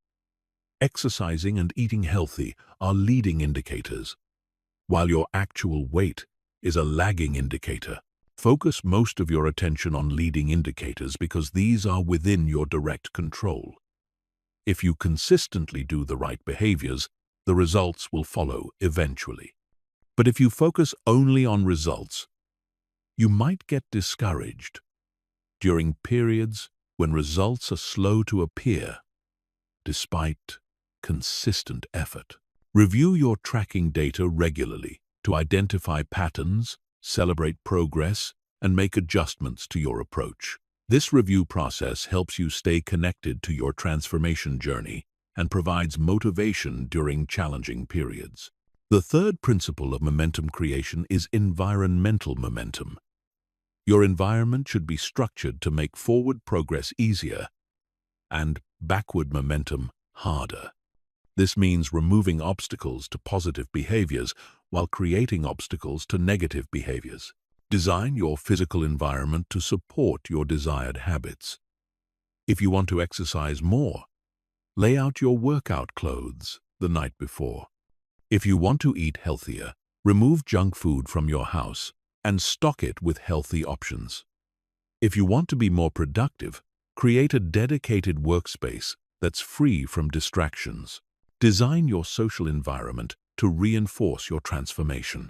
A: exercising and eating healthy are leading indicators, while your actual weight is a lagging indicator. Focus most of your attention on leading indicators because these are within your direct control. If you consistently do the right behaviors, the results will follow eventually. But if you focus only on results, you might get discouraged during periods when results are slow to appear, despite consistent effort. Review your tracking data regularly to identify patterns, celebrate progress, and make adjustments to your approach. This review process helps you stay connected to your transformation journey and provides motivation during challenging periods. The third principle of momentum creation is environmental momentum. Your environment should be structured to make forward progress easier and backward momentum harder. This means removing obstacles to positive behaviors while creating obstacles to negative behaviors. Design your physical environment to support your desired habits. If you want to exercise more, lay out your workout clothes the night before. If you want to eat healthier, remove junk food from your house and stock it with healthy options. If you want to be more productive, create a dedicated workspace that's free from distractions. Design your social environment to reinforce your transformation.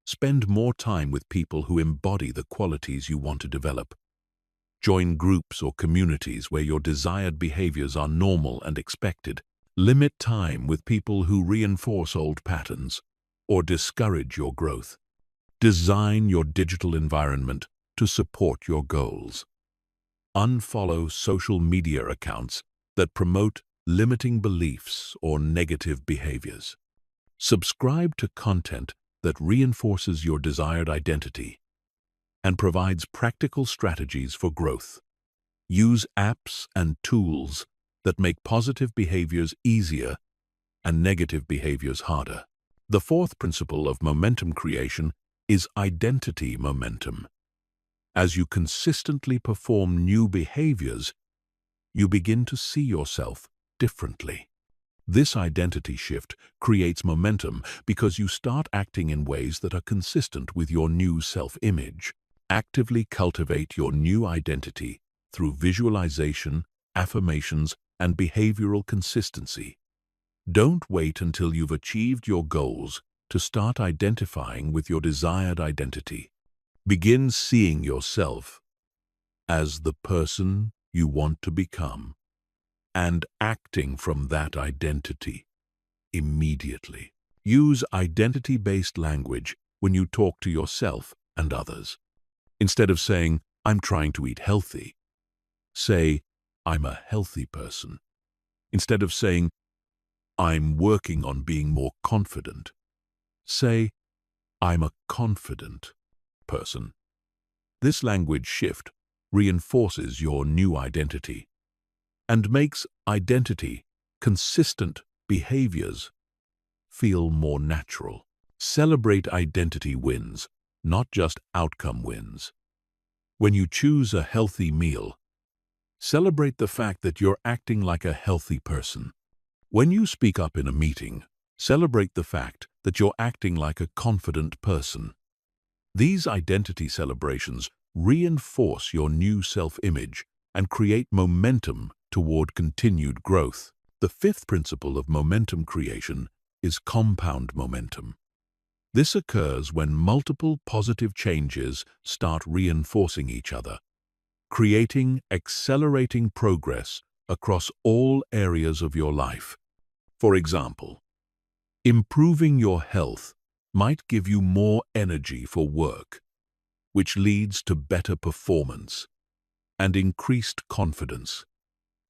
A: Spend more time with people who embody the qualities you want to develop. Join groups or communities where your desired behaviors are normal and expected. Limit time with people who reinforce old patterns or discourage your growth. Design your digital environment to support your goals. Unfollow social media accounts that promote limiting beliefs or negative behaviors. Subscribe to content that reinforces your desired identity and provides practical strategies for growth. Use apps and tools that make positive behaviors easier and negative behaviors harder. The fourth principle of momentum creation is identity momentum. As you consistently perform new behaviors, you begin to see yourself differently. This identity shift creates momentum because you start acting in ways that are consistent with your new self-image. Actively cultivate your new identity through visualization, affirmations, and behavioral consistency. Don't wait until you've achieved your goals to start identifying with your desired identity. Begin seeing yourself as the person you want to become and acting from that identity immediately. Use identity-based language when you talk to yourself and others. Instead of saying, "I'm trying to eat healthy," say, "I'm a healthy person." Instead of saying, "I'm working on being more confident," say, "I'm a confident person." This language shift reinforces your new identity and makes identity consistent behaviors feel more natural. Celebrate identity wins, not just outcome wins. When you choose a healthy meal, Celebrate the fact that you're acting like a healthy person. When you speak up in a meeting, celebrate the fact that you're acting like a confident person. These identity celebrations reinforce your new self-image and create momentum toward continued growth. The fifth principle of momentum creation is compound momentum. This occurs when multiple positive changes start reinforcing each other, creating accelerating progress across all areas of your life. For example, improving your health might give you more energy for work, which leads to better performance, and increased confidence,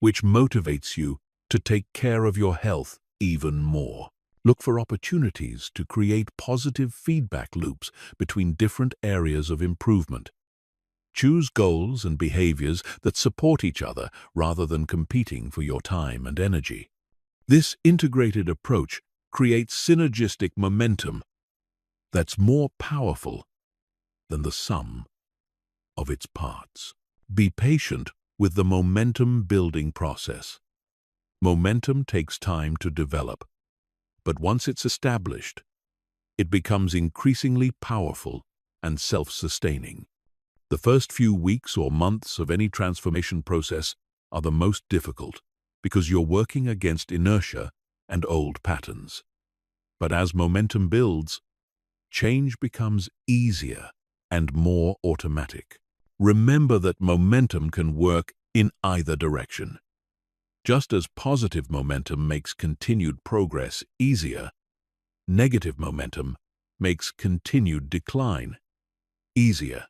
A: which motivates you to take care of your health even more. Look for opportunities to create positive feedback loops between different areas of improvement. Choose goals and behaviors that support each other rather than competing for your time and energy. This integrated approach creates synergistic momentum that's more powerful than the sum of its parts. Be patient with the momentum-building process. Momentum takes time to develop, but once it's established, it becomes increasingly powerful and self-sustaining. The first few weeks or months of any transformation process are the most difficult because you're working against inertia and old patterns. But as momentum builds, change becomes easier and more automatic. Remember that momentum can work in either direction. Just as positive momentum makes continued progress easier, negative momentum makes continued decline easier.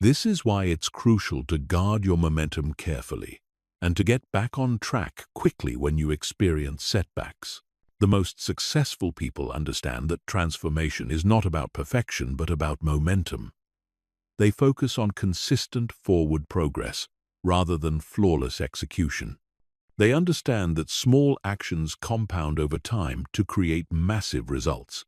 A: This is why it's crucial to guard your momentum carefully and to get back on track quickly when you experience setbacks. The most successful people understand that transformation is not about perfection but about momentum. They focus on consistent forward progress rather than flawless execution. They understand that small actions compound over time to create massive results,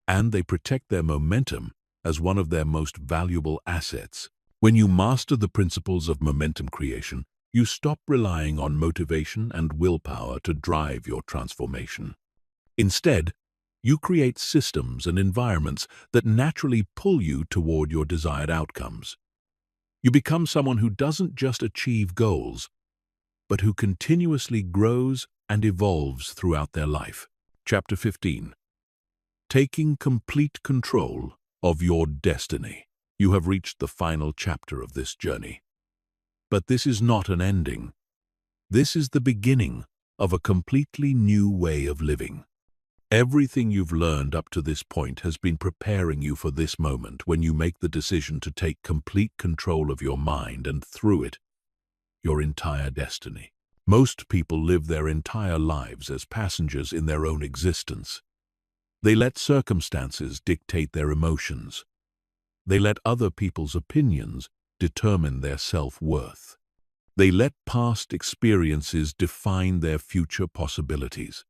A: and they protect their momentum as one of their most valuable assets. When you master the principles of momentum creation, you stop relying on motivation and willpower to drive your transformation. Instead, you create systems and environments that naturally pull you toward your desired outcomes. You become someone who doesn't just achieve goals, but who continuously grows and evolves throughout their life. Chapter 15. Taking complete control of your destiny. You have reached the final chapter of this journey. But this is not an ending. This is the beginning of a completely new way of living. Everything you've learned up to this point has been preparing you for this moment when you make the decision to take complete control of your mind and, through it, your entire destiny. Most people live their entire lives as passengers in their own existence. They let circumstances dictate their emotions. They let other people's opinions determine their self-worth. They let past experiences define their future possibilities.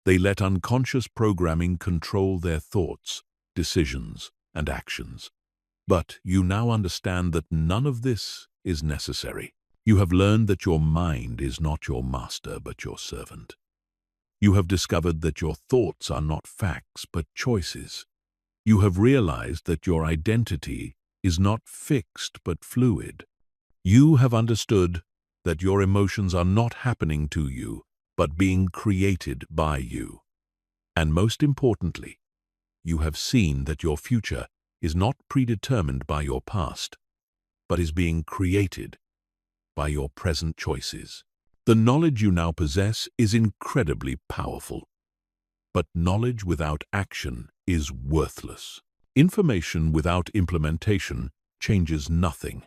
A: They let unconscious programming control their thoughts, decisions, and actions. But you now understand that none of this is necessary. You have learned that your mind is not your master but your servant. You have discovered that your thoughts are not facts but choices. You have realized that your identity is not fixed but fluid. You have understood that your emotions are not happening to you but being created by you. And most importantly, you have seen that your future is not predetermined by your past, but is being created by your present choices. The knowledge you now possess is incredibly powerful, but knowledge without action is worthless. Information without implementation changes nothing.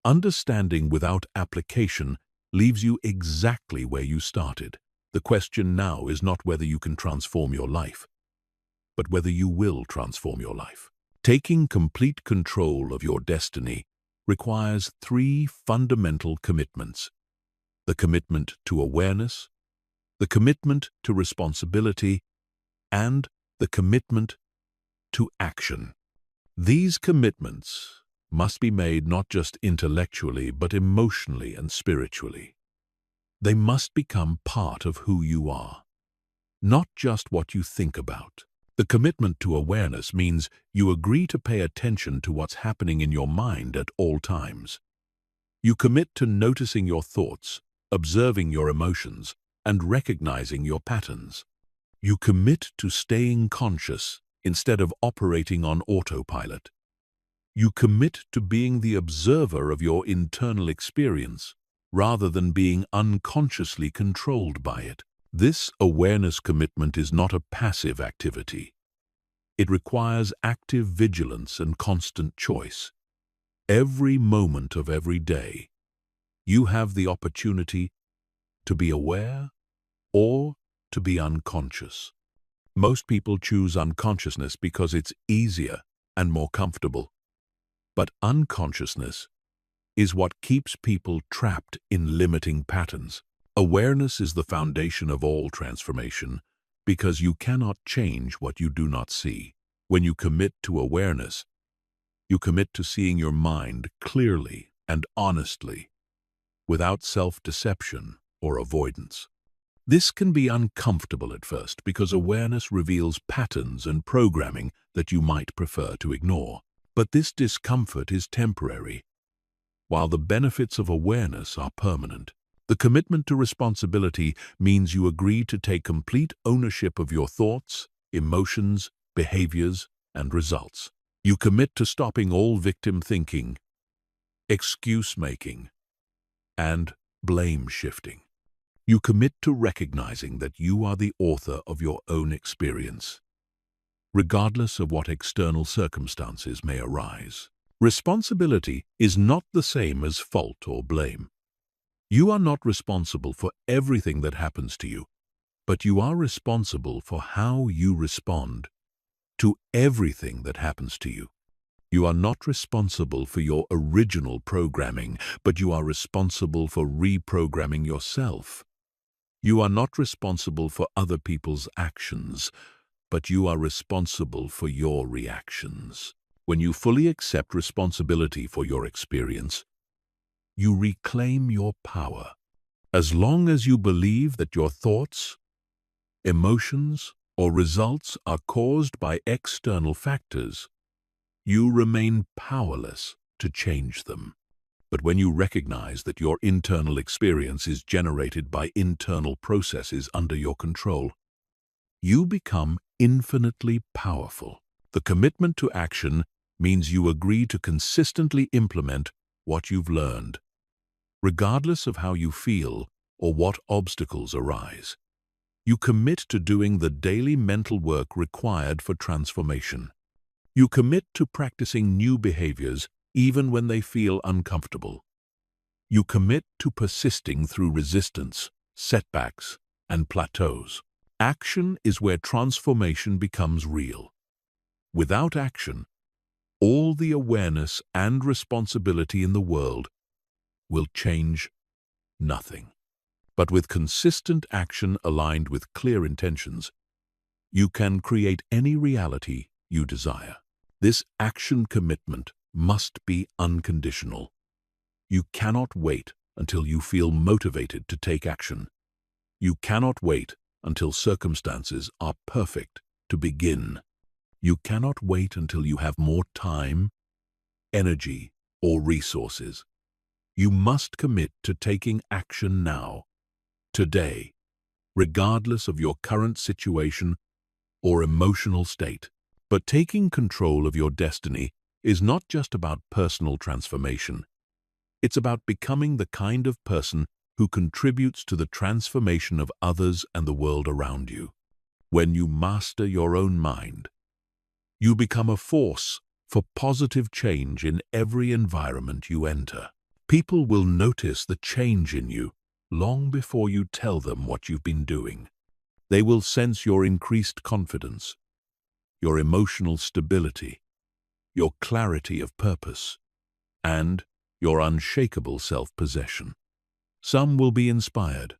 A: Understanding without application leaves you exactly where you started. The question now is not whether you can transform your life, but whether you will transform your life. Taking complete control of your destiny requires 3 fundamental commitments: the commitment to awareness, the commitment to responsibility, and the commitment to action. These commitments must be made not just intellectually but emotionally and spiritually. They must become part of who you are, not just what you think about. The commitment to awareness means you agree to pay attention to what's happening in your mind at all times. You commit to noticing your thoughts, observing your emotions, and recognizing your patterns. You commit to staying conscious instead of operating on autopilot. You commit to being the observer of your internal experience rather than being unconsciously controlled by it. This awareness commitment is not a passive activity. It requires active vigilance and constant choice. Every moment of every day, you have the opportunity to be aware or to be unconscious. Most people choose unconsciousness because it's easier and more comfortable. But unconsciousness is what keeps people trapped in limiting patterns. Awareness is the foundation of all transformation because you cannot change what you do not see. When you commit to awareness, you commit to seeing your mind clearly and honestly, without self-deception or avoidance. This can be uncomfortable at first because awareness reveals patterns and programming that you might prefer to ignore. But this discomfort is temporary, while the benefits of awareness are permanent. The commitment to responsibility means you agree to take complete ownership of your thoughts, emotions, behaviors, and results. You commit to stopping all victim thinking, excuse-making, and blame-shifting. You commit to recognizing that you are the author of your own experience, regardless of what external circumstances may arise. Responsibility is not the same as fault or blame. You are not responsible for everything that happens to you, but you are responsible for how you respond to everything that happens to you. You are not responsible for your original programming, but you are responsible for reprogramming yourself. You are not responsible for other people's actions, but you are responsible for your reactions. When you fully accept responsibility for your experience, you reclaim your power. As long as you believe that your thoughts, emotions, or results are caused by external factors, you remain powerless to change them. But when you recognize that your internal experience is generated by internal processes under your control, you become infinitely powerful. The commitment to action means you agree to consistently implement what you've learned, regardless of how you feel or what obstacles arise. You commit to doing the daily mental work required for transformation. You commit to practicing new behaviors even when they feel uncomfortable. You commit to persisting through resistance, setbacks, and plateaus. Action is where transformation becomes real. Without action, all the awareness and responsibility in the world will change nothing. But with consistent action aligned with clear intentions, you can create any reality you desire. This action commitment must be unconditional. You cannot wait until you feel motivated to take action. You cannot wait until circumstances are perfect to begin. You cannot wait until you have more time, energy, or resources. You must commit to taking action now, today, regardless of your current situation or emotional state. But taking control of your destiny is not just about personal transformation. It's about becoming the kind of person who contributes to the transformation of others and the world around you. When you master your own mind, you become a force for positive change in every environment you enter. People will notice the change in you long before you tell them what you've been doing. They will sense your increased confidence, your emotional stability, your clarity of purpose, and your unshakable self-possession. Some will be inspired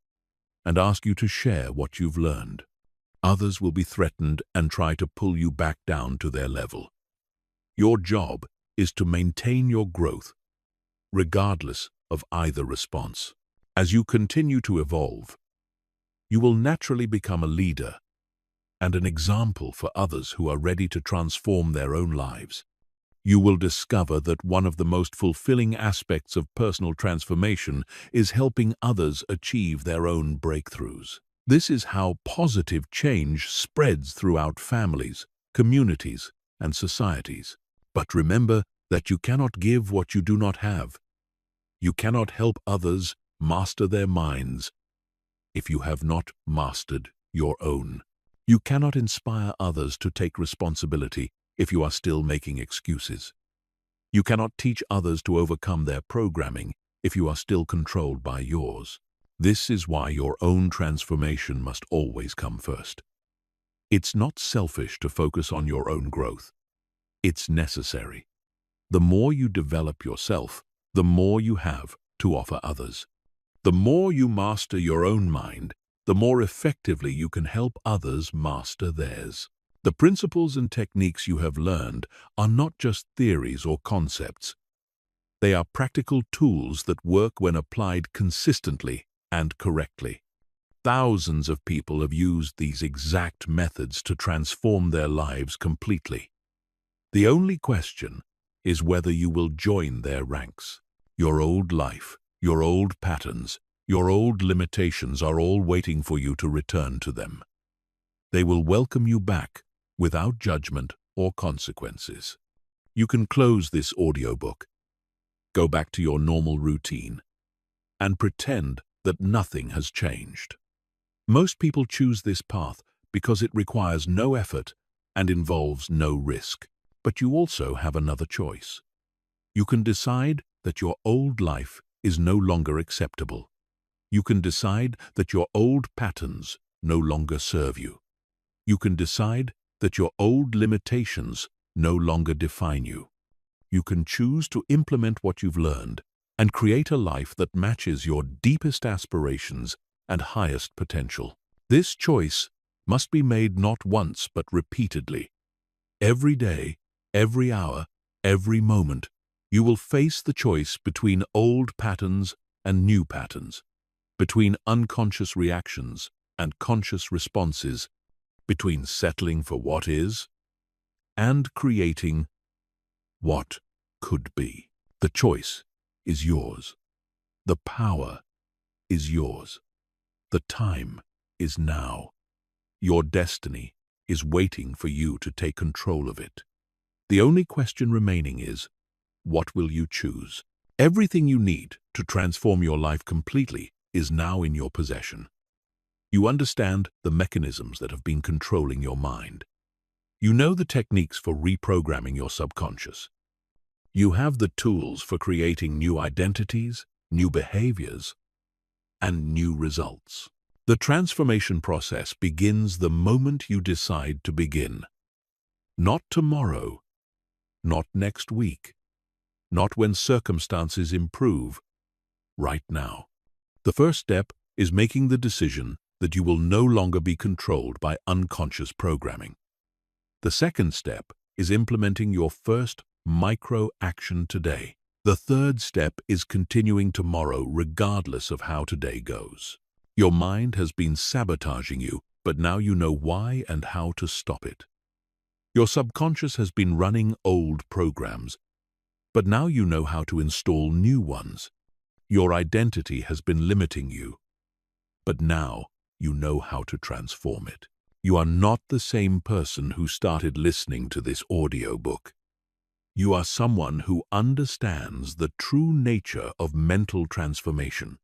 A: and ask you to share what you've learned. Others will be threatened and try to pull you back down to their level. Your job is to maintain your growth, regardless of either response. As you continue to evolve, you will naturally become a leader and an example for others who are ready to transform their own lives. You will discover that one of the most fulfilling aspects of personal transformation is helping others achieve their own breakthroughs. This is how positive change spreads throughout families, communities, and societies. But remember that you cannot give what you do not have. You cannot help others master their minds if you have not mastered your own. You cannot inspire others to take responsibility if you are still making excuses. You cannot teach others to overcome their programming if you are still controlled by yours. This is why your own transformation must always come first. It's not selfish to focus on your own growth. It's necessary. The more you develop yourself, the more you have to offer others. The more you master your own mind, the more effectively you can help others master theirs. The principles and techniques you have learned are not just theories or concepts. They are practical tools that work when applied consistently and correctly. Thousands of people have used these exact methods to transform their lives completely. The only question is whether you will join their ranks. Your old life, your old patterns, your old limitations are all waiting for you to return to them. They will welcome you back without judgment or consequences. You can close this audiobook, go back to your normal routine, and pretend that nothing has changed. Most people choose this path because it requires no effort and involves no risk. But you also have another choice. You can decide that your old life is no longer acceptable. You can decide that your old patterns no longer serve you. You can decide that your old limitations no longer define you. You can choose to implement what you've learned and create a life that matches your deepest aspirations and highest potential. This choice must be made not once but repeatedly. Every day, every hour, every moment, you will face the choice between old patterns and new patterns, between unconscious reactions and conscious responses, between settling for what is and creating what could be. The choice is yours. The power is yours. The time is now. Your destiny is waiting for you to take control of it. The only question remaining is, what will you choose? Everything you need to transform your life completely is now in your possession. You understand the mechanisms that have been controlling your mind. You know the techniques for reprogramming your subconscious. You have the tools for creating new identities, new behaviors, and new results. The transformation process begins the moment you decide to begin. Not tomorrow, not next week, not when circumstances improve, right now. The first step is making the decision that you will no longer be controlled by unconscious programming. The second step is implementing your first micro-action today. The third step is continuing tomorrow regardless of how today goes. Your mind has been sabotaging you, but now you know why and how to stop it. Your subconscious has been running old programs, but now you know how to install new ones. Your identity has been limiting you, but now you know how to transform it. You are not the same person who started listening to this audiobook. You are someone who understands the true nature of mental transformation.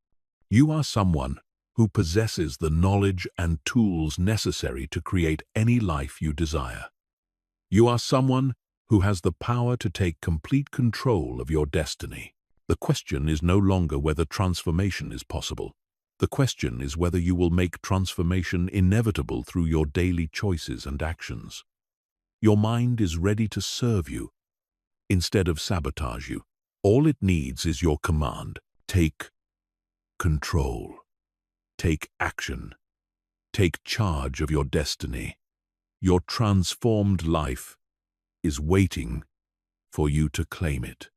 A: You are someone who possesses the knowledge and tools necessary to create any life you desire. You are someone who has the power to take complete control of your destiny. The question is no longer whether transformation is possible. The question is whether you will make transformation inevitable through your daily choices and actions. Your mind is ready to serve you instead of sabotage you. All it needs is your command. Take control. Take action. Take charge of your destiny. Your transformed life is waiting for you to claim it.